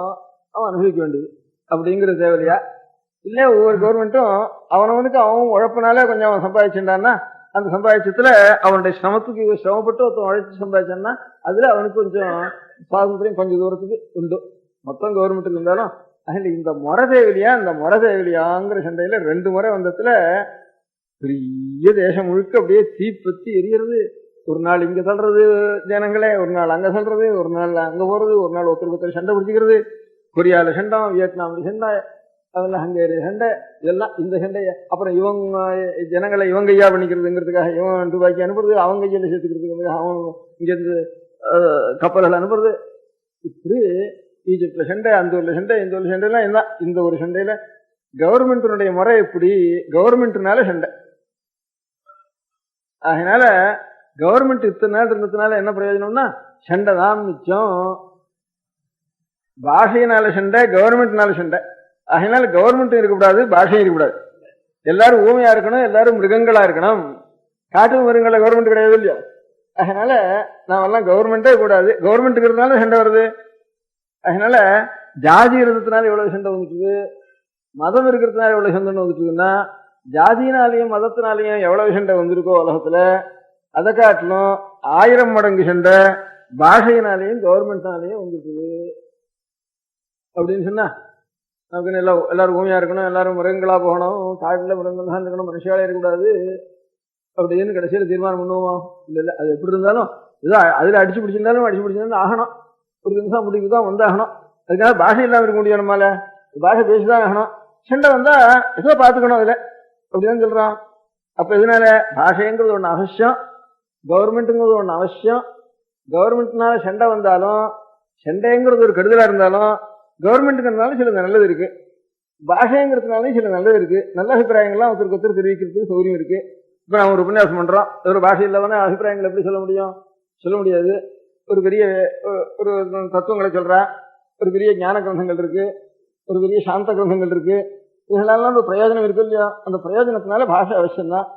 Speaker 5: அவன் அனுபவிக்க வேண்டியது அப்படிங்கிறது தேவையா? இல்ல ஒவ்வொரு கவர்மெண்ட்டும் அவனவனுக்கு அவன் உழைப்பினால கொஞ்சம் அவன் சம்பாதிச்சுட்டான்னா அந்த சம்பாதிச்சத்துல அவனுடைய சிரமத்துக்கு சிரமப்பட்டு ஒருத்தன் உழைச்சு சம்பாதிச்சான்னா அதுல அவனுக்கு கொஞ்சம் சுவாதந்திரம் கொஞ்சம் தூரத்துக்கு உண்டு. மொத்தம் கவர்மெண்ட்டுக்கு இருந்தாலும் அதில் இந்த முறதேவிலியாங்கிற சண்டையில 2 முறை வந்ததுல பெரிய தேசம் முழுக்க அப்படியே தீப்பத்தி எரியறது. ஒரு நாள் இங்க சொல்றது ஜனங்களே, ஒரு நாள் அங்க சொல்றது, ஒரு நாள் அங்க போறது, ஒரு நாள் ஒருத்தர் சண்டை பிடிச்சிக்கிறது. கொரியால சண்டை, வியட்நாம்ல சண்டை, அதெல்லாம் ஹங்கேரிய சண்டை, இதெல்லாம் இந்த சண்டைய. அப்புறம் இவங்க ஜனங்களை இவங்க ஐயா பண்ணிக்கிறதுங்கிறதுக்காக இவன் துபாக்கி அனுப்புறது, அவங்க கையில சேர்த்துக்கிறதுக்கு அவன் இங்கிருந்து கப்பல்கள் அனுப்புறது. இப்படி ஈஜிப்ட்ல சண்டை, அந்த ஊர்ல சண்டை, இந்த ஊர்ல சண்டை எல்லாம் என்ன. இந்த ஒரு சண்டையில கவர்மெண்டினுடைய முறை எப்படி, கவர்மெண்ட்னால சண்டை. அதனால கவர்மெண்ட் இத்தனை நாள் இருந்ததுனால என்ன பிரயோஜனம்னா சண்டை தான் மிச்சம். பாஷையினால சண்டை, கவர்மெண்ட்னால சண்டை. அதனால கவர்மெண்ட்டும் இருக்கக்கூடாது, பாஷையும் இருக்கக்கூடாது. எல்லாரும் ஊமையா இருக்கணும், எல்லாரும் மிருகங்களா இருக்கணும். காட்டு மிருகங்கள கவர்மெண்ட் கிடையாது இல்லையா? அதனால நாமெல்லாம் கவர்மெண்டே கூடாது. கவர்மெண்ட் இருக்கிறதுனால சண்டை வருது. அதனால ஜாதி இருந்ததுனால எவ்வளவு சண்டை வந்துட்டுது, மதம் இருக்கிறதுனால எவ்வளவு சண்டை வந்துட்டுதுன்னா, ஜாதியினாலையும் மதத்தினாலையும் எவ்வளவு சண்டை வந்திருக்கோ உலகத்துல, அதை காட்டிலும் 1000 மடங்கு சண்டை பாஷையினாலையும் கவர்மெண்ட்னாலையும் வந்துருக்குது. அப்படின்னு சொன்னா நமக்கு எல்லாரும் ஊமையா இருக்கணும், எல்லாரும் மிருகங்களா போகணும், காட்டுல மிருகங்கள் தான் இருக்கணும், மனுஷாலே இருக்கக்கூடாது அப்படின்னு கடைசியில தீர்மானம் பண்ணுவோம். இல்ல அது எப்படி இருந்தாலும் ஏதோ அதுல அடிச்சு பிடிச்சிருந்தாலும் ஆகணும். ஒரு நிமிஷம் முடிவுக்கு தான் வந்தாகணும். அதுக்காக பாஷை இல்லாம இருக்க முடியும். நம்மளால பாஷை பேசிதான் ஆகணும். சண்டை வந்தா ஏதோ பாத்துக்கணும் அதுல அப்படிதான் சொல்றான். அப்ப இதனால பாஷைங்கிறது ஒண்ணு அவசியம், கவர்மெண்ட்டுங்கிறது ஒண்ணு அவசியம். கவர்மெண்ட்னால சண்டை வந்தாலும், சண்டைங்கிறது ஒரு கெடுதலா இருந்தாலும், கவர்மெண்ட்டுங்கிறதுனால சில நல்லது இருக்கு, பாஷைங்கிறதுனாலும் சில நல்லது இருக்கு. நல்ல அபிப்பிராயங்கள்லாம் ஒருத்தருக்கு ஒருத்தர் தெரிவிக்கிறதுக்கு சௌகரியம் இருக்கு. இப்ப நான் ஒரு உபன்யாசம் பண்றோம், ஒரு பாஷை இல்லாம அபிப்பிராயங்கள் எப்படி சொல்ல முடியாது. ஒரு பெரிய ஒரு தத்துவங்களை சொல்றா, ஒரு பெரிய ஞான கிரந்தங்கள் இருக்கு, ஒரு பெரிய சாந்த கிரந்தங்கள் இருக்கு. இதெல்லாம் ஒரு பிரயோஜனம் இருக்கு இல்லையா? அந்த பிரயோஜனத்தினால பாஷை அவசியம் தான்.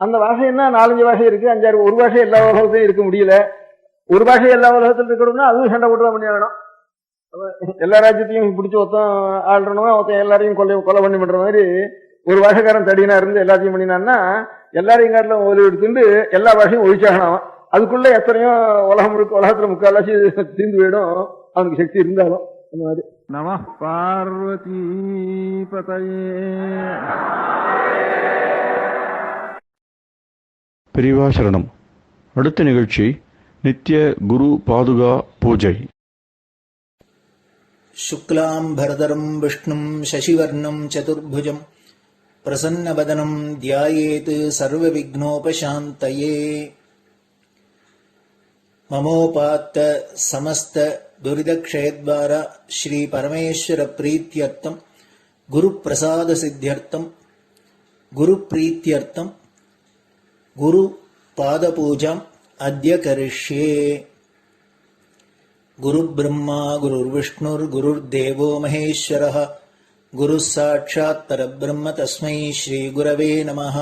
Speaker 5: அந்த பாஷைன்னா 4-5 பாஷை இருக்கு, 5-6 ஒரு பாஷை எல்லா உலகத்தையும் இருக்க முடியல. ஒரு பாஷை எல்லா உலகத்திலும் இருக்கணும்னா அதுவும் சண்டை போட்டு தான் பண்ணி ஆகணும். எல்லா ராஜ்யத்தையும் பிடிச்சி ஒருத்தன் ஆள்றணும், ஒருத்தன் எல்லாரையும் கொலை பண்ணி பண்ற மாதிரி ஒரு பாஷக்காரன் தடினா இருந்து எல்லாத்தையும் பண்ணினான்னா எல்லாரையும் காட்டிலும் ஒலி எடுத்துட்டு எல்லா பாஷையும் ஒழிச்சாகணும். அதுக்குள்ள எத்தனையோ உலகத்துல முக்காலாச்சு தீர்ந்து போயிடும், அவனுக்கு சக்தி இருந்தாலும். அந்த மாதிரி நம பார்வதி பதயே.
Speaker 4: பெரியவா சரணம். அடுத்த நிகழ்ச்சி நித்திய குரு பாதுகா பூஜை.
Speaker 2: शुक्लाम्भरधरम् विष्णुम् शशिवर्णम् चतुर्भुजम् प्रसन्नवदनम् ध्यायेत् सर्वविघ्नोपशान्तये. ममोपात्त समस्त दुरितक्षयद्वारा श्री परमेश्वर प्रीत्यर्थम् गुरुप्रसाद सिद्ध्यर्थम् गुरुप्रीत्यर्थम् गुरु पादपूजाम् अद्य करिष्ये. गुरुर्ब्रह्मा गुरुर्विष्णुर्गुरुर्देवो महेश्वरः गुरुः साक्षात् परब्रह्म तस्मै श्रीगुरवे नमः.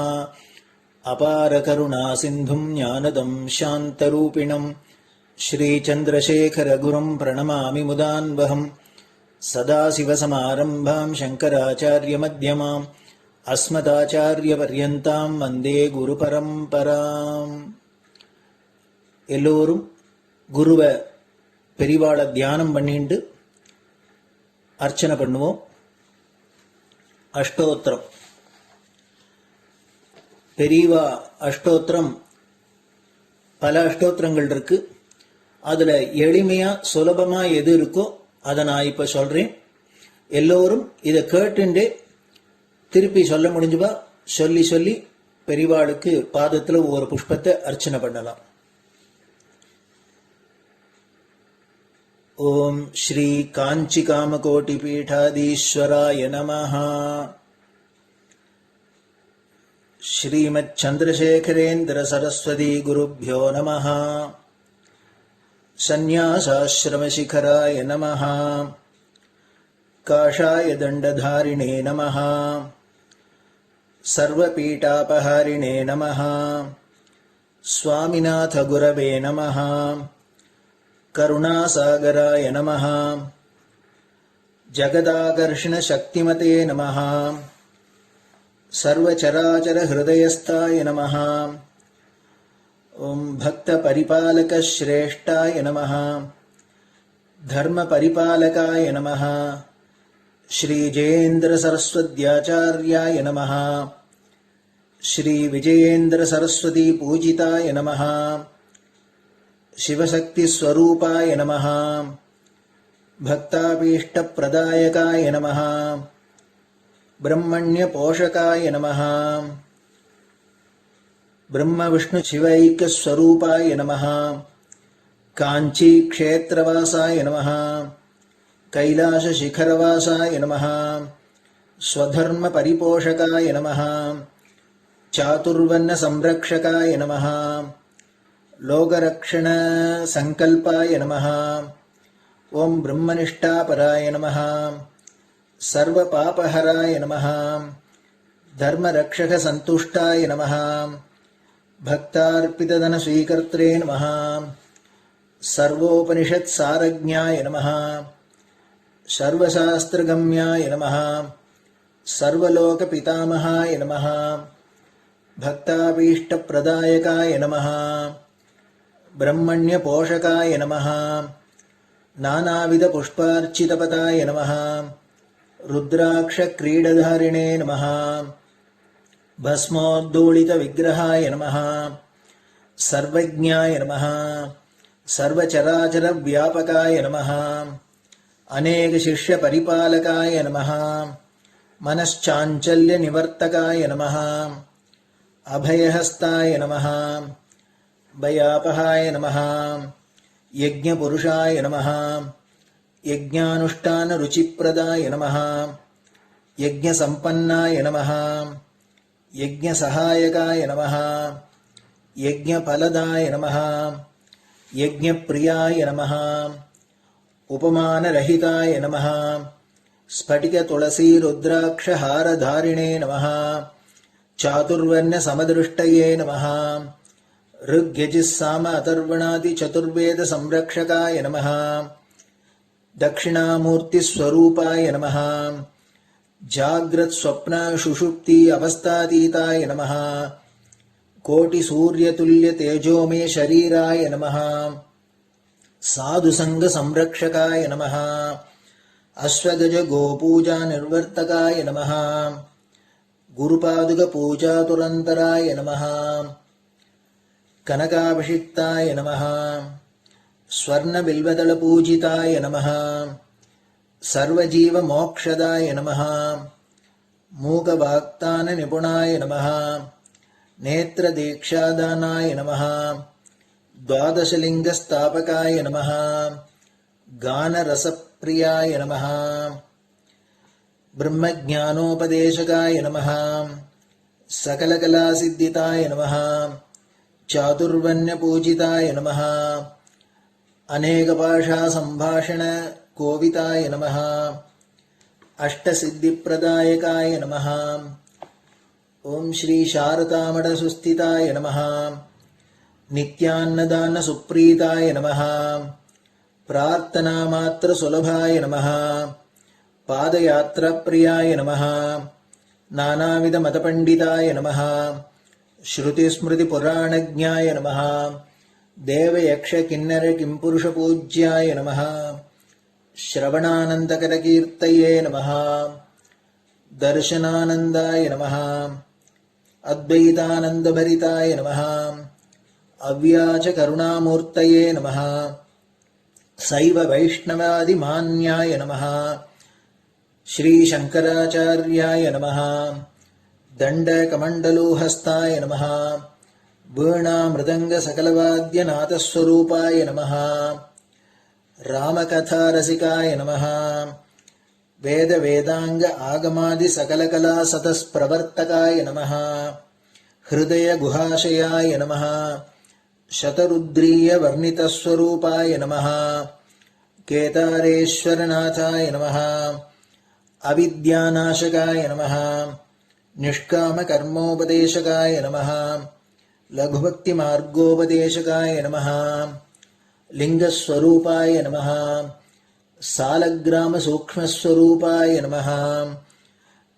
Speaker 2: अपारकरुणासिन्धुम् ज्ञानदम् शान्तरूपिणम् श्रीचन्द्रशेखरगुरुम् प्रणमामि मुदान्वहम्. सदाशिवसमारम्भाम् शङ्कराचार्यमध्यमाम् अस्मदाचार्यपर्यन्ताम् वन्दे गुरुपरम्पराम्. எல்லோரும் குருவை பெரிவாளை தியானம் பண்ணிட்டு அர்ச்சனை பண்ணுவோம். அஷ்டோத்திரம். பெரியவா அஷ்டோத்திரம் பல அஷ்டோத்திரங்கள் இருக்கு. அதுல எளிமையா சுலபமா எது இருக்கோ அதை நான் இப்ப சொல்றேன். எல்லோரும் இதை கேட்டுண்டே திருப்பி சொல்ல முடிஞ்சுபா சொல்லி சொல்லி பெரிவாளுக்கு பாதத்துல ஒவ்வொரு புஷ்பத்தை அர்ச்சனை பண்ணலாம். ओम श्री कांची कामकोटि पीठाधीश्वराय नमः. श्रीमच्चंद्रशेखरेन्द्र सरस्वती गुरुभ्यो नमः. संन्यासाश्रम शिखराय नमः. काषाय दंडधारिणे नमः. सर्वपीठापहारिणे नमः. स्वामिनाथ गुरवे नमः. करुणासागराय नमः. जगदाकर्षण शक्तिमते नमः. सर्वचराचर हृदयस्थाय नमः. ओम भक्त परिपालक श्रेष्ठाय नमः. धर्म परिपालकाय नमः. श्रीजयेन्द्रसरस्वत्याचार्याय नमः। श्रीविजयेन्द्रसरस्वतीपूजिताय नमः। शिवशक्तिस्वरूपाय नमः। भक्ताभीष्टप्रदायकाय नमः। ब्रह्मण्यपोषकाय नमः। ब्रह्मविष्णुशिवैक्यस्वरूपाय नमः। काञ्चीक्षेत्रवासाय नमः। कैलासशिखरवासाय नमः। स्वधर्मपरिपोषकाय नमः। चातुर्वर्णसंरक्षकाय नमः। लोकरक्षणसङ्कल्पाय नमः। ॐ ब्रह्मनिष्ठापराय नमः। सर्वपापहराय नमः। धर्मरक्षकसन्तुष्टाय नमः। भक्तार्पितधनस्वीकर्त्रे नमः। सर्वोपनिषत्सारज्ञाय नमः। सर्वशास्त्रगम्याय नमः। सर्वलोकपितामहाय नमः। भक्ताभीष्टप्रदायकाय नमः। ब्रह्मण्यपोषकाय नमः। नानाविधपुष्पार्चितपताय नमः। रुद्राक्षक्रीडधारिणे नमः। भस्मोद्धूलितविग्रहाय नमः। सर्वज्ञाय नमः। सर्वचराचरव्यापकाय नमः। अनेकशिष्यपरिपालकाय नमः। मनश्चाञ्चल्यनिवर्तकाय नमः। अभयहस्ताय नमः। भयापहाय नमः। यज्ञपुरुषाय नमः। यज्ञानुष्ठानरुचिप्रदाय नमः। यज्ञसम्पन्नाय नमः। यज्ञसहायकाय नमः। यज्ञफलदाय नमः। यज्ञप्रियाय नमः। उपमानरहिताय नमः। स्फटिकतुलसीरुद्राक्षहारधारिणे नमः। चातुर्वर्ण्यसमदृष्टये नमः। ऋग्यजुस्साम अथर्वणादिचतुर्वेदसंरक्षकाय नमः। दक्षिणामूर्तिस्वरूपाय नमः। जाग्रत्स्वप्नसुषुप्ति अवस्थातीताय नमः। कोटिसूर्यतुल्यतेजोमे शरीराय नमः। साधुसङ्गसंरक्षकाय नमः। अश्वगजगोपूजानिर्वर्तकाय नमः। गुरुपादुकपूजातुरन्तराय नमः। कनकाभिषिक्ताय नमः। स्वर्णबिल्वदलपूजिताय नमः। सर्वजीवमोक्षदाय नमः। मूकवाक्ताननिपुणाय नमः। नेत्रदीक्षादानाय नमः। द्वादशलिङ्गस्थापकाय नमः। गानरसप्रियाय नमः। ब्रह्मज्ञानोपदेशकाय नमः। सकलकलासिद्धिताय नमः। चातुर्वर्ण्यपूजिताय नमः। अनेकभाषासम्भाषणकोविताय नमः। अष्टसिद्धिप्रदायकाय नमः। ॐ श्रीशारदामठसुस्थिताय नमः। नित्यान्नदानसुप्रीताय नमः। प्रार्थनामात्रसुलभाय नमः। पादयात्राप्रियाय नमः। नानाविधमतपण्डिताय नमः। श्रुतिस्मृतिपुराणज्ञाय नमः। देवयक्षकिन्नरकिंपुरुषपूज्याय नमः। श्रवणानन्दकरकीर्तये नमः। दर्शनानन्दाय नमः। अद्वैतानन्दभरिताय नमः। अव्याचकरुणामूर्तये नमः। शैव वैष्णवादिमान्याय नमः। श्रीशङ्कराचार्याय नमः। दण्डकमण्डलोहस्ताय नमः। वीणामृदङ्गसकलवाद्यनाथस्वरूपाय नमः। रामकथारसिकाय नमः। वेदवेदाङ्ग आगमादिसकलकलासतस्प्रवर्तकाय नमः। हृदयगुहाशयाय नमः। शतरुद्रीयवर्णितस्वरूपाय नमः। केदारेश्वरनाथाय नमः। अविद्यानाशकाय नमः। निष्कामकर्मोपदेशकाय नमः। लघुभक्तिमार्गोपदेशकाय नमः। लिङ्गस्वरूपाय नमः। सालग्रामसूक्ष्मस्वरूपाय नमः।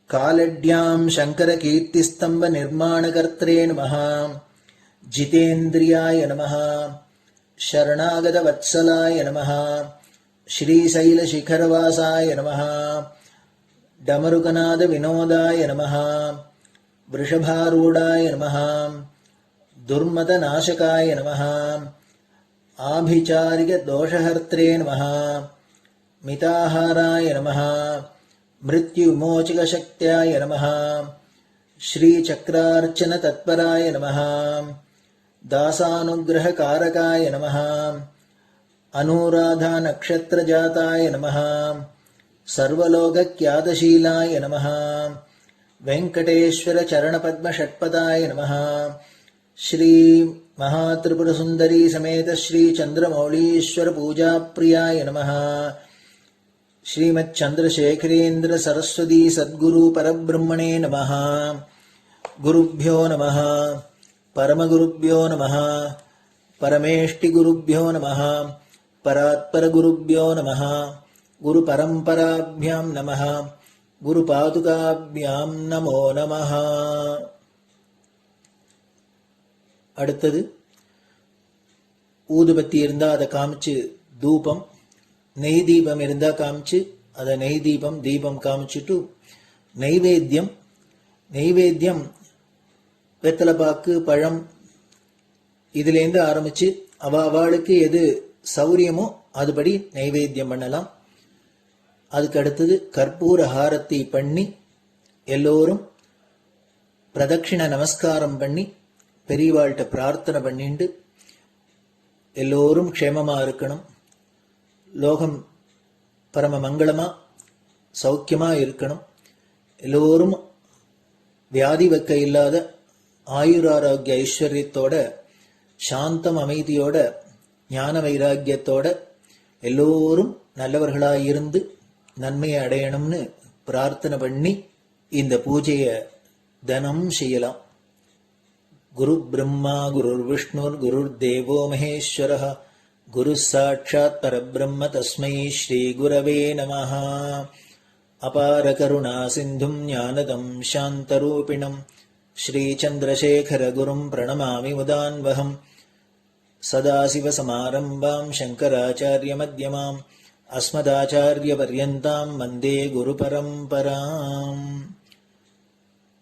Speaker 2: कालड्यां शङ्करकीर्तिस्तम्भनिर्माणकर्त्रे नमः। जितेन्द्रियाय नमः। शरणागतवत्सलाय नमः। श्रीशैलशिखरवासाय नमः। डमरुकनाद विनोदाय नमः वृषभारूढाय नमः दुर्मदनाशकाय नमः आभिचारिक दोषहर्त्रे नमः मिताहाराय नमः मृत्युमोचकशक्त्याय नमः श्रीचक्रार्चनतत्पराय नमः दासानुग्रहकारकाय नमः अनुराधानक्षत्रजाताय नमः सर्वलोकख्यातशीलाय नमः वेङ्कटेश्वरचरणपद्मषट्पदाय नमः श्री महात्रिपुरसुन्दरी समेत श्री चन्द्रमौलीश्वर पूजाप्रियाय नमः श्रीमच्चन्द्रशेखरेन्द्र सरस्वती सद्गुरु परब्रह्मणे नमः गुरुभ्यो नमः परमगुरुभ्यो नमः परमेष्टिगुरुभ्यो नमः परात्परगुरुभ्यो नमः गुरुपरम्पराभ्यां नमः गुरुपादुकाभ्यां नमो नमः. அடுத்தது ஊதுபத்தி இருந்தா அதை காமிச்சு தூபம், நெய் தீபம் இருந்தா காமிச்சு அதை நெய் தீபம் தீபம் காமிச்சுட்டு நைவேத்தியம் வெத்தலைப்பாக்கு பழம் இதுலேருந்து ஆரம்பிச்சு அவளுக்கு எது சௌரியமோ அதுபடி நைவேத்தியம் பண்ணலாம். அதுக்கு அடுத்தது கற்பூர ஹாரத்தி பண்ணி எல்லோரும் பிரதட்சிண நமஸ்காரம் பண்ணி பெரியவாள்கிட்ட பிரார்த்தனை பண்ணிண்டு எல்லோரும் க்ஷேமமா இருக்கணும், லோகம் பரம மங்களமா சௌக்கியமா இருக்கணும், எல்லோரும் வியாதி வெக்க இல்லாத ஆயுராரோக்கிய ஐஸ்வர்யத்தோட சாந்தம் அமைதியோட ஞான வைராக்கியத்தோட எல்லோரும் நல்லவர்களாயிருந்து நன்மையை அடையணும்னு பிரார்த்தனை பண்ணி இந்த பூஜையை தினம் செய்யலாம். குரு பிரம்மா குருர் விஷ்ணுர் குருர் தேவோ மகேஸ்வரः குரு சாட்சாத் பரபிரம்ம தஸ்மை ஸ்ரீ குரவே நமः. அபார கருணா சிந்தும் ஞானதம் சாந்தரூபிணம் ஸ்ரீ சந்திரசேகர குரும் பிரணமாமி முதான்வகம். சதாசிவசமாரம்பாம் சங்கராச்சாரிய மத்யமாம் அஸ்மதாச்சாரிய பர்யந்தாம் வந்தே குரு பரம்பராம்.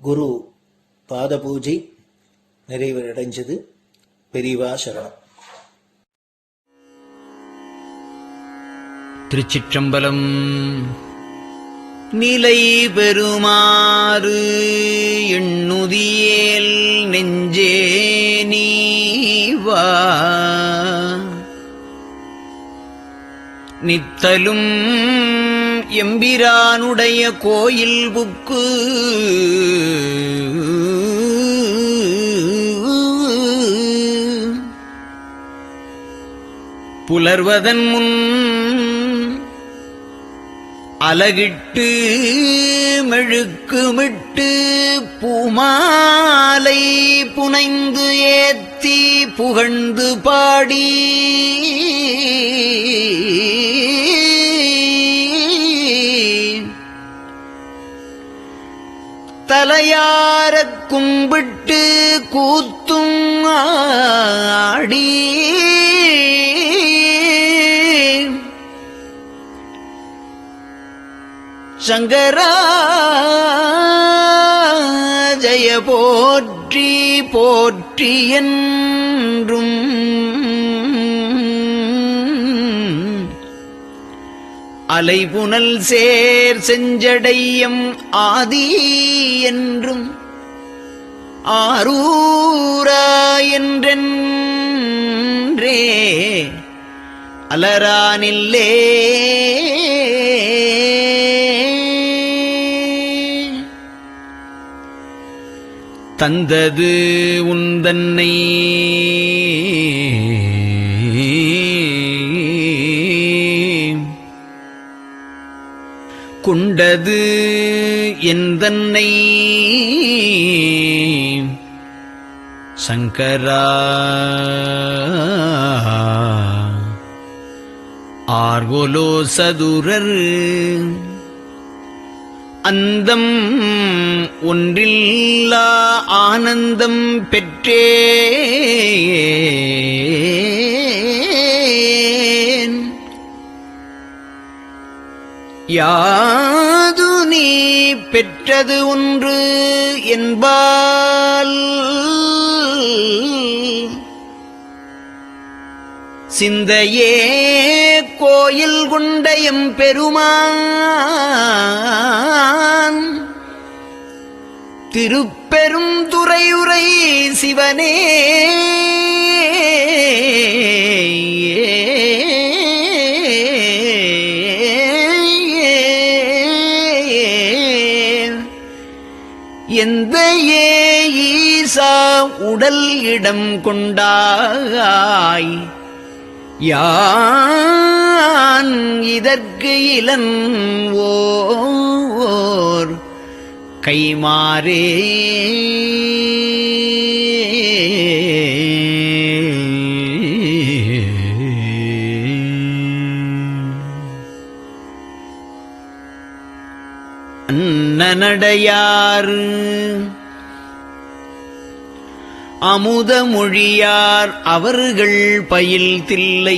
Speaker 2: குரு பாத பூஜை நிறைவடைஞ்சது. பெரியவா சரணம்.
Speaker 6: திருச்சிற்றம்பலம். நிலை பெறுமாறு எண்ணுதியேல் நெஞ்சே நீவா நித்தலும் எம்பிரானுடைய கோயில் புக்கு புலர்வதன் முன் அலகிட்டு மெழுக்குமிட்டு பூமாலை புனைந்து ஏத்தி புகழ்ந்து பாடி தலையாரக் கும்பிட்டு கூத்தும் ஆடி சங்கரா ஜய போற்றி போற்றி என்றும் அலைபுனல் சேர் செஞ்சடையம் ஆதி என்றும் ஆரூரா என்றென்றே அலரானில்லே தந்தது உந்தன்னை கொண்டது எந்தன்னை சங்கரா ஆர்கோலோ சதுரர் அந்தம் ஒன்றில்லா ஆனந்தம் பெற்றேன் யாது நீ பெற்றது ஒன்று என்பால் சிந்தையே கோயில் கொண்ட எம்பெருமான் திருப்பெரும் துறையுரை சிவனே எந்த ஈசா உடல் இடம் கொண்டாய் யான் இதற்கு இளன்வோர் கைமாறே அன்னநடையார் அமுத மொழியார் அவர்கள் பயில் தில்லை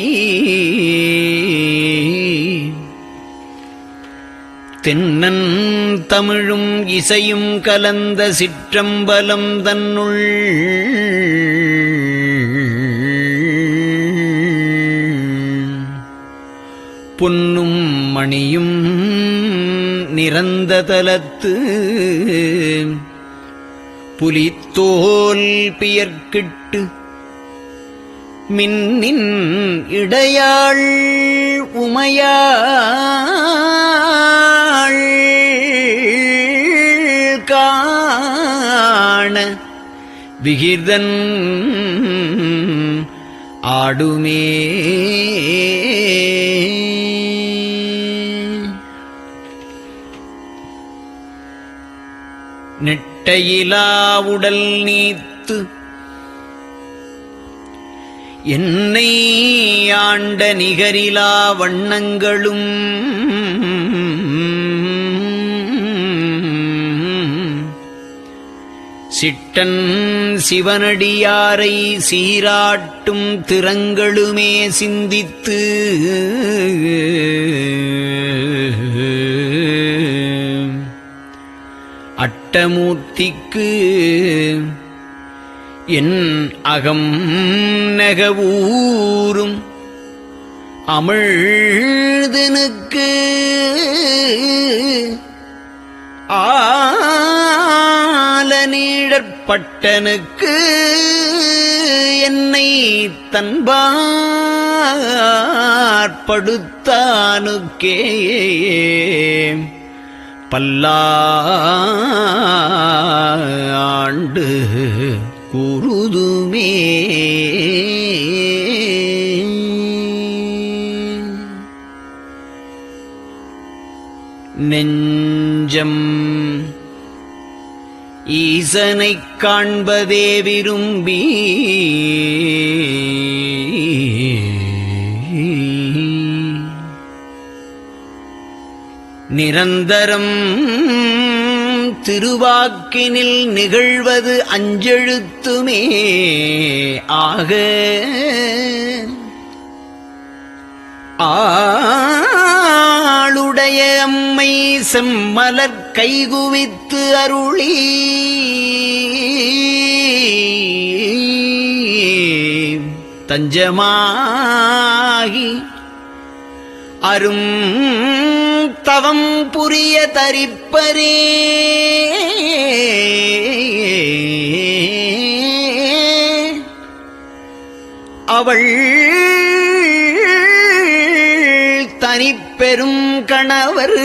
Speaker 6: தென்னன் தமிழும் இசையும் கலந்த சிற்றம்பலம் தன்னுள் பொன்னும் மணியும் நிறந்த தலத்து புலித்தோல் பியர்க்கிட்டு மின்னின் இடையாள் உமையாள் காண விகிர்தன் ஆடுமே நெட்டையிலா உடல் நீத்து என்னை ஆண்ட நிகரிலா வண்ணங்களும் சிட்டன் சிவனடியாரை சீராட்டும் திறங்களுமே சிந்தித்து அட்டமூர்த்திக்கு என் அகம் நெகவூரும் அமிழ்தனுக்கு ஆலநீழற்பட்டனுக்கு என்னை தன்பாற்படுத்தானுக்கே பல்லாண்டு குருதுமே நெஞ்சம் ஈசனைக் காண்பதே விரும்பி நிரந்தரம் திருவாக்கினில் நிகழ்வது அஞ்செழுத்துமே ஆக ஆளுடைய அம்மை செம்மலர் கைகுவித்து அருளி தஞ்சமாகி அரும் தவம் புரிய தரிப்பரே அவள் தனிப்பெரும் கணவர்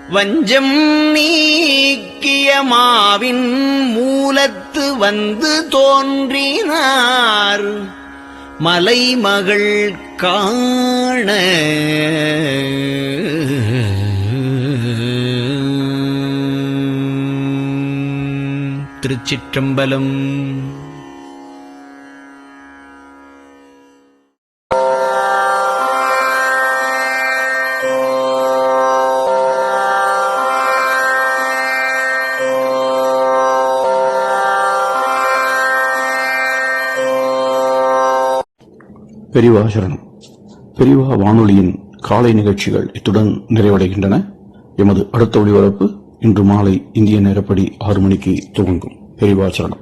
Speaker 6: வஞ்சம் நீக்கிய மாவின் மூலத்து வந்து தோன்றினார் மலைமகள் காண திருச்சிற்றம்பலம்.
Speaker 4: பெரியவா சரணம். பெரியவா வானொலியின் காலை நிகழ்ச்சிகள் இத்துடன் நிறைவடைகின்றன. எமது அடுத்த ஒளிபரப்பு இன்று மாலை இந்திய நேரப்படி 6 மணிக்கு துவங்கும். பெரியவா சரணம்.